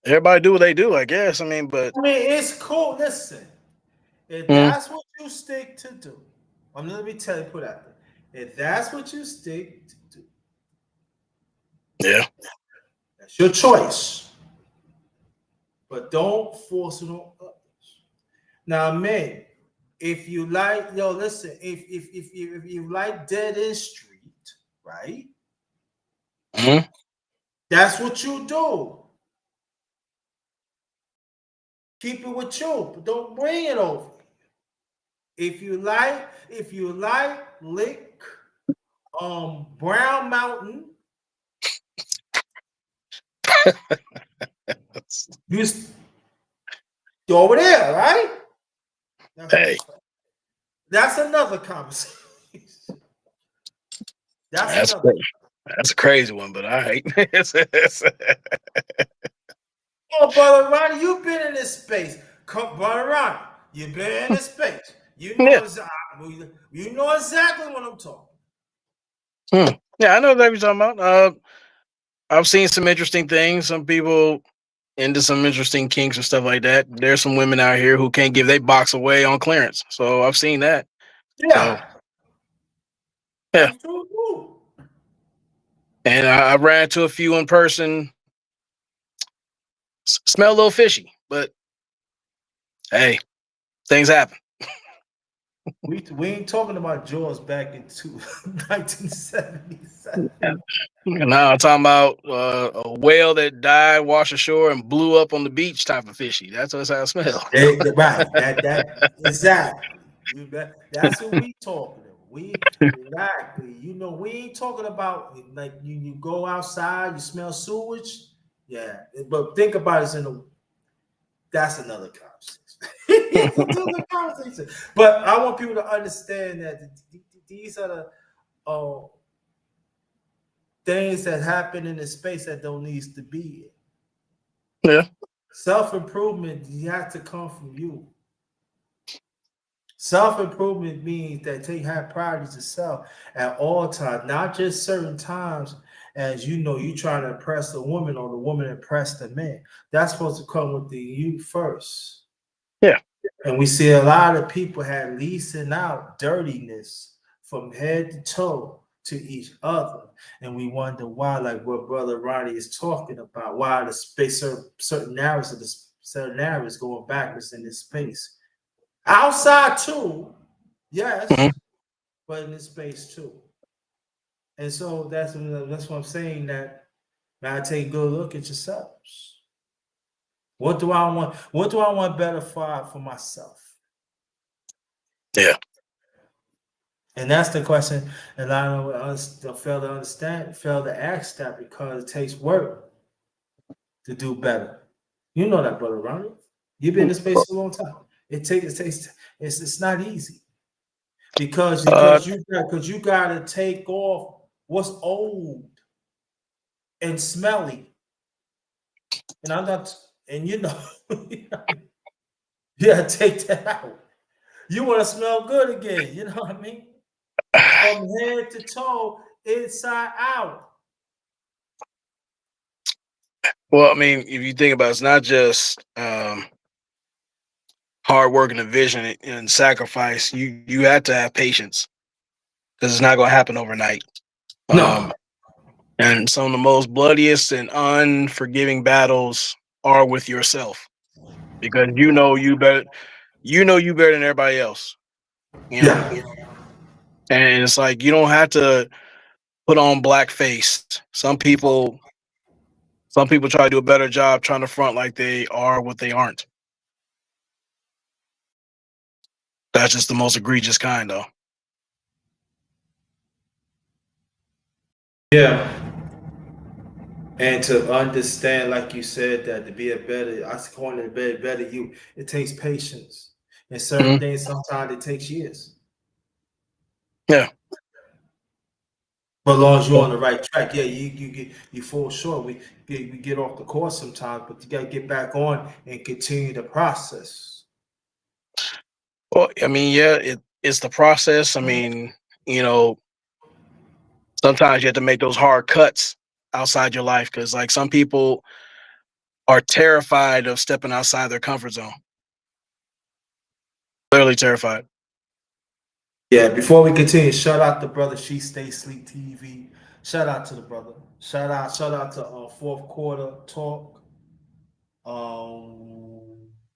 everybody do what they do, I guess. I mean, but It's cool. Listen, if that's what you stick to do, let me tell you, put out there. If that's what you stick to do, yeah, that's your choice. But don't force it on others. Now, man, if you like, listen, if you like Dead End Street, right? That's what you do. Keep it with you, but don't bring it over. If you like Lick, Brown Mountain, you go over there, right? Hey, that's another conversation. That's a crazy one, but all right. Oh, brother Ronnie, you've been in this space. Brother Ronnie, You've been in space. You know Yeah. exactly what I'm talking. Yeah, I know what you're talking about. I've seen some interesting things. Some people into some interesting kinks and stuff like that. There's some women out here who can't give their box away on clearance. So I've seen that. So Yeah, yeah. that's true too. And I ran into a few in person. Smell a little fishy, but hey, things happen. We ain't talking about Jaws back in 1977. Now I'm talking about a whale that died, washed ashore, and blew up on the beach type of fishy. That's how it smells. Right. That exactly. That's what we talking about. We exactly. We ain't talking about like you go outside, you smell sewage. Yeah, but think about it that's another conversation. It's another conversation. But I want people to understand that these are the things that happen in the space that don't need to be. Yeah. Self-improvement, you have to come from you. Self-improvement means that you have priorities of self at all times, not just certain times. As you trying to impress the woman or the woman impress the man. That's supposed to come with the you first. Yeah. And we see a lot of people had leasing out dirtiness from head to toe to each other. And we wonder why, like what Brother Ronnie is talking about, why the space certain narratives going backwards in this space. Outside too, Mhm. yes, but in this space too. And so that's what I'm saying, that now take a good look at yourselves. What do I want? What do I want better for myself? Yeah. And that's the question. And a lot of us fail to understand, fail to ask that, because it takes work to do better. You know that, Brother Ronnie. You've been in this space for a long time. It's not easy. Because Uh, you gotta take off what's old and smelly. And I'm not, and you gotta take that out. You want to smell good again, you know what I mean? From head to toe, inside out. well, I mean, if you think about it, it's not just hard work and a vision and sacrifice. You have to have patience because it's not going to happen overnight. No. And some of the most bloodiest and unforgiving battles are with yourself because you better than everybody else. You know, Yeah. and it's like you don't have to put on black face. Some people try to do a better job trying to front like they are what they aren't. That's just the most egregious kind, though. Yeah. And to understand, like you said, that to be a better, I want to be a better you, it takes patience. And certain Mhm. things, sometimes it takes years. Yeah. But as long as you're on the right track, yeah, you fall short. We get off the course sometimes, but you gotta get back on and continue the process. Well, I mean, yeah, it's the process. I mean, you know, sometimes you have to make those hard cuts outside your life because, like, some people are terrified of stepping outside their comfort zone. Literally terrified. Yeah, before we continue, shout out to brother She Stay Sleep TV. Shout out to the brother. Shout out to fourth quarter talk.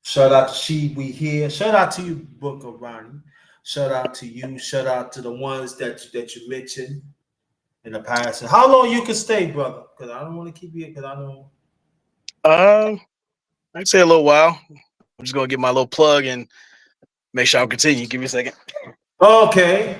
Shout out to She We Here. Shout out to you, Book of Ronnie. Shout out to you. Shout out to the ones that you mentioned in the past. And how long you can stay, brother? Because I don't want to keep you. Because I know. Um, I'd say a little while. I'm just gonna get my little plug and make sure I'll continue. Give me a second. Okay.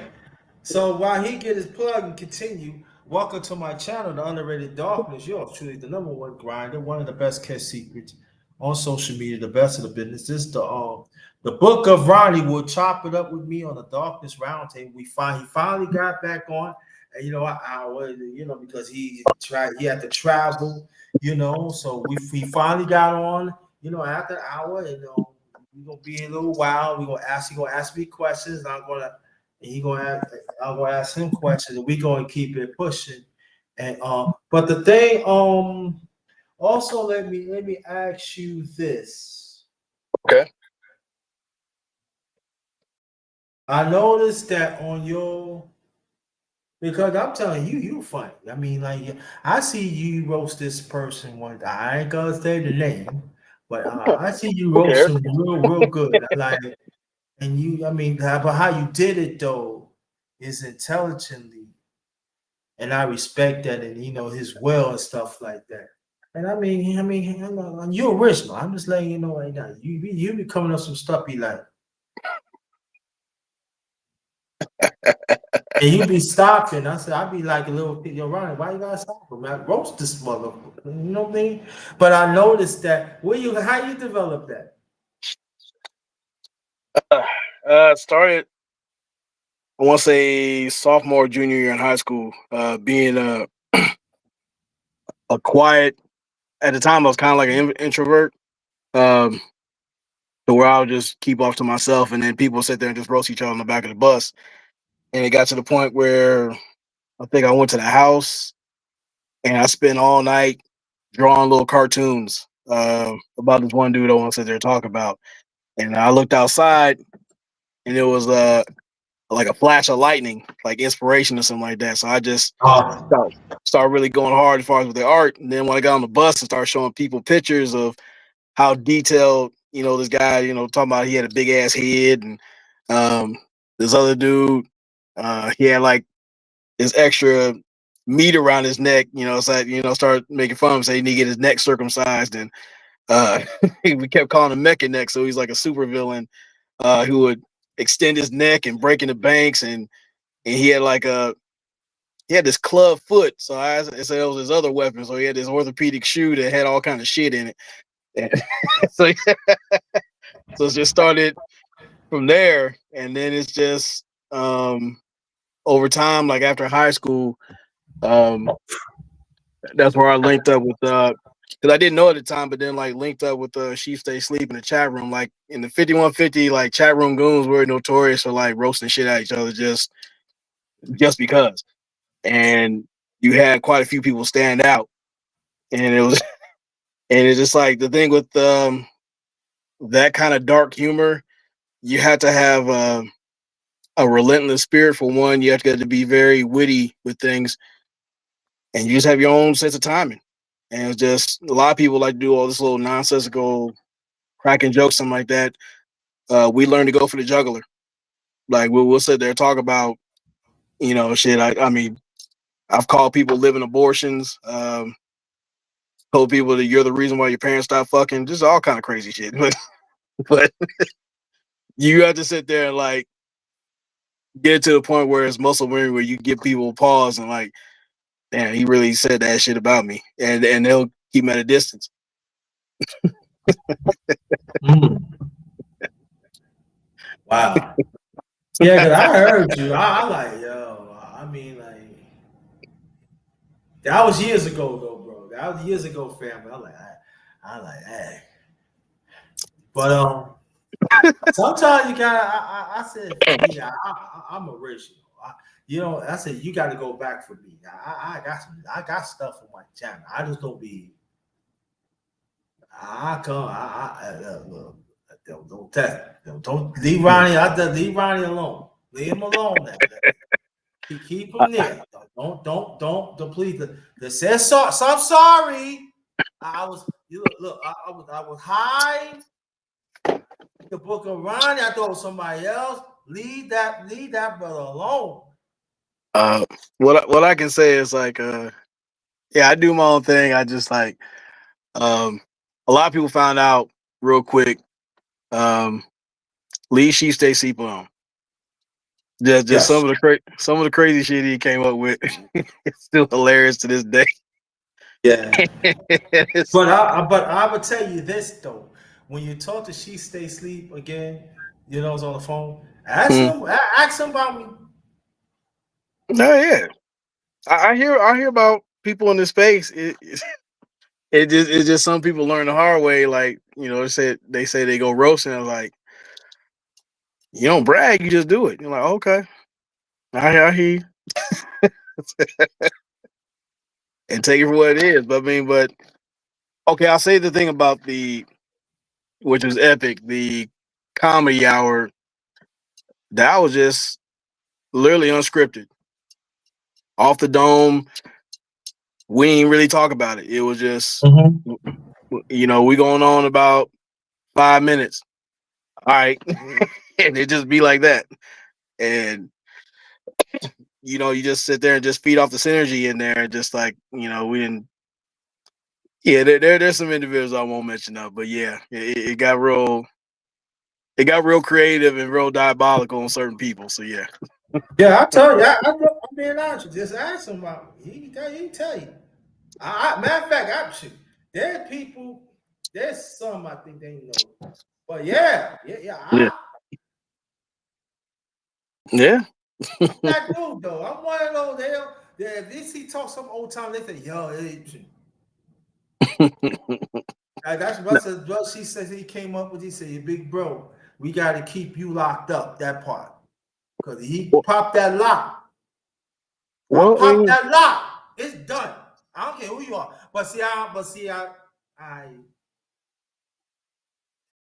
So while he get his plug and continue, welcome to my channel, The Underrated Darkness. Yours truly, the number one grinder, one of the best kept secrets on social media, the best of the business. This is the Book of Ronnie. Will chop it up with me on the Darkness Roundtable. He finally got back on, and an hour, because he had to travel, so he finally got on, after an hour, and gonna be a little while. He gonna ask me questions. I'm gonna ask him questions, and we gonna keep it pushing. And but the thing, also let me ask you this. Okay. I noticed that on your, because I'm telling you, you funny. I mean, like I see you roast this person one. I ain't gonna say the name, but I see you Who roast cares? him real good. Like, and you, I mean, but how you did it though is intelligently, and I respect that, and his will and stuff like that. And you're original. I'm just letting you know right now. You be coming up some stuff, be like. And you be stopping. I said, I'd be like a little kid, yo, Ronnie, why you gotta stop him? Man, roast this motherfucker. You know what I mean? But I noticed that how you develop that? Started, I want to say sophomore, junior year in high school. Being a quiet at the time, I was kind of like an introvert. Um, to where I would just keep off to myself, and then people sit there and just roast each other on the back of the bus. And it got to the point where I think I went to the house and I spent all night drawing little cartoons about this one dude I want to sit there and talk about. And I looked outside, and it was like a flash of lightning, like inspiration or something like that. So I just Uh, started really going hard as far as with the art. And then when I got on the bus and started showing people pictures of how detailed, this guy, talking about he had a big ass head, and this other dude, he had like this extra meat around his neck, so start making fun of him, say he need to get his neck circumcised. And uh we kept calling him Mecha Neck, so he's like a super villain who would extend his neck and break into banks, and he had like he had this club foot, so I said it was his other weapon. So he had this orthopedic shoe that had all kind of shit in it. And so so it just started from there, and then it's just over time, like after high school, um that's where I linked up with because I didn't know at the time, but then like linked up with She Stay Sleep in the chat room. Like in the 5150, like chat room goons were notorious for like roasting shit at each other just because. And you had quite a few people stand out. And it was and it's just like the thing with that kind of dark humor, you had to have a relentless spirit for one. You have to be very witty with things, and you just have your own sense of timing. And it's just a lot of people like to do all this little nonsensical cracking jokes, something like that. We learned to go for the juggler. Like we'll sit there and talk about, shit. I mean, I've called people living abortions. Told people that you're the reason why your parents stopped fucking. Just all kind of crazy shit. But you have to sit there and like get to the point where it's muscle memory, where you give people a pause and like, damn, he really said that shit about me, and they'll keep him at a distance. wow. Yeah, because I heard you. I like, yo, I mean, like, that was years ago, though, bro. That was years ago, family. I like, hey. But sometimes you gotta. I said for me, I'm original. I said you got to go back for me. I got stuff on my channel. I just don't be. I come. Look, don't test. Don't leave Ronnie. Leave Ronnie alone. Leave him alone. Now. Keep him there. Don't deplete the says so. So I'm sorry. I was. You look. I was high. The book of Ronnie. I thought it was somebody else. Leave that brother alone. Uh, what I can say is like, yeah, I do my own thing. I just like, a lot of people found out real quick. Um, Lee She Stay Sleep on. Just Yes. some of the crazy shit he came up with. It's still hilarious to this day. Yeah. It's, But I would tell you this though. When you talk to She Stay Sleep again, it's on the phone. mm, Ask him about me. oh yeah, I hear about people in this space. it's just some people learn the hard way. Like, they say they go roasting. I was like, you don't brag, you just do it. You're like, okay, I hear you. And take it for what it is. But I mean, okay, I'll say the thing about which was epic, the comedy hour. That was just literally unscripted, off the dome. We didn't really talk about it. It was just, we going on about 5 minutes. All right, and it just be like that. And you just sit there and just feed off the synergy in there, and just like, we didn't. Yeah, there's some individuals I won't mention up, but yeah, it got real. It got real creative and real diabolical on certain people. So yeah. Yeah, I tell you, I'm being honest with you. Just ask him about it. He can tell you. Matter of fact, there's people, there's some I think they know. But yeah. Yeah. Yeah. That dude though. I'm one of those. If this he talk some old time, they say, yo, that's what she says he came up with. He said, big bro, we got to keep you locked up, that part. Because he popped that lock. I Well, popped that lock. It's done. I don't care who you are. But see, I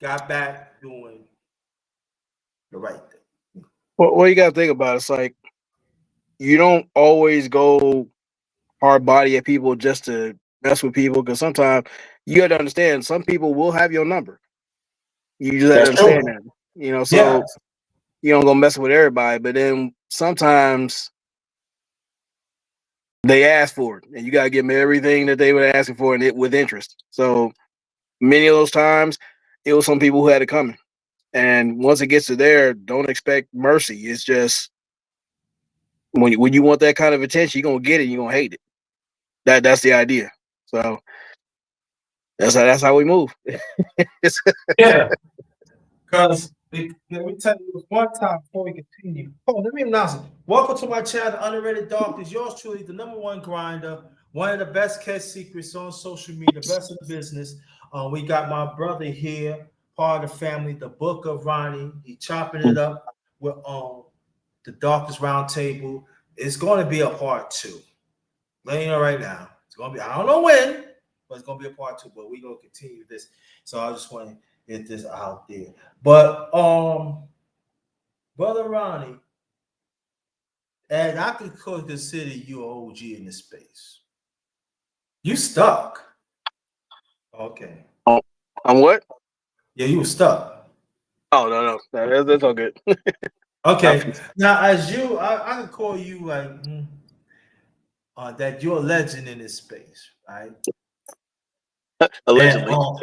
got back doing the right thing. what you got to think about, it's like, you don't always go hard body at people just to mess with people, because sometimes you got to understand some people will have your number. You just have to That's understand true. that. Yeah. So you don't go mess with everybody, but then sometimes they ask for it, and you got to give them everything that they were asking for, and it with interest. So many of those times, it was some people who had it coming. And once it gets to there, don't expect mercy. It's just when you want that kind of attention, you're gonna get it. You're gonna hate it. That's the idea. So that's how we move. Yeah. Because let me tell you, it was one time before we continue. Oh, let me announce it. Welcome to my channel, Underrated Darkness. Yours truly, the #1 grinder, one of the best kept secrets on social media, the best in the business. We got my brother here, part of the family, the Book of Ronnie. He chopping it up with the Darkness Round Table. It's going to be a part 2. Letting you know right now. It's going to be, I don't know when, but it's going to be a part 2. But we're going to continue this. So I just want to get this out there. But Brother Ronnie, and I could consider you an OG in this space. You stuck. Okay. Oh, I'm what? Yeah, you were stuck. Oh no, that's all good. Okay. Now, as you, I could call you like that. You're a legend in this space, right? And Allegedly. all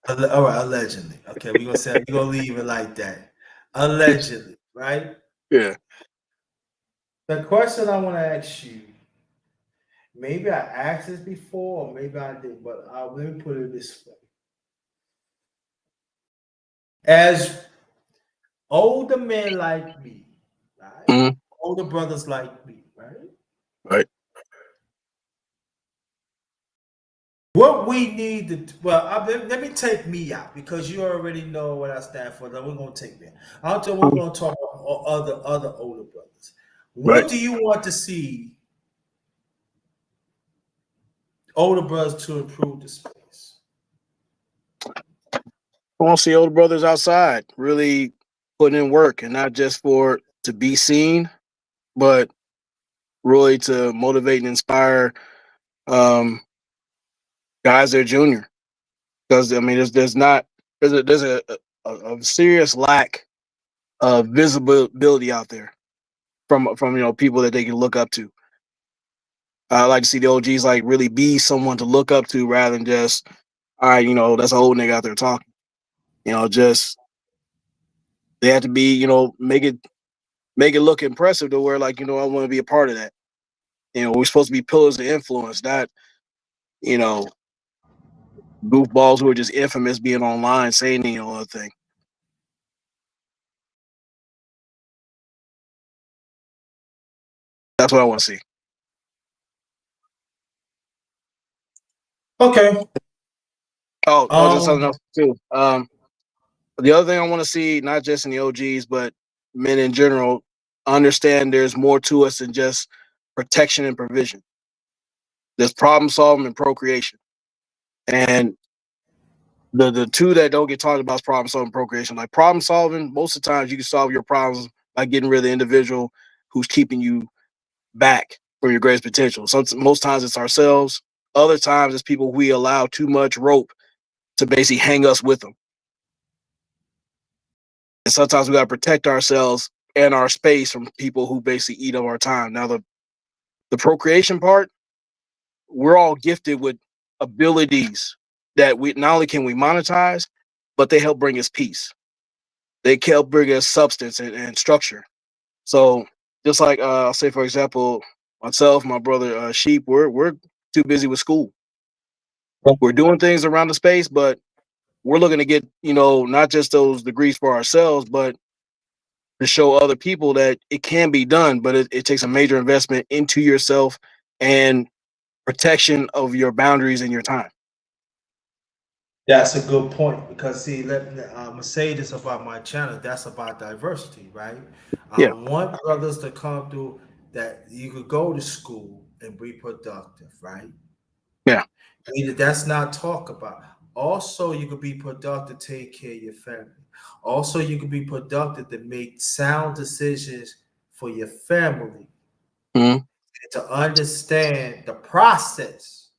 right, allegedly. Okay, we're gonna leave it like that. Allegedly, right? Yeah. The question I want to ask you, maybe I asked this before, or maybe I did, but let me put it this way. As older men like me, right? Mhm. Older brothers like me, right? Right. What we need to, well, let me take me out because you already know what I stand for. Then we're gonna take me out. We're gonna talk about other older brothers. Right. What do you want to see older brothers to improve the space? I want to see older brothers outside really putting in work, and not just to be seen, but really to motivate and inspire um, guys that are junior. Because I mean, there's a serious lack of visibility out there from people that they can look up to. I like to see the OGs like really be someone to look up to, rather than just, all right, that's an old nigga out there talking. Just they have to be, make it look impressive to where, like, I want to be a part of that. We're supposed to be pillars of influence, not, you know, goofballs who are just infamous being online saying other thing. That's what I want to see. Okay. Oh, just Um, something else too. The other thing I want to see, not just in the OGs, but men in general, understand there's more to us than just protection and provision. There's problem solving and procreation. And the two that don't get talked about is problem solving and procreation. Like problem solving, most of the times you can solve your problems by getting rid of the individual who's keeping you back from your greatest potential. Most times it's ourselves. Other times it's people we allow too much rope to basically hang us with them. And sometimes we got to protect ourselves and our space from people who basically eat up our time. Now, the procreation part, we're all gifted with abilities that we not only can we monetize, but they help bring us peace. They can help bring us substance and structure. So just like I'll say, for example, myself, my brother Sheep, we're too busy with school. We're doing things around the space, but we're looking to get, not just those degrees for ourselves, but to show other people that it can be done, but it takes a major investment into yourself and protection of your boundaries and your time. that's a good point because see, I'm gonna say this about my channel. That's about diversity, right? I Yeah, want brothers to come through that you could go to school and be productive, right? yeah, That's not talk about. Also, you could be productive, take care of your family. Also, you could be productive to make sound decisions for your family mhm, and to understand the process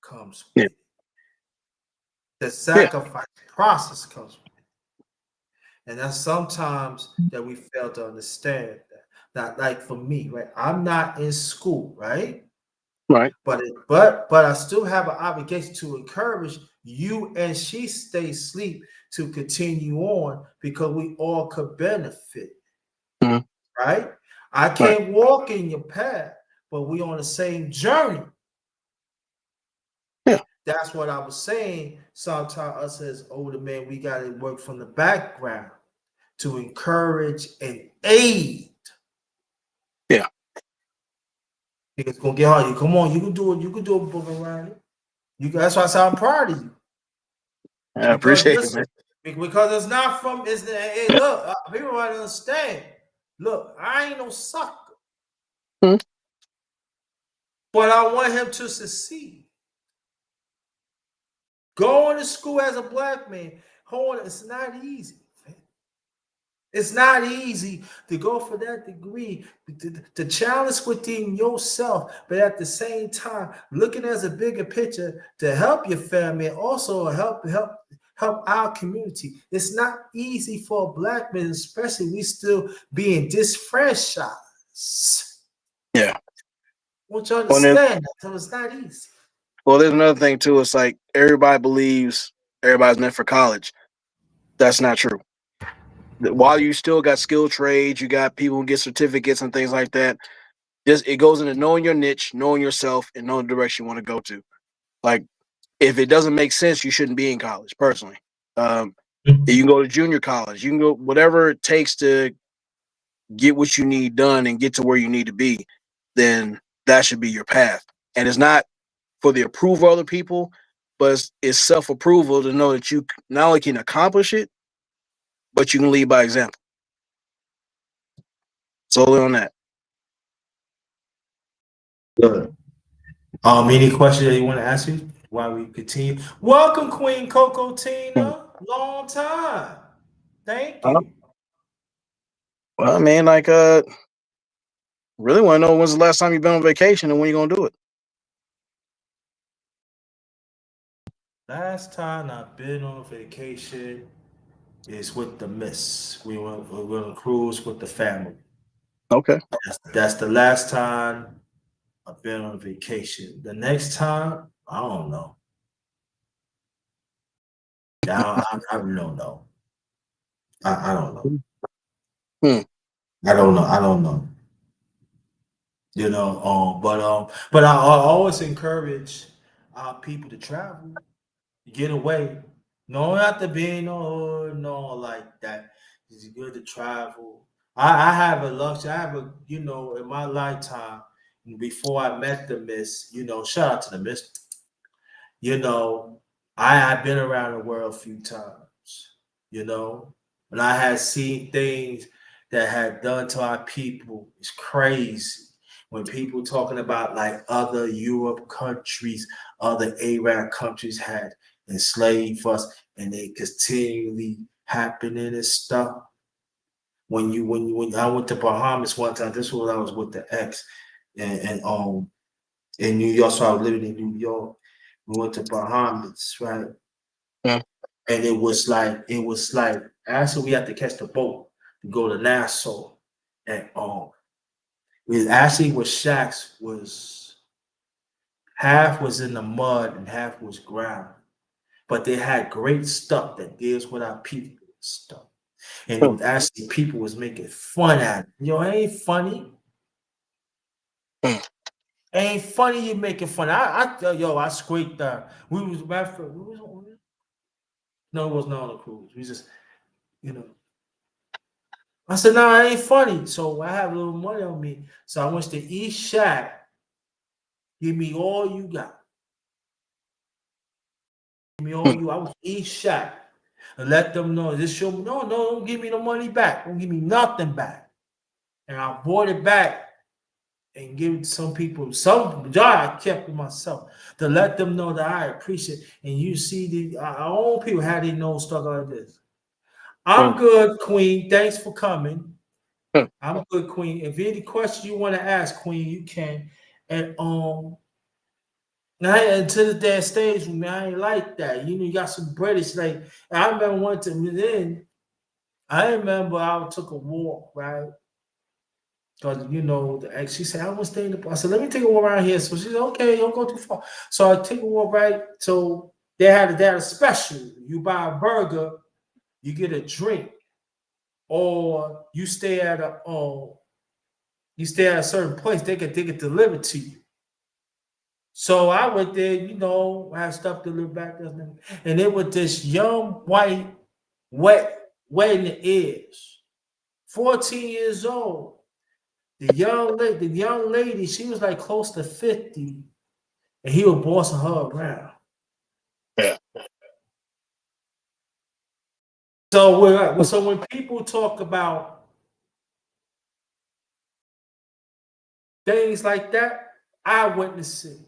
comes with yeah, it. The yeah, sacrifice process comes with it. And that's sometimes that we fail to understand that. Not like for me, right? I'm not in school, right? right. But I still have an obligation to encourage you and she stay asleep to continue on because we all could benefit, Mhm, right? I right. can't walk in your path, but we on the same journey. Yeah, That's what I was saying. Sometimes us as older men, we got to work from the background to encourage and aid. yeah. It's gonna get hard. Come on, you can do it. You can do it, Booker Riley. That's why I say I'm proud of you. I Because appreciate it, listen, man. because it's not from it's hey, look, people might understand. Look, I ain't no sucker, Mhm, but I want him to succeed. Going to school as a black man, hold on, it's not easy. It's not easy to go for that degree, to challenge within yourself, but at the same time, looking as a bigger picture to help your family and also help our community. It's not easy for a black man, especially we still being disfranchised. yeah. Won't you Well, there's, understand that? So it's not easy. there's another thing too. It's like everybody believes everybody's meant for college. That's not true. While you still got skilled trades, you got people who get certificates and things like that. Just it goes into knowing your niche, knowing yourself, and knowing the direction you want to go to. Like if it doesn't make sense, you shouldn't be in college. Personally, um, you can go to junior college. You can go whatever it takes to get what you need done and get to where you need to be. Then that should be your path. And it's not for the approval of other people, but it's self approval to know that you not only can accomplish it, but you can lead by example. Solely on that. Good. Any questions that you want to ask me while we continue? Welcome, Queen Coco Tina. Long time. Thank Uh, you. well, I mean, like, really want to know when's the last time you've been on vacation and when you gonna do it. Last time I've been on vacation is with the miss. We went on a cruise with the family. Okay. That's the last time I've been on vacation. The next time, I don't know. Now I really don't know. I don't know. Hmm. I don't know. I don't know. But I always encourage people to travel, get away. No, not to be no like that. It's good to travel. I have a luxury. I have a in my lifetime before I met the Miss. Shout out to the Miss. You know, I've been around the world a few times, you know, and I had seen things that had done to our people. It's crazy. When people talking about like other Europe countries, other Arab countries had enslaved us and they continually happening and stuff. When I went to Bahamas one time, this was when I was with the ex and in New York, so I was living in New York. We went to Bahamas, right? Mm. And it was like actually we had to catch the boat to go to Nassau. And it actually was shacks was half was in the mud and half was ground. But they had great stuff that deals with our people and stuff. And it was actually people was making fun at it. Yo, it ain't funny. Mm. Ain't funny you making fun. I squeaked that. We was no, it was not on a cruise. We just, you know. I said, no, it ain't funny. So I have a little money on me. So I went to East Shack. Give me all you got. Give me all you. I was East Shack. And let them know this show. No, don't give me the money back. Don't give me nothing back. And I bought it back and give it to some people. Some jar I kept to myself to let them know that I appreciate. And you see, our own people had their nose stuck like this. I'm good, Queen. Thanks for coming. Mm. I'm good, Queen. If any questions you want to ask, Queen, you can. And to the damn stage, man, I ain't like that. You got some British. Like I remember one time then. I remember I took a walk, right? Because the ex, she said, I want to stay in the I said, let me take a walk around here. So she said, okay, don't go too far. So I take a walk, right? So they had a special. You buy a burger, you get a drink, or you stay at a certain place, they get delivered to you. So I went there, I had stuff delivered back there, and it was this young white, wet in the ears, 14 years old. The young lady, she was like close to 50, and he was bossing her around. Yeah. So when people talk about things like that, I witnessed it.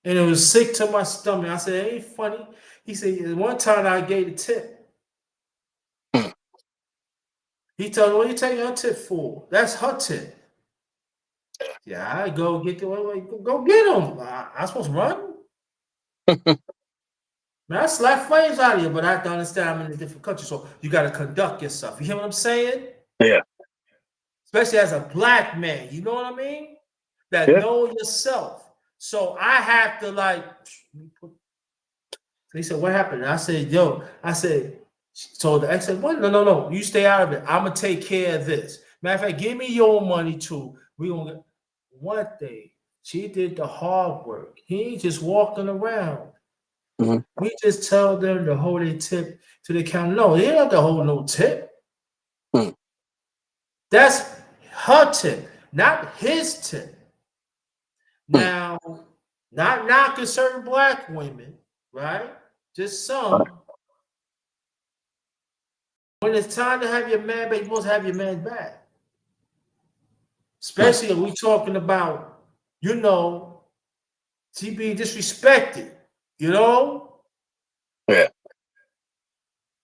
And it was sick to my stomach. I said, it ain't funny. He said, one time I gave a tip. Mm. He told me, what you taking her tip for? That's her tip. Yeah, I go get go get him. I supposed to run? Man, I slap flames out of you, but I have to understand I'm in a different country, so you got to conduct yourself. You hear what I'm saying? Yeah. Especially as a black man, you know what I mean? That Yeah. know yourself. So I have to he said, what happened? And I said, so the ex said, what? No. You stay out of it. I'm going to take care of this. Matter of fact, give me your money too. We going to get one thing. She did the hard work. He ain't just walking around. Mm-hmm. We just tell them to hold a tip to the counter. No, they don't have to hold no tip. Mm. That's her tip, not his tip. Mm. Now, not knocking certain black women, right? Just Right. some. When it's time to have your man back, you're supposed to have your man back. Mm. Especially if we talking about, she being disrespected, you know? Yeah.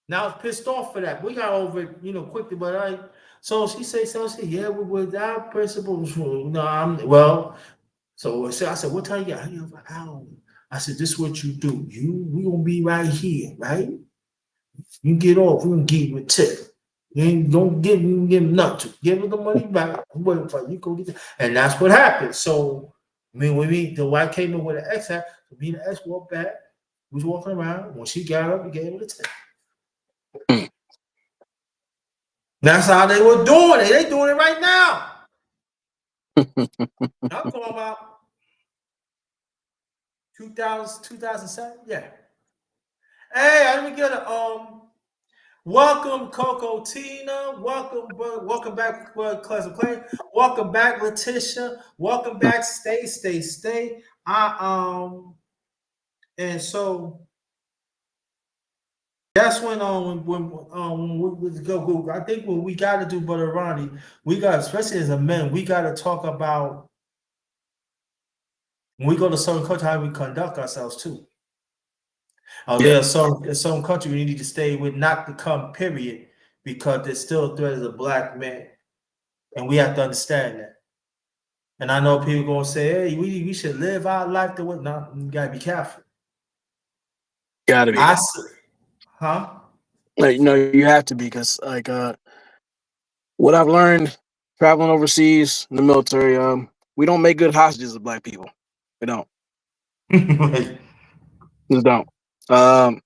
Now I was pissed off for that. We got over it, quickly, but so she said, yeah, without principles, so I said, what time you got? An hour. I said, this is what you do. We gonna be right here, right? You get off, we gonna give you a tip. You ain't don't give him nothing. Give him the money back. I'm waiting for you. Go get it. And that's what happened. So the wife came in with an ex hat, so me and the ex walked back. We was walking around. When she got up, we gave her the tip. Mm. That's how they were doing it. They doing it right now. I'm talking about 2007. Yeah. Hey, let me get a welcome, Coco Tina. Welcome back, Class of Play. Welcome back, Letitia. Welcome back, stay. I And so that's when we go. I think what we got to do, Brother Ronnie, we got, especially as a man, we got to talk about when we go to certain country how we conduct ourselves too. Yeah, There's some country we need to stay with, not to come, period, because there's still a threat as a black man, and we have to understand that. And I know people gonna say, "Hey, we should live our life the way." No, you gotta be careful. gotta be. I s- huh? Like, no, you have to be, because like what I've learned traveling overseas in the military, we don't make good hostages of black people. We don't. Just don't. Um,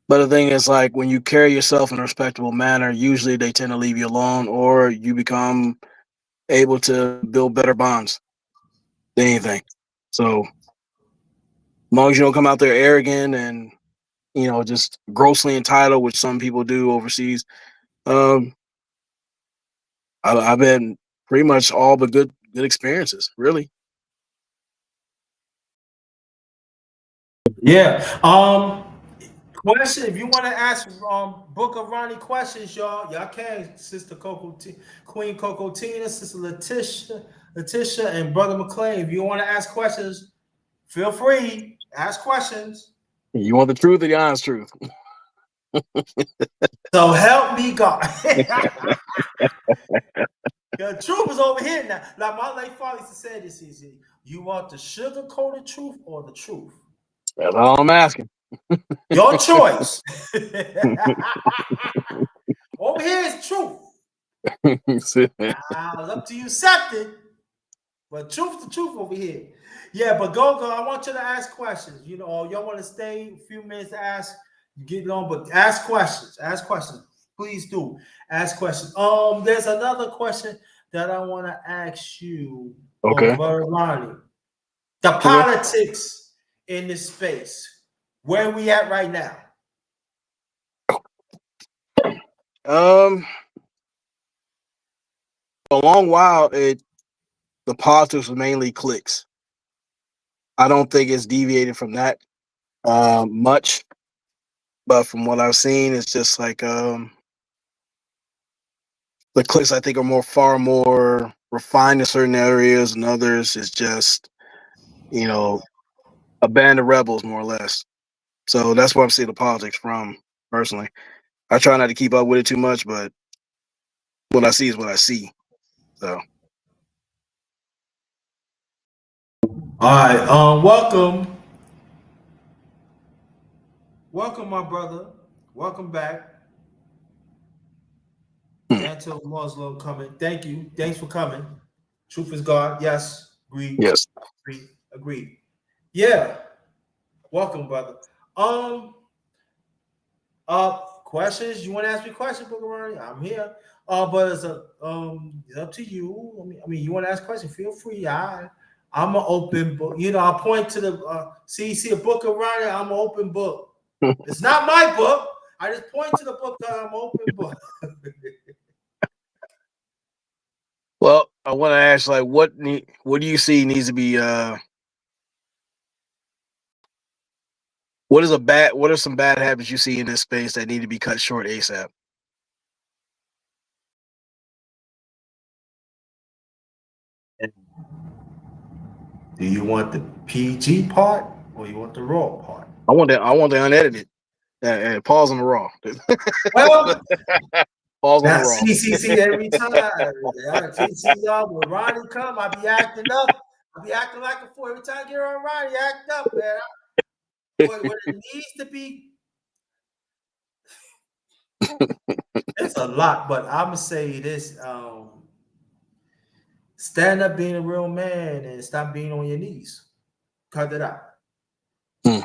but the thing is, like, when you carry yourself in a respectable manner, usually they tend to leave you alone, or you become able to build better bonds than anything. So, as long as you don't come out there arrogant and just grossly entitled, which some people do overseas, um, I've been pretty much all but good experiences, really. Yeah. Question. If you want to ask Book of Ronnie questions, y'all can. Sister Queen Coco Tina, Sister Letitia, and Brother McClain. If you want to ask questions, feel free. Ask questions. You want the truth or the honest truth? So help me God. The truth is over here now. Like my late father used to say this easy. You want the sugar coated truth or the truth? That's all I'm asking. Your choice. Over here is truth. It's up to you, accept. But truth to truth over here. Yeah, but go. I want you to ask questions. Y'all want to stay a few minutes to ask, get on, but ask questions. Ask questions. Please do. Ask questions. There's another question that I want to ask you, Okay. Brother Ronnie. The Okay. politics in this space. Where we at right now? Um, a long while, the politics was mainly clicks. I don't think it's deviated from that much, but from what I've seen, it's just like the clicks I think are far more refined in certain areas, and others is just you know a band of rebels, more or less. So that's where I'm seeing the politics from, personally. I try not to keep up with it too much, but what I see is what I see. So All right. Welcome, my brother. Welcome back. Antil Muslim coming. Thank you. Thanks for coming. Truth is God. Yes. Agreed. yes. Agreed. Yeah. Welcome, brother. Um. Questions. You want to ask me questions, Booker Ronnie? I'm here. But it's up to you. I mean, you want to ask questions? Feel free. I'm an open book. I point to the see a book of Ronnie. I'm an open book. It's not my book. I just point to the book that I'm an open book. Well, I want to ask, like, what do you see needs to be what are some bad habits you see in this space that need to be cut short ASAP? Do you want the PG part or you want the raw part? I want the unedited. Pause on the raw. Well, Pause on the now raw. see every time. See y'all when Ronnie come, I be acting up. I be acting like a fool every time I get on Ronnie. Act up, man. What it needs to be, it's a lot. But I'm gonna say this: stand up, being a real man, and stop being on your knees. Cut it out. Hmm.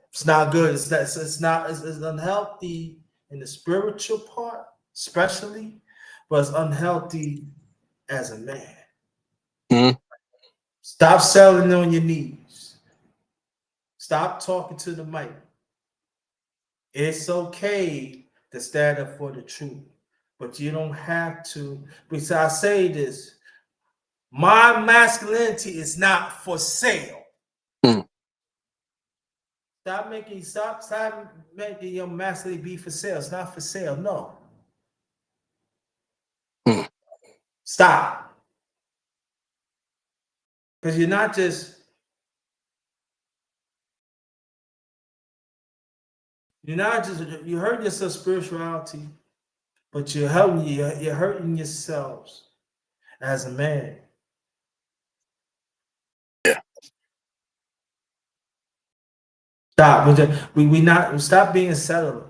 It's not good. It's not. It's unhealthy in the spiritual part, especially, but it's unhealthy as a man. Hmm. Stop selling on your knees. Stop talking to the mic. It's okay to stand up for the truth, but you don't have to. Because I say this, my masculinity is not for sale. Hmm. Stop making your masculinity be for sale. It's not for sale. No. Stop. Because you're not just you hurt yourself spirituality, but you're hurting yourselves as a man. Yeah. Stop. We stop being a settler.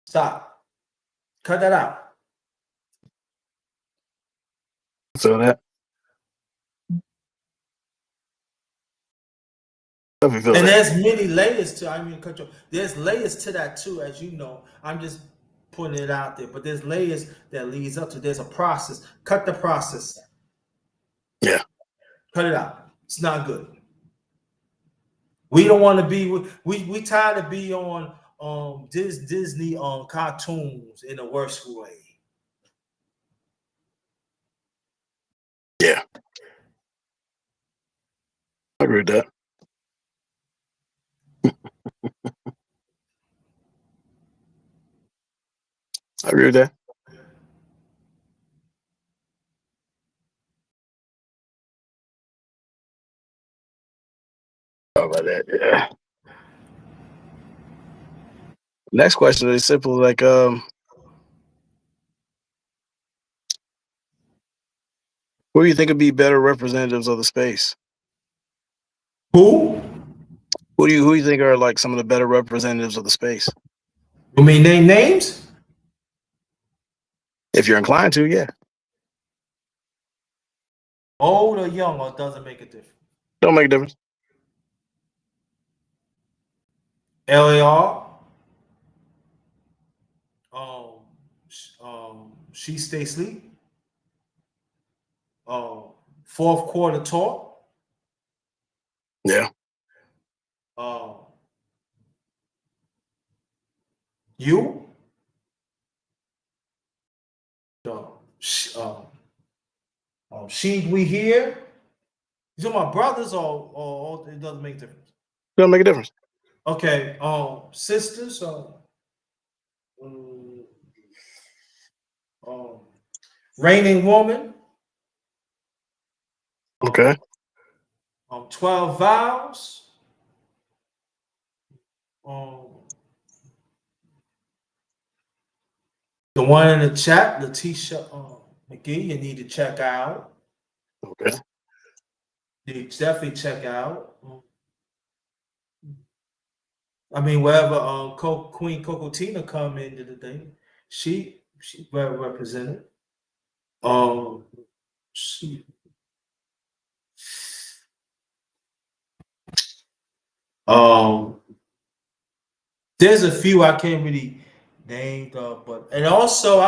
Stop. Cut that out. So that. And there's many layers to there's layers to that too, as you know. I'm just putting it out there, but there's layers that leads up to. There's a process. Cut the process. Yeah. Cut it out. It's not good. We don't want to be. We tired of be on Disney cartoons in the worst way. Yeah. I agree with that. I agree with that. How about that? Yeah. Next question is simple. Like, who do you think would be better representatives of the space? Who? Who do you think are like some of the better representatives of the space? You mean name names? If you're inclined to, yeah. Old or young, or doesn't make a difference. Don't make a difference. LAR. She Stay Sleep. Fourth quarter talk. Yeah. You. She We Here. You talking about brothers or it doesn't make a difference? Don't make a difference. Okay. Sisters. Reigning Woman. Okay. 12 Vows. The one in the chat, Letitia McGee, you need to check out. Okay. You definitely check out. I mean, wherever Queen Coco Tina come into the thing, she well represented. She, there's a few I can't really name, but and also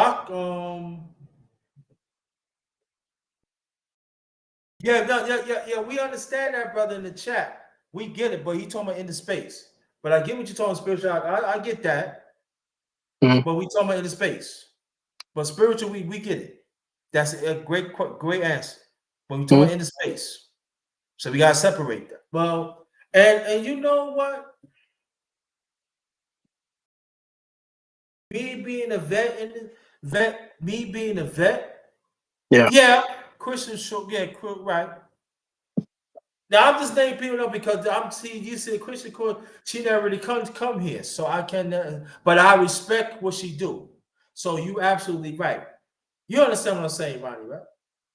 yeah, we understand that, brother, in the chat. We get it, but he talking about in the space. But I get what you're talking spiritual. I get that. Mhm. But we talking about in the space. But spiritual, we get it. That's a great answer. But we talking about in the space. So we gotta separate that. Well, and you know what? Me being a vet, yeah, Christian show, yeah, right. Now I'm just naming people up because I'm seeing you said Christian Court, she never really come here, so I can. But I respect what she do. So you absolutely right. You understand what I'm saying, Ronnie, right?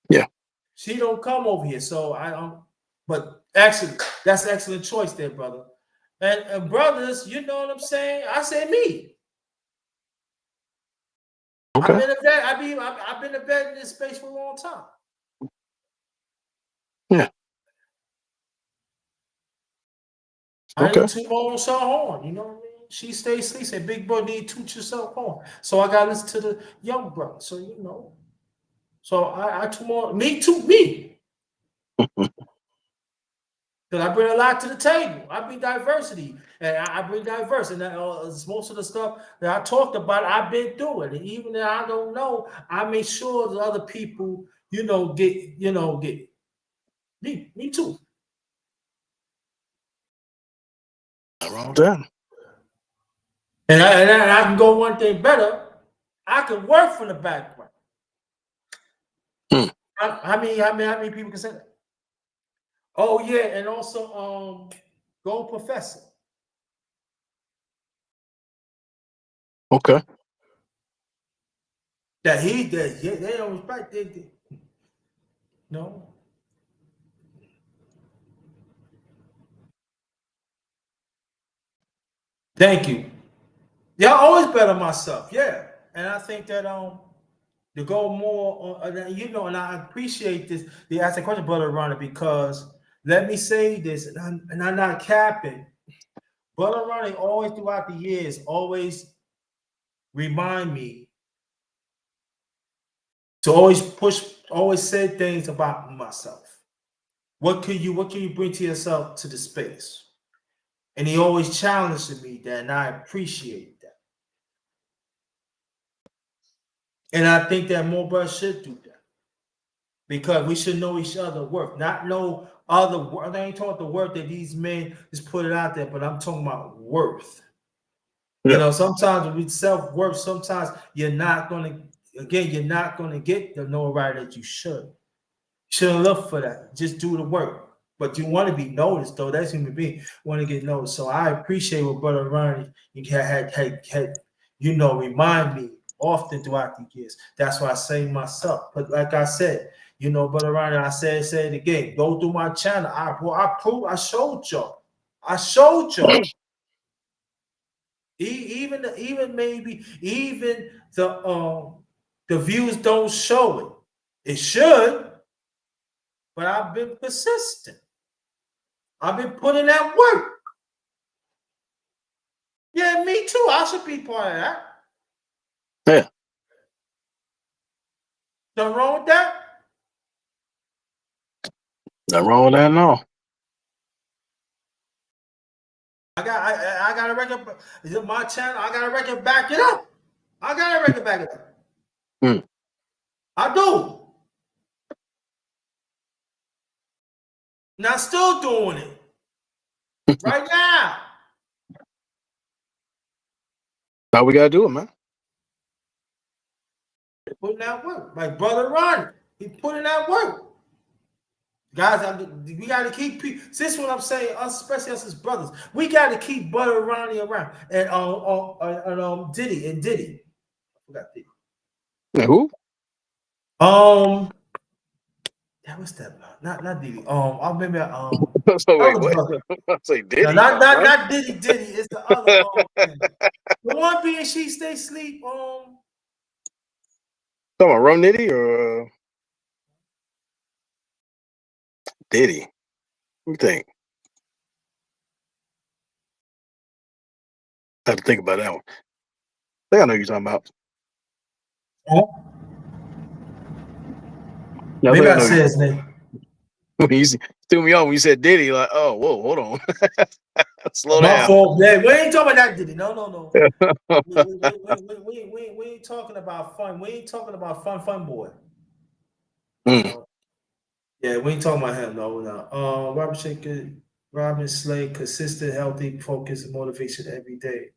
Yeah. She don't come over here, so I don't. But actually, that's an excellent choice there, brother. And brothers, you know what I'm saying? I say me. Okay. I've been a vet. I've been a vet in this space for a long time. Yeah. I Okay. need to my own self horn, you know what I mean? She stays asleep, said big bro need to toot yourself horn. So I gotta listen to the young brother. So you know. So I toot more me too, me. Because I bring a lot to the table. I bring diversity. And I bring diverse. And most of the stuff that I talked about, I've been doing. And even if I don't know, I make sure that other people, get me too. Nothing wrong with that. And I can go one thing better. I can work from the background. Hmm. How many people can say that? Oh yeah, and also Gold Professor. Okay. That they don't respect it. No. Thank you. Yeah, I always better myself. Yeah, and I think that to go more on, and I appreciate this. They asked a question, Brother Ronnie, because let me say this, and I'm not capping. Brother Ronnie always throughout the years always remind me to always say things about myself. What can you bring to yourself to the space? And he always challenged me that, and I appreciate that. And I think that more brothers should do that. Because we should know each other's work, not know other work. I ain't talking the work that these men just put it out there, but I'm talking about worth. Yeah. Sometimes with self-worth, sometimes you're not gonna get the notoriety that you should. Shouldn't look for that. Just do the work. But you want to be noticed, though. That's human being want to get noticed. So I appreciate what Brother Ronnie had remind me often throughout the years. That's why I say myself. But like I said, Brother Ronnie, I say it again. Go through my channel. I showed y'all. I showed y'all. Even the views don't show it. It should, but I've been persistent. I've been putting that work. Yeah, me too. I should be part of that. Yeah. Nothing wrong with that. Nothing wrong with that at all. I got a record. Is it my channel? I got a record back it up. I got a record back it up. Hmm. I do. And I'm still doing it right now. How we gotta do it, man. Putting that work. Like Brother Ronnie, he putting that work. Guys, we got to keep people. This is what I'm saying, especially us as brothers. We got to keep Brother Ronnie around. And Diddy. I forgot Diddy. Yeah, who? That was that. Not Diddy. I remember. So wait, Other what? brother. Say No, Diddy? not Diddy. It's the other. Man. The one being she stay sleep. Talking about Rum Nitty or Diddy? What do you think? I have to think about that one. I think I know what you're talking about. Yeah, Maybe I I know said his name. you threw me off when you said Diddy. Like, oh, whoa, hold on, slow My down. fault. Yeah, we ain't talking about that Diddy. No. We ain't talking about fun. We ain't talking about fun boy. Mm. Yeah, we ain't talking about him. No. Robert Shaker, Robin Slade, consistent, healthy, focus, and motivation every day.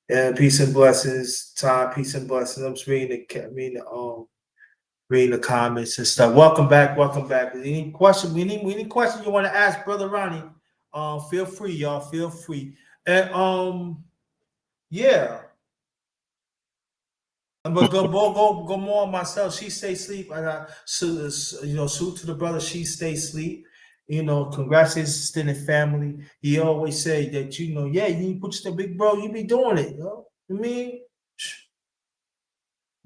And peace and blessings, Ty. Peace and blessings. I'm just reading the comments and stuff. Welcome back. Any question? Any question you want to ask, Brother Ronnie? Feel free, y'all. Feel free. And yeah. But go more on myself. She stay sleep. And salute to the brother. She stay sleep. Congrats to his extended family. He always say that, yeah, you put your big bro, you be doing it. I mean,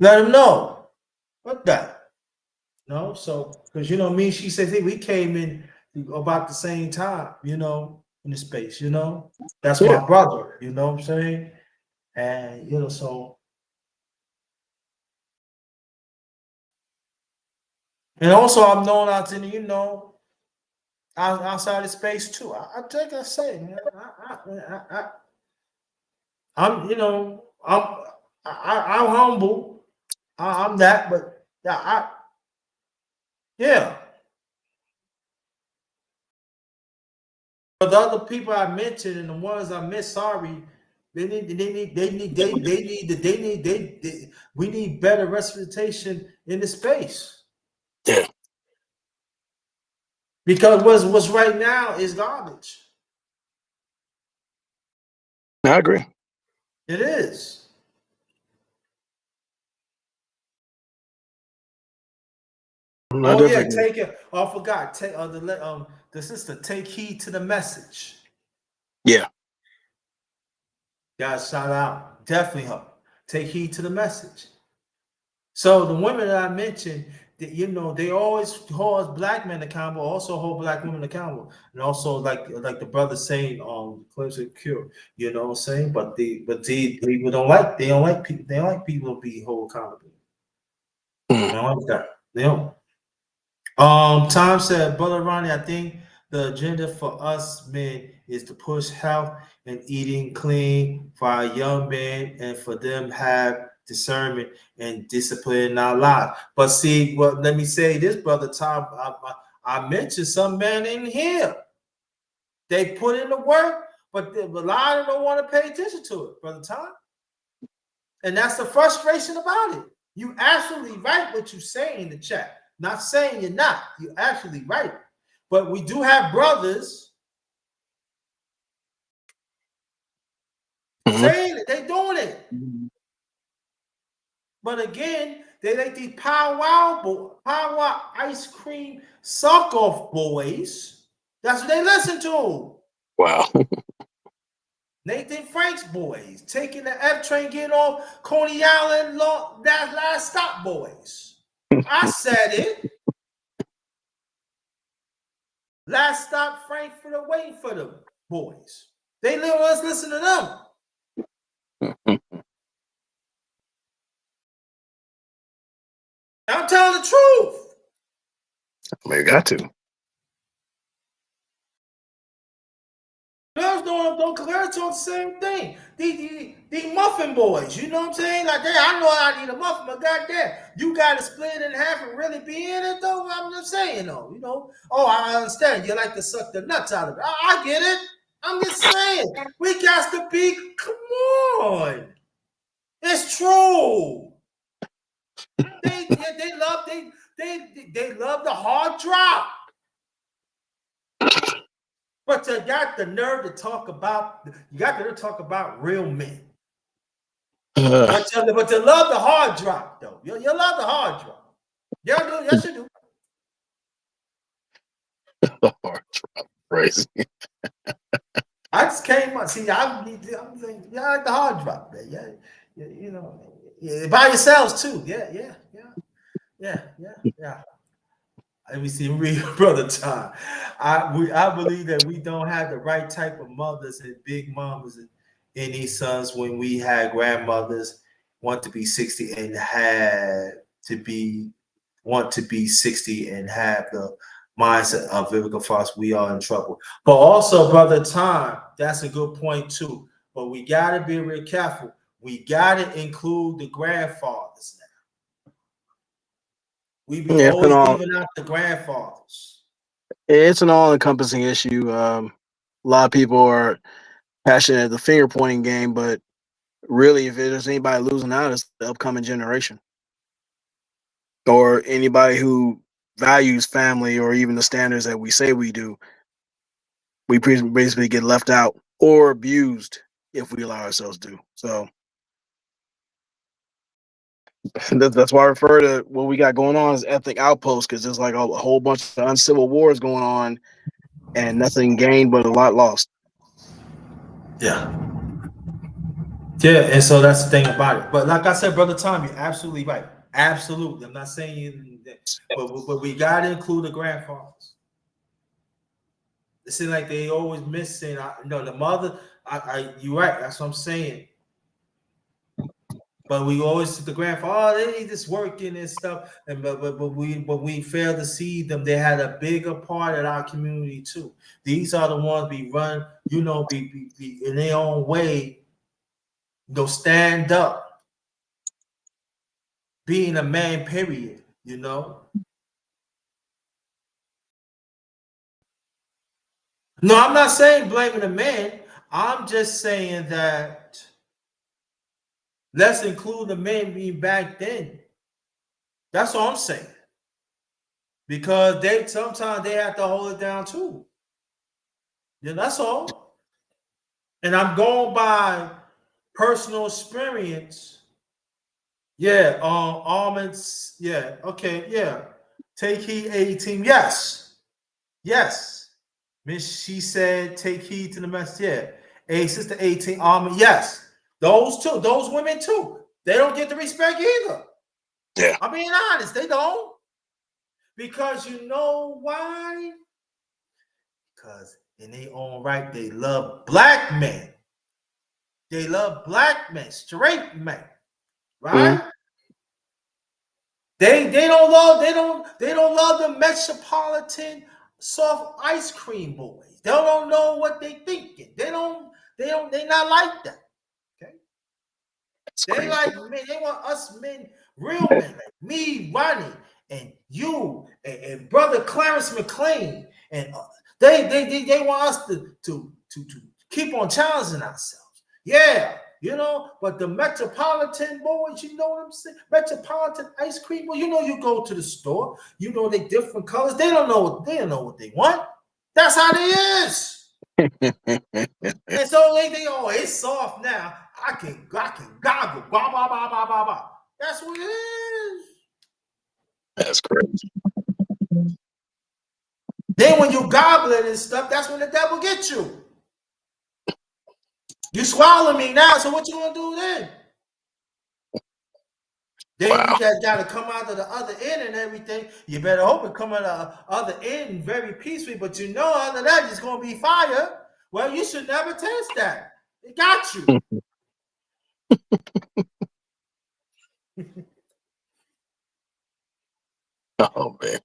let him know. What that? No, so because me, she says, hey, we came in about the same time, in the space, That's Yeah. my brother, you know what I'm saying? And so. And also, I'm known out in outside of space too. I think I say, man, I'm humble. I'm that, but yeah. But the other people I mentioned and the ones I missed, sorry, we need better representation in the space. Yeah, Because what's right now is garbage. I agree. It is. I Oh yeah, definitely agree. take it. Oh, I forgot. Take the sister. Take heed to the message. Yeah. Guys, shout out. Definitely her. Take heed to the message. So the women that I mentioned, that they always hold black men accountable, also hold black women accountable, and also like the brother saying, Clemson Cure, you know what I'm saying? But the people don't like people to be held accountable. They Mhm. don't like that. They don't. Tom said, Brother Ronnie, I think the agenda for us men is to push health and eating clean for our young men and for them have discernment and discipline in our lives. But see, well, let me say this, Brother Tom. I mentioned some men in here. They put in the work, but a lot of them don't want to pay attention to it, Brother Tom. And that's the frustration about it. You absolutely right what you say in the chat. Not saying you're not. You're actually right. But we do have brothers Mhm. saying it. They doing it. But again, they like these pow wow ice cream suck off boys. That's what they listen to. Wow. Nathan Frank's boys taking the F train, getting off Coney Island. That last stop boys. I said it. Last stop Frankfurt, waiting for them boys. They let us listen to them. I'm telling the truth. You got to. Girls don't talk the same thing. The muffin boys, you know what I'm saying? Like, I know I need a muffin, but goddamn, you got to split it in half and really be in it, though. I'm just saying, though, Oh, I understand. You like to suck the nuts out of it. I get it. I'm just saying. We got to be. Come on. It's true. They love the hard drop. But you got the nerve to talk about real men. But you love the hard drop, though. You love the hard drop. Yeah, do. Yes, you do. Crazy. I just came up. See, I'm saying, yeah, I like the hard drop, man. Yeah, by yourselves too. Yeah. Let me see, brother Tom. I believe that we don't have the right type of mothers and big mamas in these sons when we had grandmothers want to be 60 and want to be 60 and have the mindset of Vivica Fox. We are in trouble. But also, brother Tom, that's a good point too. But we gotta be real careful. We gotta include the grandfathers now. We be Yeah, always leaving out the grandfathers. it's an all-encompassing issue. A lot of people are passionate at the finger pointing game, but really, if there's anybody losing out, it's the upcoming generation or anybody who values family or even the standards that we say we do. We basically get left out or abused if we allow ourselves to. So that's why I refer to what we got going on as ethnic outposts, because there's like a whole bunch of uncivil wars going on and nothing gained but a lot lost. Yeah. Yeah, and so that's the thing about it. But like I said, brother Tom, you're absolutely right. Absolutely. I'm not saying you, but we got to include the grandfathers. It seems like they always missing. No, the mother. You're right. That's what I'm saying. But we always see the grandfather. Oh, they just working and stuff. And but we fail to see them. They had a bigger part in our community too. These are the ones we run. Be in their own way. Stand up, being a man. Period. No, I'm not saying blaming the men. I'm just saying that let's include the men being back then. That's all I'm saying. Because they sometimes they have to hold it down too. Yeah, that's all. And I'm going by personal experience. Yeah, almonds. Yeah, okay, yeah. Take heed, A team. Yes, yes. Miss, she said, take heed to the message. Yeah, a sister 18 almond. Yes, those two, those women too. They don't get the respect either. Yeah. I'm being honest, they don't. Because you know why? Because in their own right, they love black men. They love black men, straight men, Mhm. right? They don't love the metropolitan soft ice cream boys. They don't know what they thinking. They not like that. Okay. That's They crazy. like men, they want us men, real men, like me, Ronnie, and you, and brother Clarence McLean. And they want us to keep on challenging ourselves. Yeah, but the metropolitan boys, you know what I'm saying? Metropolitan ice cream, well, you go to the store, they different colors. They don't know what they want. That's how they is. And so they think, oh, it's soft now. I can goggle, blah, blah, blah, blah, blah, blah. That's what it is. That's crazy. Then when you gobble it and stuff, that's when the devil gets you. You swallow me now, so what you gonna do then? Then you Wow. got to come out of the other end and everything. You better hope it come out of the other end very peacefully, but after that it's gonna be fire. Well, you should never taste that. It got you. Oh man.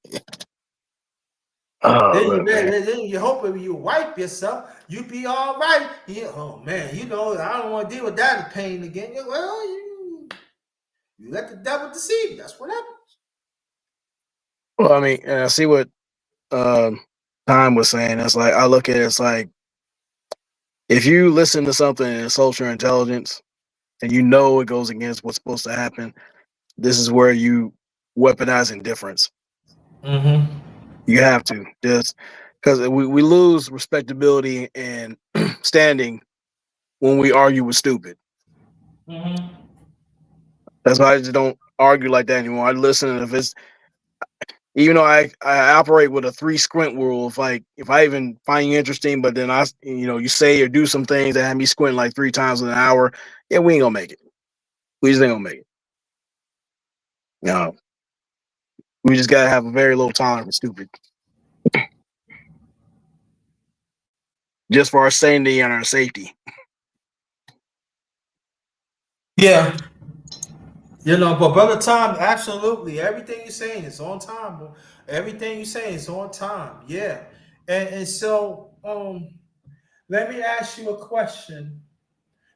Oh man. Then you hope if you wipe yourself, you be all right. Yeah, oh man, I don't want to deal with that pain again. Well, you let the devil deceive you. That's what happens. Well, I mean, and I see what um Time was saying. It's like I look at it, it's like if you listen to something and insults your intelligence and you know it goes against what's supposed to happen, this is where you weaponize indifference. Mm-hmm. You have to just because we lose respectability and standing when we argue with stupid. Mm-hmm. That's why I just don't argue like that anymore. I listen, and if it's even though I operate with a 3 squint rule. If I even find you interesting, but then you say or do some things that have me squinting like 3 times in an hour, yeah, we ain't gonna make it. We just ain't gonna make it. No, we just gotta have a very low tolerance for stupid, just for our sanity and our safety. Yeah. But brother Tom, absolutely. Everything you're saying is on time, bro. Everything you're saying is on time. Yeah. And so let me ask you a question.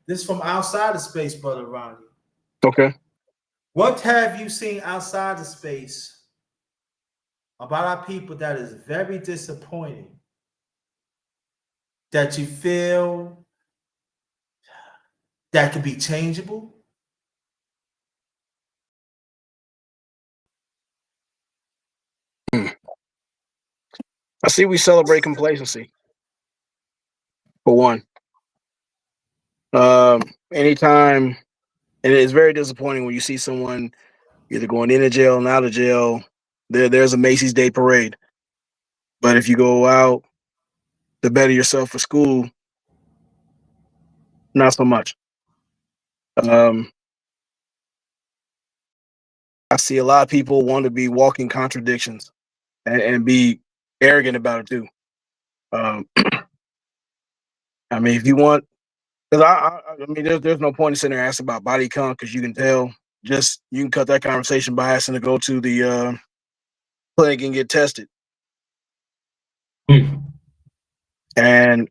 This is from outside of space, brother Ronnie. Okay. What have you seen outside of space about our people that is very disappointing that you feel that could be changeable? Hmm. I see we celebrate complacency for one. Anytime, and it's very disappointing when you see someone either going into jail and out of jail. There's a Macy's Day Parade, but if you go out to better yourself for school, not so much. Um, I see a lot of people want to be walking contradictions and be arrogant about it too. Um, I mean, if you want, because I mean, there's no point in sitting there asking about body count because you can tell. Just you can cut that conversation by asking to go to the clinic and get tested. And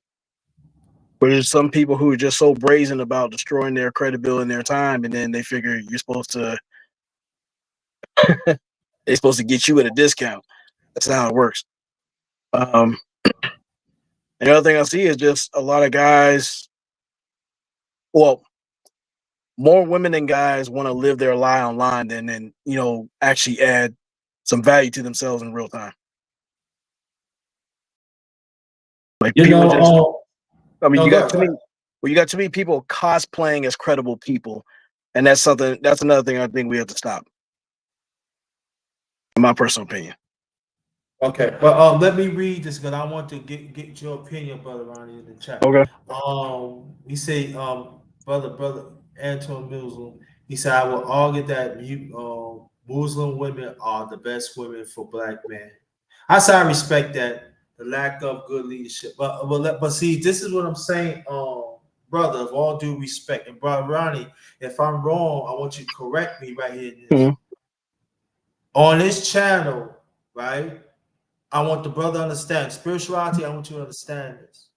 but there's some people who are just so brazen about destroying their credibility and their time, and then they figure they're supposed to get you at a discount. That's not how it works. Um, And the other thing I see is just a lot of guys. Well, more women than guys want to live their lie online than actually add some value to themselves in real time. Like You people just, know, I mean, no, you go got ahead, too go many. ahead. Well, you got too many people cosplaying as credible people, and that's something. That's another thing I think we have to stop. In my personal opinion. Okay, but let me read this because I want to get your opinion, brother Ronnie, in the chat. Okay. He say, brother Anton Muslim. He said, I will argue that Muslim women are the best women for black men. I say I respect that, the lack of good leadership. But see, this is what I'm saying, brother. Of all due respect, and brother Ronnie, if I'm wrong, I want you to correct me right here in this. Mhm. On this channel, right? I want the brother to understand spirituality. I want you to understand this.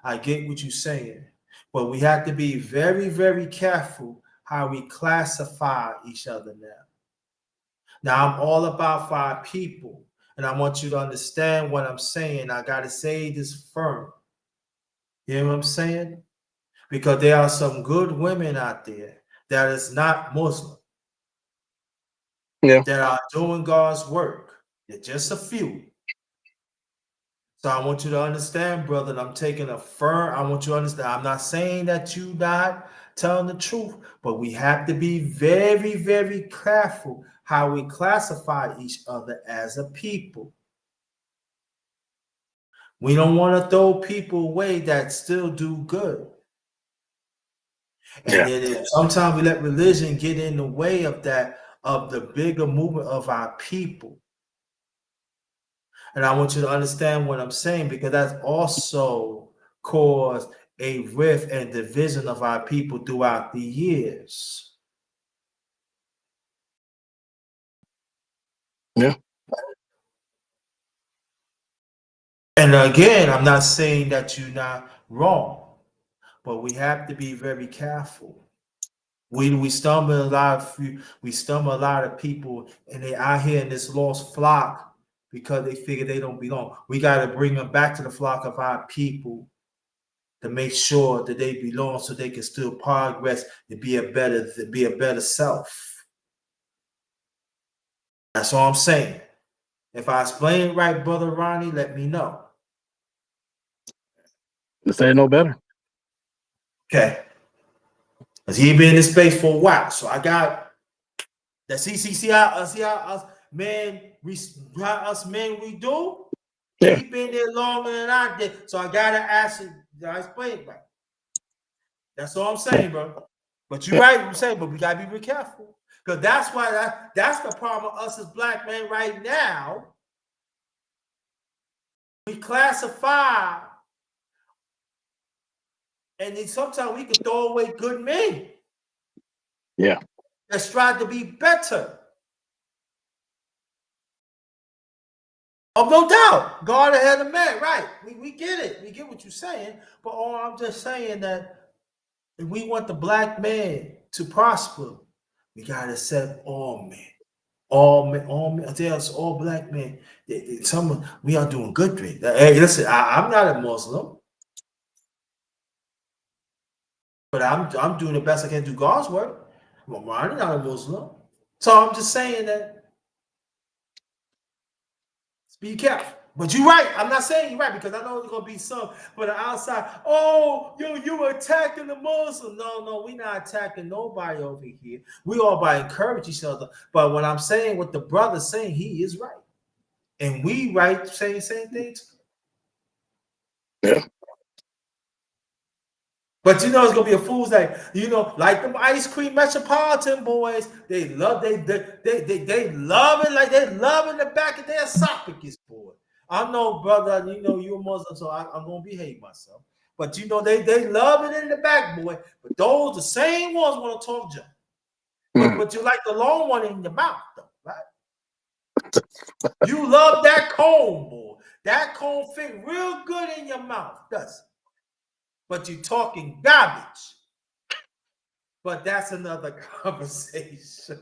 I get what you're saying, but we have to be very, very careful how we classify each other now. Now, I'm all about five people, and I want you to understand what I'm saying. I got to say this firm. You know what I'm saying? Because there are some good women out there that is not Muslim, Yeah. that are doing God's work. They're just a few. So I want you to understand, brother, that I'm taking a firm. I want you to understand. I'm not saying that you not telling the truth, but we have to be very, very careful how we classify each other as a people. We don't want to throw people away that still do good. And Yeah. then sometimes we let religion get in the way of that, of the bigger movement of our people. And I want you to understand what I'm saying, because that's also caused a rift and division of our people throughout the years. Yeah. And again, I'm not saying that you're not wrong, but we have to be very careful. We stumble a lot of people, and they out here in this lost flock because they figure they don't belong. We got to bring them back to the flock of our people to make sure that they belong, so they can still progress and be a better self. That's all I'm saying. If I explain it right, brother Ronnie, let me know. To say no better. Okay. Because he been in this space for a while. So I got that. See how us men, we do. Yeah. He been there longer than I did. So I gotta ask you, did I explain it right? That's all I'm saying, bro. But you're right, I'm saying, but we gotta be real careful. Because that's the problem with us as black men right now. We classify, and then sometimes we can throw away good men Yeah. that's tried to be better. Oh, no doubt. God ahead of man, right? We get it. We get what you're saying. But all I'm just saying that if we want the black man to prosper, we gotta accept all men. All men, there's all black men. Some we are doing good things. Hey, listen, I'm not a Muslim, but I'm doing the best I can do God's work. I'm not a Muslim, so I'm just saying that be careful. But you're right. I'm not saying you're right, because I know there's gonna be some for the outside. Oh, you attacking the Muslim. No, we're not attacking nobody over here. We all by encourage each other. But when I'm saying what the brother's saying, he is right. And we right saying the same things. Yeah. But it's gonna be a fool's day. Like them ice cream metropolitan boys, they love love it, like they love in the back of their esophagus, boy. I know, brother, you're a Muslim, so I'm gonna behave myself. But they love it in the back, boy. But those the same ones want to talk junk. But you like the long one in your mouth, though, right? You love that cone, boy. That cone fit real good in your mouth, does it? But you're talking garbage. But that's another conversation.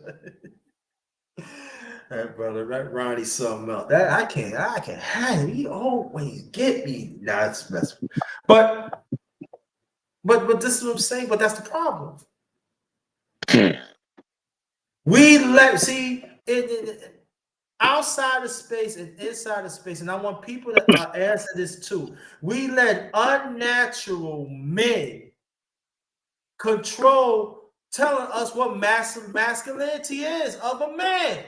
That brother, that Ronnie something else. That I can't have it. He always get me. Nah, it's messing. But this is what I'm saying. But that's the problem. We let see it outside of space and inside of space, and I want people to answer this too. We let unnatural men control, telling us what masculinity is of a man.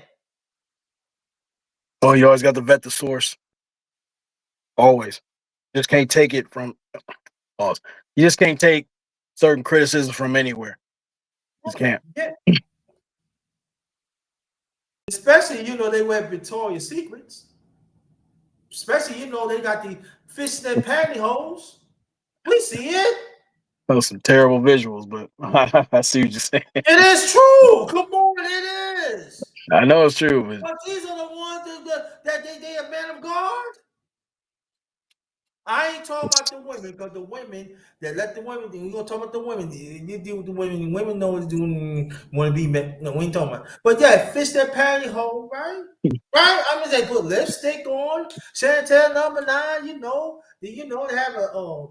Oh, you always got to vet the source. Always. Just can't take it from. Pause. You just can't take certain criticism from anywhere. Just can't. Yeah. Especially, they wear Victoria's Secrets. Especially, they got the fishnet pantyhose. We see it. Those some terrible visuals, but I see what you're saying. It is true. Come on, it is. I know it's true, But these are the ones that they are men of God. I ain't talking about the women, because the women that let the women. We gonna talk about the women. You deal with the women. Women know what to do. Want to be men. No, we ain't talking about. But yeah, fish that pantyhose, right? Right. I mean, they put lipstick on. Chantel #9. They have a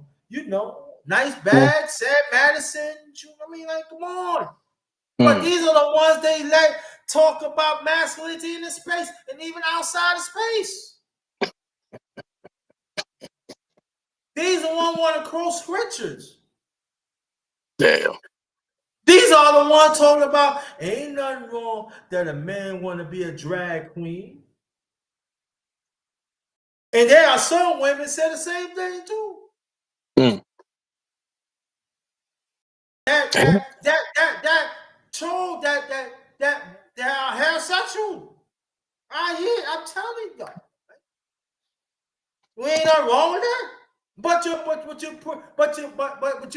nice bag. Sam Madison. I mean, like, come on. But these are the ones they let talk about masculinity in the space and even outside of space. These are the ones want to quote scriptures. Damn. These are the ones talking about ain't nothing wrong that a man want to be a drag queen. And there are some women say the same thing too. That troll that are heterosexual. I'm telling you. We ain't nothing wrong with that. But you're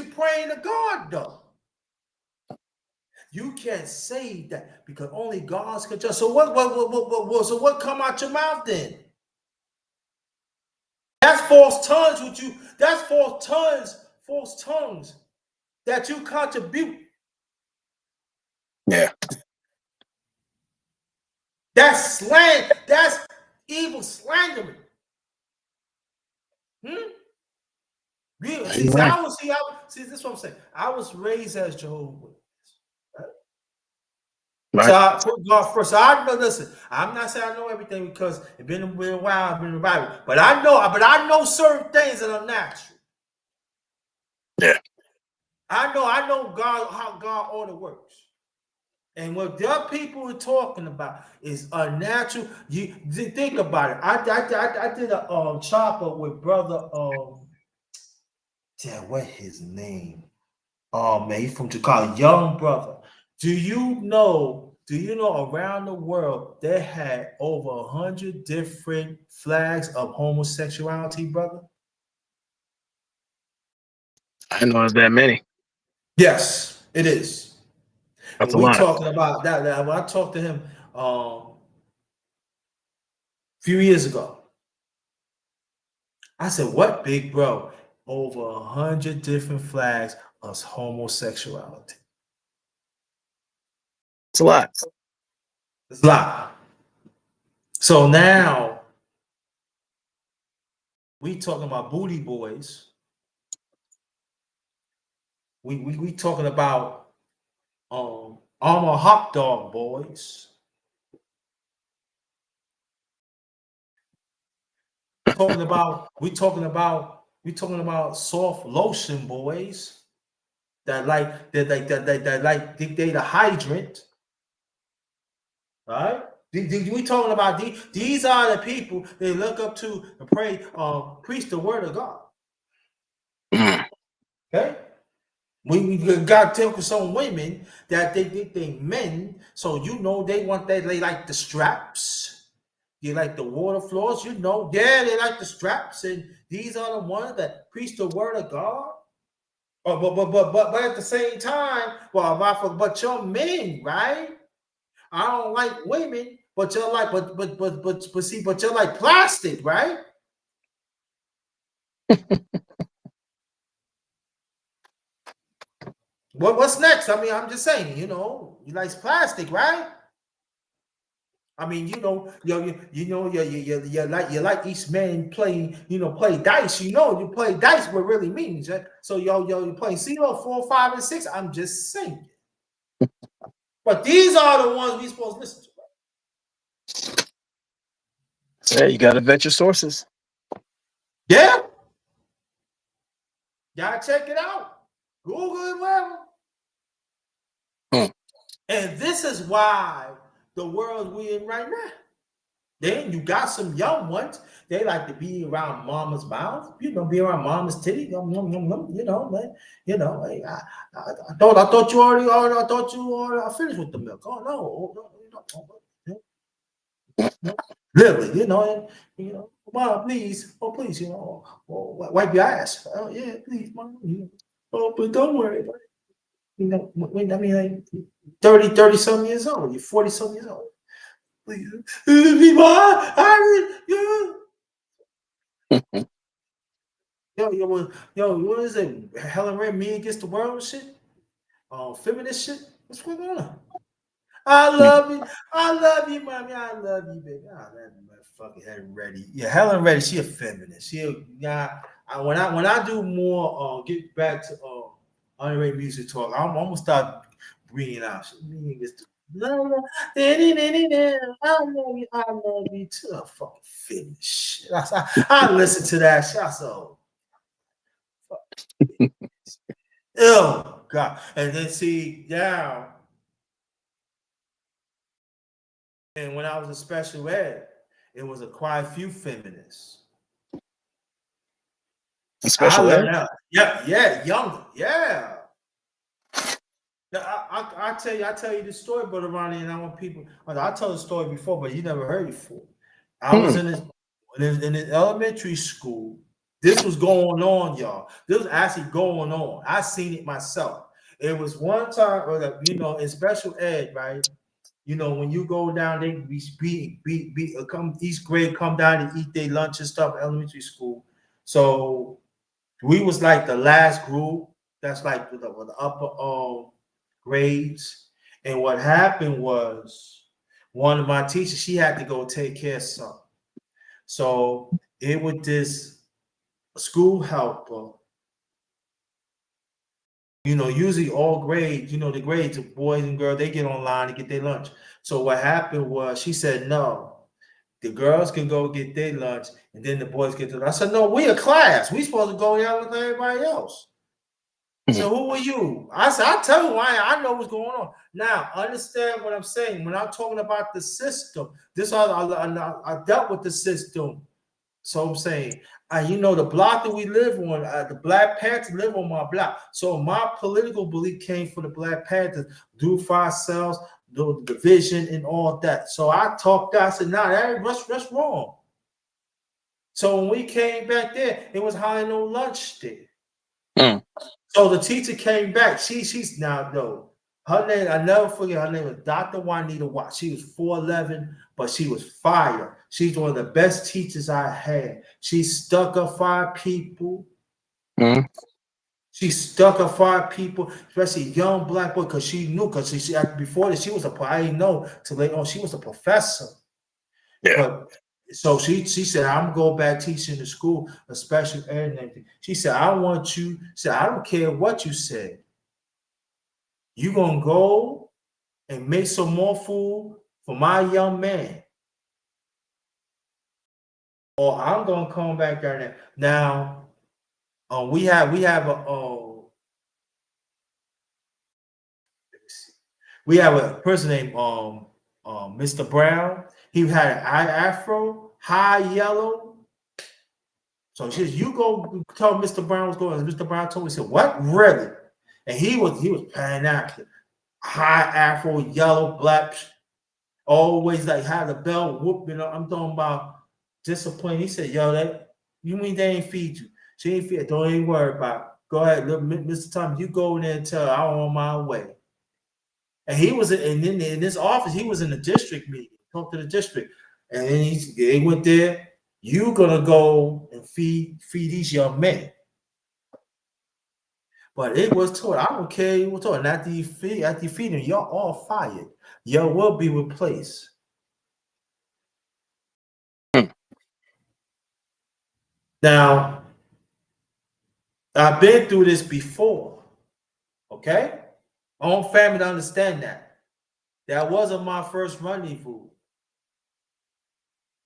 praying to God though. You can't say that because only God's can judge. So what come out your mouth then? That's false tongues with you. That's false tongues that you contribute. Yeah. That's slang. That's evil slandering. See, this is what I'm saying. I was raised as Jehovah's Witness. Right. So I put God first. So I know. Listen, I'm not saying I know everything because it's been a while. I've been in the Bible, but I know certain things that are natural. Yeah. I know God, how God order works. And what the other people are talking about is unnatural. You think about it. I did a chopper with brother. What his name? Oh man, he's from Chicago. Young brother. Do you know around the world they had over 100 different flags of homosexuality, brother? I didn't know there's that many. Yes, it is. That's And a we lot. talking about that. When I talked to him a few years ago, I said, "What, big bro? Over 100 different flags of homosexuality. It's a lot. It's a lot." So now we talking about booty boys. We talking about armor hot dog boys. We talking about soft lotion boys that like they the hydrant. All right? We talking about these are the people they look up to and pray, preach the word of God. Okay? We got to tell some women that they men, so they want that, they like the straps, they like the water floors, they like the straps, and these are the ones that preach the word of God. But at the same time, but you're men, right? I don't like women, but you're like, but you're like plastic, right? What's next? I mean, I'm just saying, you like plastic, right? I mean, you like each man playing, play dice. You play dice what really means. Right? So you playing CeeLo 4, 5, and 6. I'm just saying. But these are the ones we supposed to listen to. Yeah, you got to vet your sources. Yeah. Y'all check it out. Google it, whatever. And this is why the world we in right now. Then you got some young ones. They like to be around mama's mouth, be around mama's titty. Man. I thought you already finished with the milk. Oh no. Literally, mom, please, please, wipe your ass. Oh yeah, please, mom. Oh, but don't worry about it. I mean, like 30 some years old, you're 40 some years old. Please, what is it? Helen Red, Me Against the World shit? Feminist shit? What's going on? I love you, mommy. I love you, baby. That motherfucker Helen Reddy. Yeah, Helen Reddy. She a feminist. When I do more, get back to underrated music talk. I'm almost start bringing out. Me against the I love you too. A fucking feminist shit. I listen to that shit. So, oh God. And then see now. And when I was in special ed, it was quite a few feminists. Special ed? Yeah, younger, yeah. I tell you the story, Brother Ronnie, and I want people. I told the story before, but you never heard it before. I was in this elementary school. This was going on, y'all. This was actually going on. I seen it myself. It was one time, in special ed, right? When you go down, they come each grade come down to eat their lunch and stuff, elementary school. So we was like the last group. That's like with the upper grades. And what happened was one of my teachers, she had to go take care of something. So it was this school helper. Usually all grades, the grades of boys and girls, they get online to get their lunch. So what happened was she said, no, the girls can go get their lunch and then the boys get their lunch. I said, no, we a class. We supposed to go out with everybody else. So who are you? I said, I tell you why I know what's going on. Now, understand what I'm saying. When I'm talking about the system, I dealt with the system. So I'm saying, the block that we live on, the Black Panthers live on my block. So my political belief came for the Black Panthers, do for ourselves, the division and all that. So I talked out, I said, nah, that's wrong. So when we came back there, it was high no lunch there. So the teacher came back. She's now though. Her name, I never forget, her name was Dr. Juanita Watt. She was 4'11, but she was fire. She's one of the best teachers I had. She stuck up 5 people. She stuck up 5 people, especially young black boy, because she knew, because she before this, she was I didn't know till later on, she was a professor. Yeah. But so she said, I'm gonna go back teaching the school, a special ed and everything. She said, I don't care what you said. You're gonna go and make some more food for my young man. Or I'm gonna come back there now. We have a person named Mr. Brown. He had an afro, high yellow. So she says, you go tell Mr. Brown what's going on. Mr. Brown told me, he said, what? Really? And he was pan-African. High afro, yellow, black, always like had the belt whooping up. I'm talking about discipline. He said, yo, you mean they ain't feed you? She ain't feed. Don't even worry about it. Go ahead, Mr. Thomas, you go in there and tell her I'm on my way. And he was in this office, he was in the district meeting, talk to the district. And then he went there. You're gonna go and feed these young men. But it was told, I don't care. You were told, and after you feed them, y'all all fired. Y'all will be replaced. Now, I've been through this before, okay? My own family to understand that. That wasn't my first rendezvous.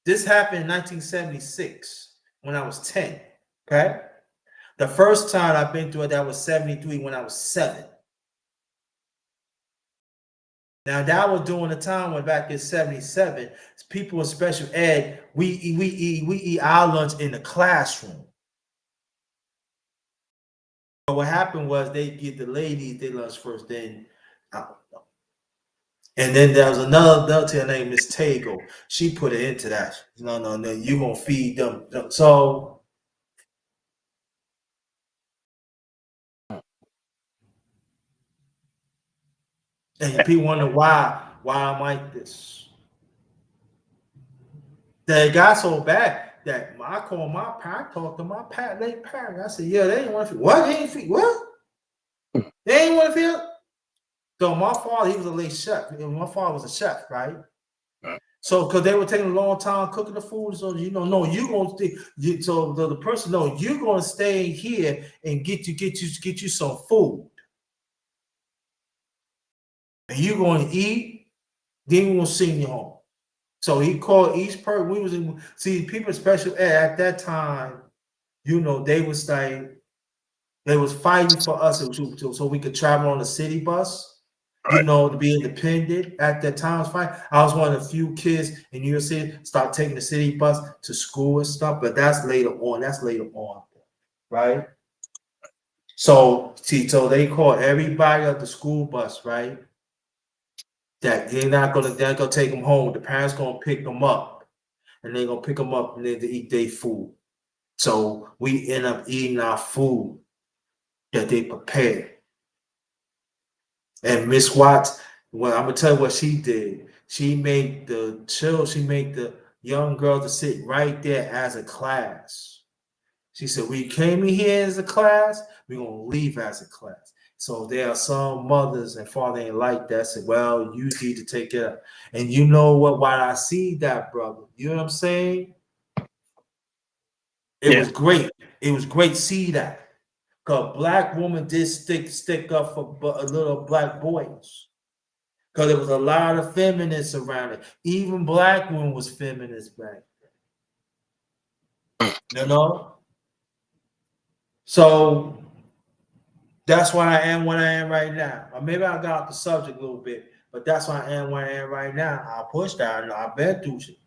This happened in 1976 when I was 10, okay? The first time I've been through it, that was 73 when I was 7. Now, that was during the time when back in 77, people in special ed, we eat our lunch in the classroom. But what happened was they get the ladies their lunch first, then I don't know. And then there was another her name Miss Tago. She put it into that. No, you're gonna feed them. So and people wonder why I'm like this. That it got so bad that I called my parent, talked to my late parent. I said, yeah, they ain't want to feed. What? They ain't feed what? They ain't want to feed. So my father, he was a late chef. My father was a chef, right? So, because they were taking a long time cooking the food, so no, you gonna stay. So the person, no, you're gonna stay here and get you some food, and you're gonna eat. Then we're gonna send you home. So he called each person. We was in people in special ed at that time. They was like they was fighting for us so we could travel on the city bus. To be independent at that time was fine. I was one of the few kids in New York City start taking the city bus to school and stuff, but that's later on, right? So they called everybody at the school bus, right? That they're not gonna take them home. The parents gonna pick them up, and they're gonna pick them up and then to eat their food. So we end up eating our food that they prepared. And Miss Watts, well, I'm gonna tell you what she did. She made the young girl to sit right there as a class. She said, we came in here as a class, we're gonna leave as a class. So there are some mothers and father ain't like that. Said, well, you need to take care. And you know what? While I see that, brother, you know what I'm saying? It was great. It was great to see that. Because black woman did stick up for little black boys. Because there was a lot of feminists around it. Even black women was feminist back then. So that's why I am what I am right now. Or maybe I got off the subject a little bit, but that's why I am what I am right now. I pushed that. I've been through shit.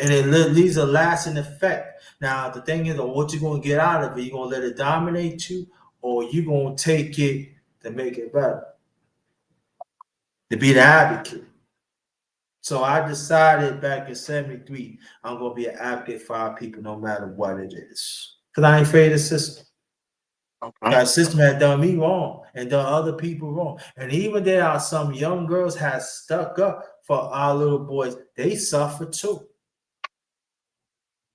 And it leaves a lasting effect. Now, the thing is, what you're going to get out of it, you're going to let it dominate you, or you're going to take it to make it better, to be the advocate. So I decided back in 73, I'm going to be an advocate for our people no matter what it is. Because I ain't afraid of the system. That system had done me wrong and done other people wrong. And even there are some young girls have stuck up for our little boys. They suffer too.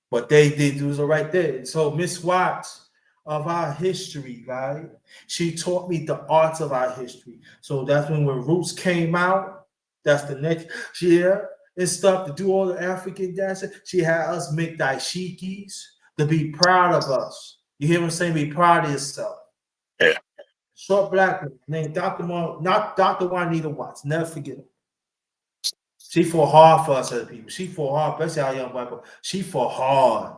But they do the right there. So Miss Watts of our history, right? She taught me the arts of our history. So that's when Roots came out. That's the next year and stuff to do all the African dancing. She had us make dashikis to be proud of us. You hear what I'm saying? Be proud of yourself. Yeah. Short black woman named not Dr. Juanita Watts. Never forget it. She fought hard for us as people. She fought hard, especially our young black people. She fought hard.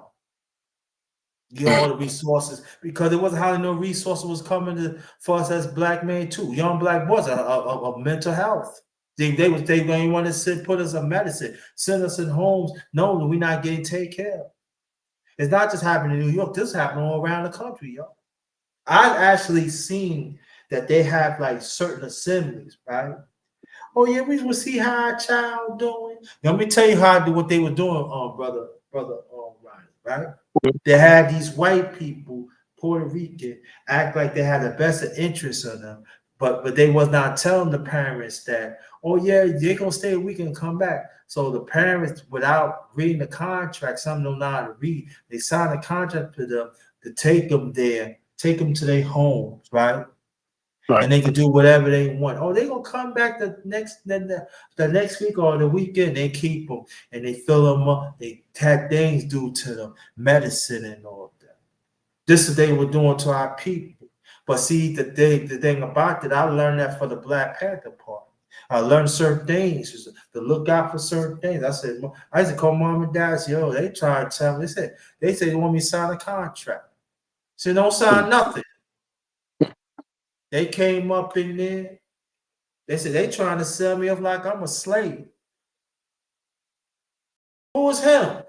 Get all the resources because there wasn't hardly no resources was coming for us as black men too. Young black boys of mental health. They didn't want to put us on medicine, send us in homes, knowing we're not getting taken care of. It's not just happening in New York. This is happening all around the country, yo. I've actually seen that they have like certain assemblies, right? Oh yeah, we will see how our child doing. Let me tell you what they were doing, brother, Ryan, right? They had these white people, Puerto Rican, act like they had the best interest in them, but they was not telling the parents that, oh yeah, they're gonna stay a week and come back. So the parents, without reading the contract, some don't know how to read. They signed a contract for them to take them there, take them to their homes, right? Right. And they can do whatever they want. Oh, they gonna come back the next week or the weekend. They keep them and they fill them up. They had things do to them, medicine and all that. This is what they were doing to our people. But see, the thing about it, I learned that for the Black Panther part. I learned certain things to look out for certain things. I used to call mom and dad. Say, yo, they tried to tell me. They say they want me to sign a contract. So don't sign nothing. They came up in there. They said they trying to sell me off like I'm a slave. Who was him?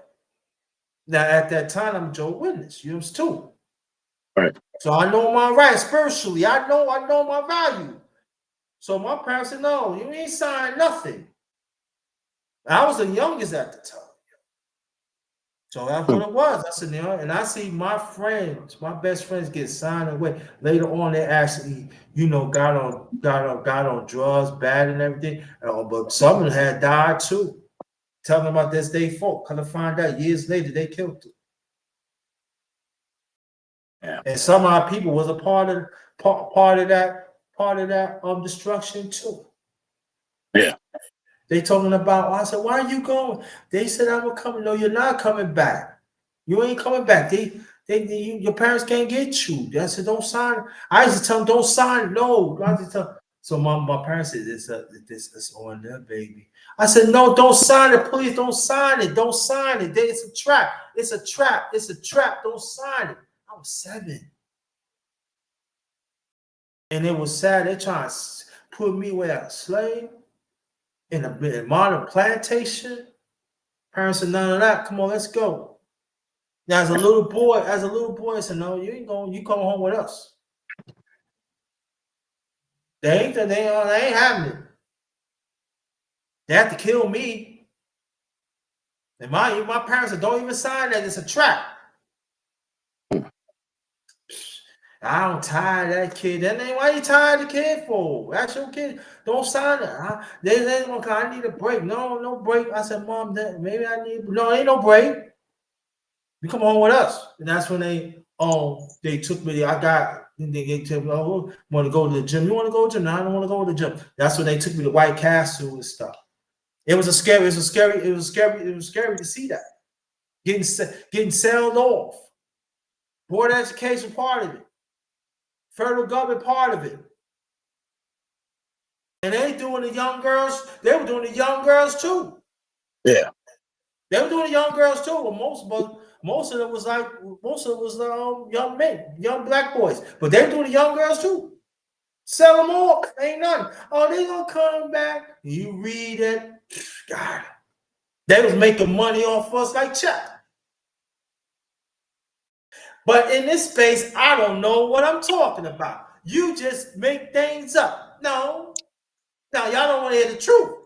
Now at that time, I'm Joe Witness. You was too. Right. So I know my rights spiritually. I know my value. So my parents said, no, you ain't signed nothing. I was the youngest at the time. So that's what it was. I said, and I see my friends, my best friends get signed away. Later on, they actually, got on drugs, bad and everything. But some of them had died too. Tell them about this day folk. Kind of find out years later they killed them. Yeah. And some of our people was a part of that destruction too. Yeah. They talking about, I said, why are you going? They said, I'm coming. No, you're not coming back. You ain't coming back. Your parents can't get you. I said, don't sign. I used to tell them, don't sign. No. I used to tell them. So my parents said, this is on there, baby. I said, no, don't sign it. Please don't sign it. Don't sign it. It's a trap. It's a trap. It's a trap. Don't sign it. I was 7. And it was sad. They trying to put me with a slave in a modern plantation. Parents said, none of that. Come on, let's go. Now, as a little boy, I said, no, you ain't going, you come home with us. They ain't having it. They have to kill me. And my parents said, don't even sign that. It's a trap. I don't tie that kid. That ain't why you tie the kid for. That's your kid. Don't sign it. I need a break. No break. I said, Mom, maybe I need. No, ain't no break. You come home with us. And that's when they took me. They told me, oh, want to go to the gym? You want to go to the gym? No, I don't want to go to the gym. That's when they took me to White Castle and stuff. It was scary to see that. Getting sold off. Board education part of it. Federal government part of it. And they doing the young girls, they were doing the young girls too. Yeah. They were doing the young girls too. But most of it was young men, young black boys. But they were doing the young girls too. Sell them all. Ain't nothing. Oh, they gonna come back. You read it. God. They was making money off us like Chuck. But in this space, I don't know what I'm talking about. You just make things up. No. Now, y'all don't want to hear the truth.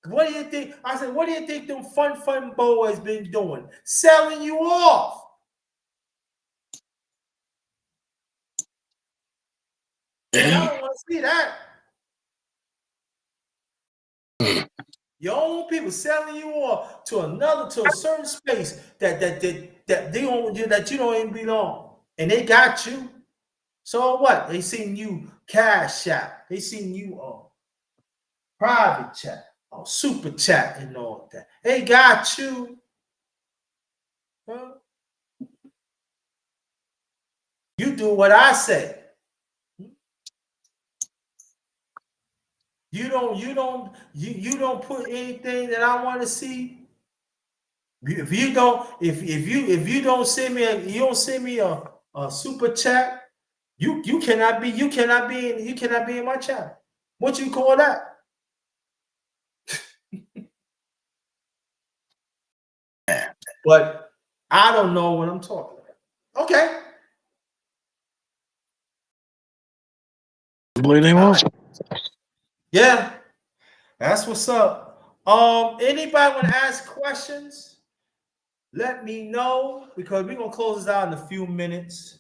What do you think? I said, what do you think them fun boys been doing? Selling you off. And I don't want to see that. Your own people selling you off to a certain space that you don't even belong. And they got you. So what? They seen you cash out. They seen you private chat, super chat, and all that. They got you. Huh? You do what I say. You don't put anything that I want to see. If you don't send me a super chat, you cannot be in my chat. What you call that? But I don't know what I'm talking about. Okay. I believe they won't. Yeah, that's what's up. Anybody want to ask questions? Let me know, because we're gonna close this out in a few minutes.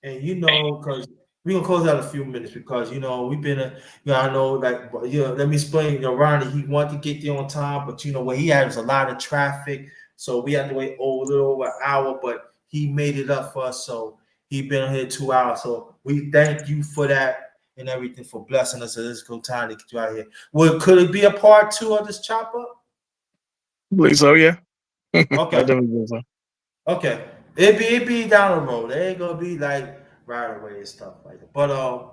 And because we're gonna close out in a few minutes because we've been I know, like, let me explain. Ronnie, he wanted to get there on time, but what he had was a lot of traffic, so we had to wait a little over an hour, but he made it up for us. So He been on here 2 hours. So we thank you for that and everything, for blessing us. So this is good time to get you out here. Well, could it be a part 2 of this chop up? I believe so, yeah. I Okay. definitely believe so. Okay. It be down the road. It ain't gonna be like right away and stuff like that. But I'm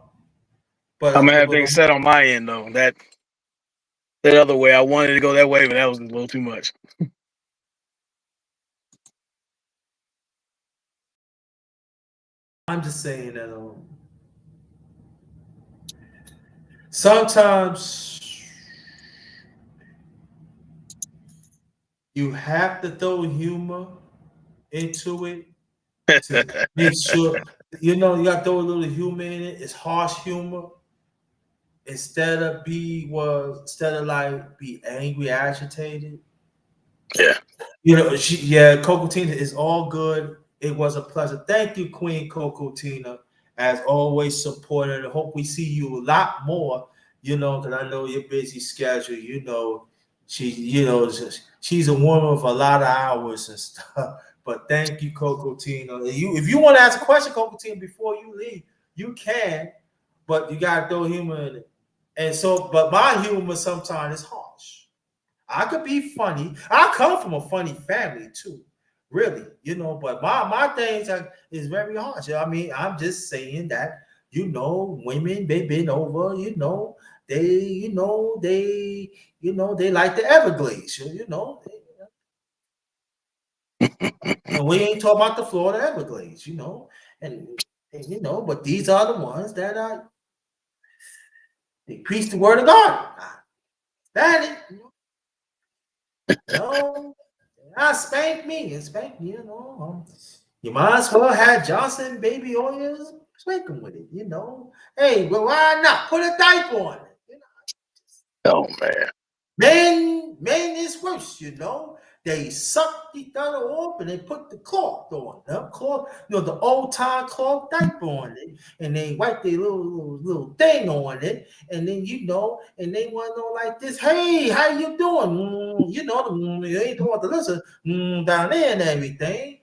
gonna have things set on my end though. That other way, I wanted to go that way, but that was a little too much. I'm just saying that sometimes you have to throw humor into it to make sure, you know, you got to throw a little humor in it. It's harsh humor. Instead of like be angry, agitated. Yeah. You know, Coco Tina is all good. It was a pleasure. Thank you, Queen Coco Tina, as always supported. I hope we see you a lot more, you know, because I know your busy schedule. You know, she's a woman of a lot of hours and stuff. But thank you, Coco Tina. If you want to ask a question, Coco Tina, before you leave, you can, but you gotta throw humor in it. And so, but my humor sometimes is harsh. I could be funny. I come from a funny family too, really, you know. But my things is very harsh. I mean, I'm just saying that, you know, women, they been over, you know, they like the Everglades, you know. And we ain't talking about the Florida Everglades, you know, and you know, but these are the ones that they preach the word of God. That it, no, I spank me and spank me, you know. You might as well have Johnson baby oils, spank them with it, you know. Hey, but why not put a diaper on it? You know? Oh man. Men is worse, you know. They suck each other off and they put the cloth on them, cloth, you know, the old time cloth diaper on it, and they wipe their little thing on it, and then you know, and they want to know like this, hey, how you doing? You know, you ain't want to listen down there and everything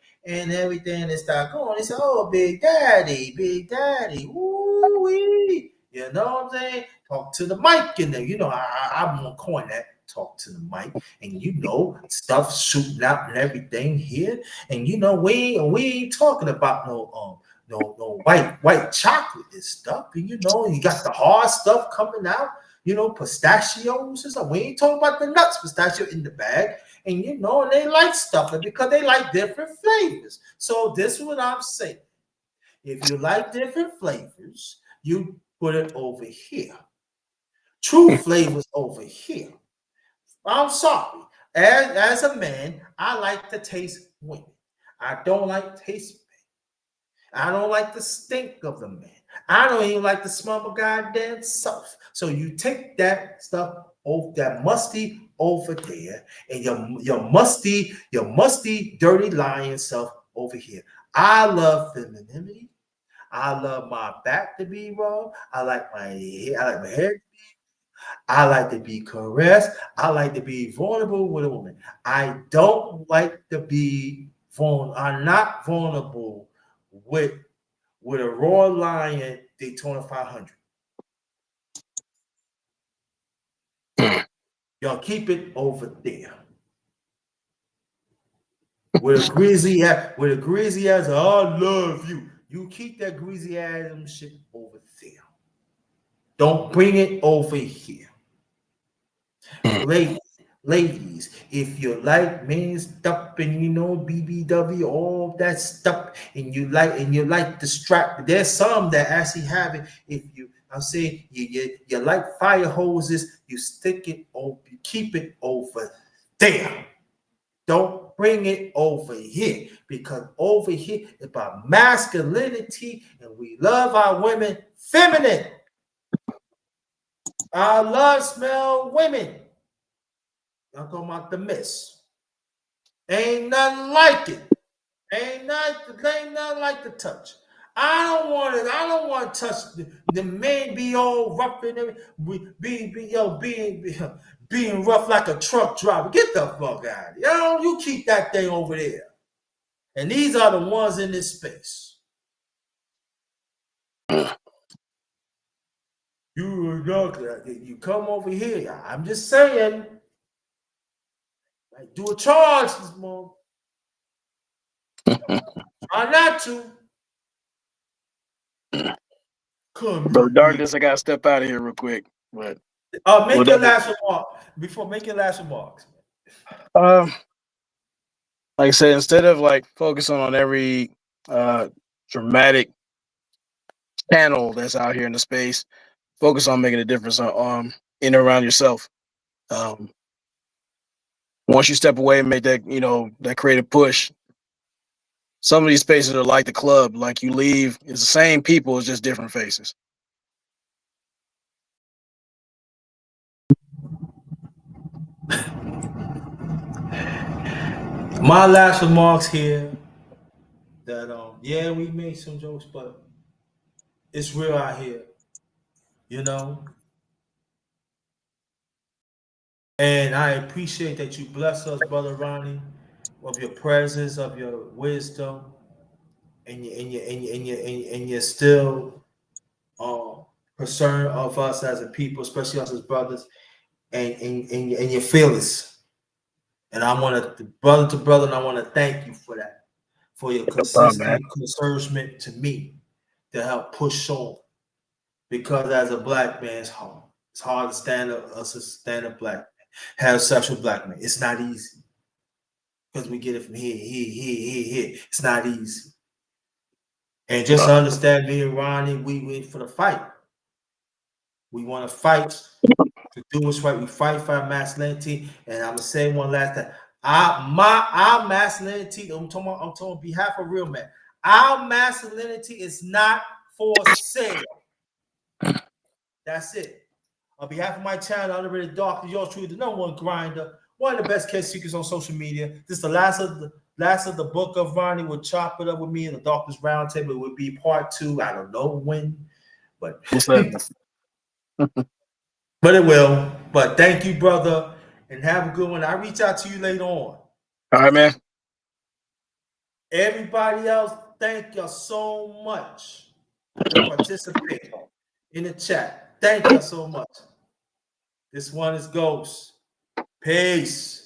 that start going. They say, oh, big daddy, ooh-wee. You know what I'm saying? Talk to the mic in there. You know, I'm gonna coin that. Talk to the mic, and you know, stuff shooting out and everything here. And you know, we ain't talking about no white chocolate and stuff. And you know, you got the hard stuff coming out. You know, pistachios and stuff. We ain't talking about the nuts, pistachio in the bag. And you know, and they like stuff because they like different flavors. So this is what I'm saying. If you like different flavors, you put it over here. True flavors over here. I'm sorry. As a man, I like to taste women. I don't like taste men. I don't like the stink of the man. I don't even like the smell of goddamn self. So you take that stuff over, that musty over there, and your musty, dirty lying self over here. I love femininity. I love my back to be raw. I like my hair. I like to be caressed. I like to be vulnerable with a woman. I don't like to be vulnerable. I'm not vulnerable with a raw lion Daytona 500. Y'all keep it over there. With a greasy ass, I love you. You keep that greasy ass shit over there. Don't bring it over here. Ladies, if you like men's stuff and you know BBW, all that stuff, and you like the strap, there's some that actually have it. If I'm saying you like fire hoses, you stick it over, you keep it over there. Don't bring it over here, because over here is about masculinity, and we love our women feminine. I love smell women. I'm talking about the miss. Ain't nothing like it. Ain't nothing like the touch. I don't want to touch the man be all rough and everything. Being rough like a truck driver. Get the fuck out of here. You keep that thing over there. And these are the ones in this space. You a doctor. You come over here. I'm just saying. Like, do a charge this month. Try not to. Bro, Come here. Darkness, I gotta step out of here real quick. But we'll Make your definitely last remark. Before make your last remarks. um like I said, instead of like focusing on every dramatic channel that's out here in the space, focus on making a difference in and around yourself. Um Once you step away and make that, that creative push, some of these spaces are like the club. Like you leave, it's the same people, it's just different faces. My last remarks here that yeah, we made some jokes, but it's real out here, you know. And I appreciate that you bless us, Brother Ronnie, of your presence, of your wisdom, and you're still concerned of us as a people, especially us as brothers, and you're fearless. And I want to, brother to brother, and I want to thank you for that, for your No problem, man. consistent encouragement to me to help push on. Because as a black man, it's hard. It's hard to stand up, us as stand up black man, heterosexual black man. It's not easy because we get it from here. It's not easy. And just to understand, me and Ronnie, we wait for the fight. We want to fight to do what's right. We fight for our masculinity. And I'm gonna say one last time. Our masculinity, I'm talking on behalf of real men. Our masculinity is not for sale. That's it. On behalf of my channel, Underrated Dark, yours truly, the number one grinder, one of the best case seekers on social media. This is the last of the book of Ronnie. Will chop it up with me in the Darkness Roundtable. It would be part 2. I don't know when, but What's that? but it will. But thank you, brother, and have a good one. I'll reach out to you later on. All right, man. Everybody else, thank you so much for participating in the chat. Thank you so much. This one is Ghost. Peace.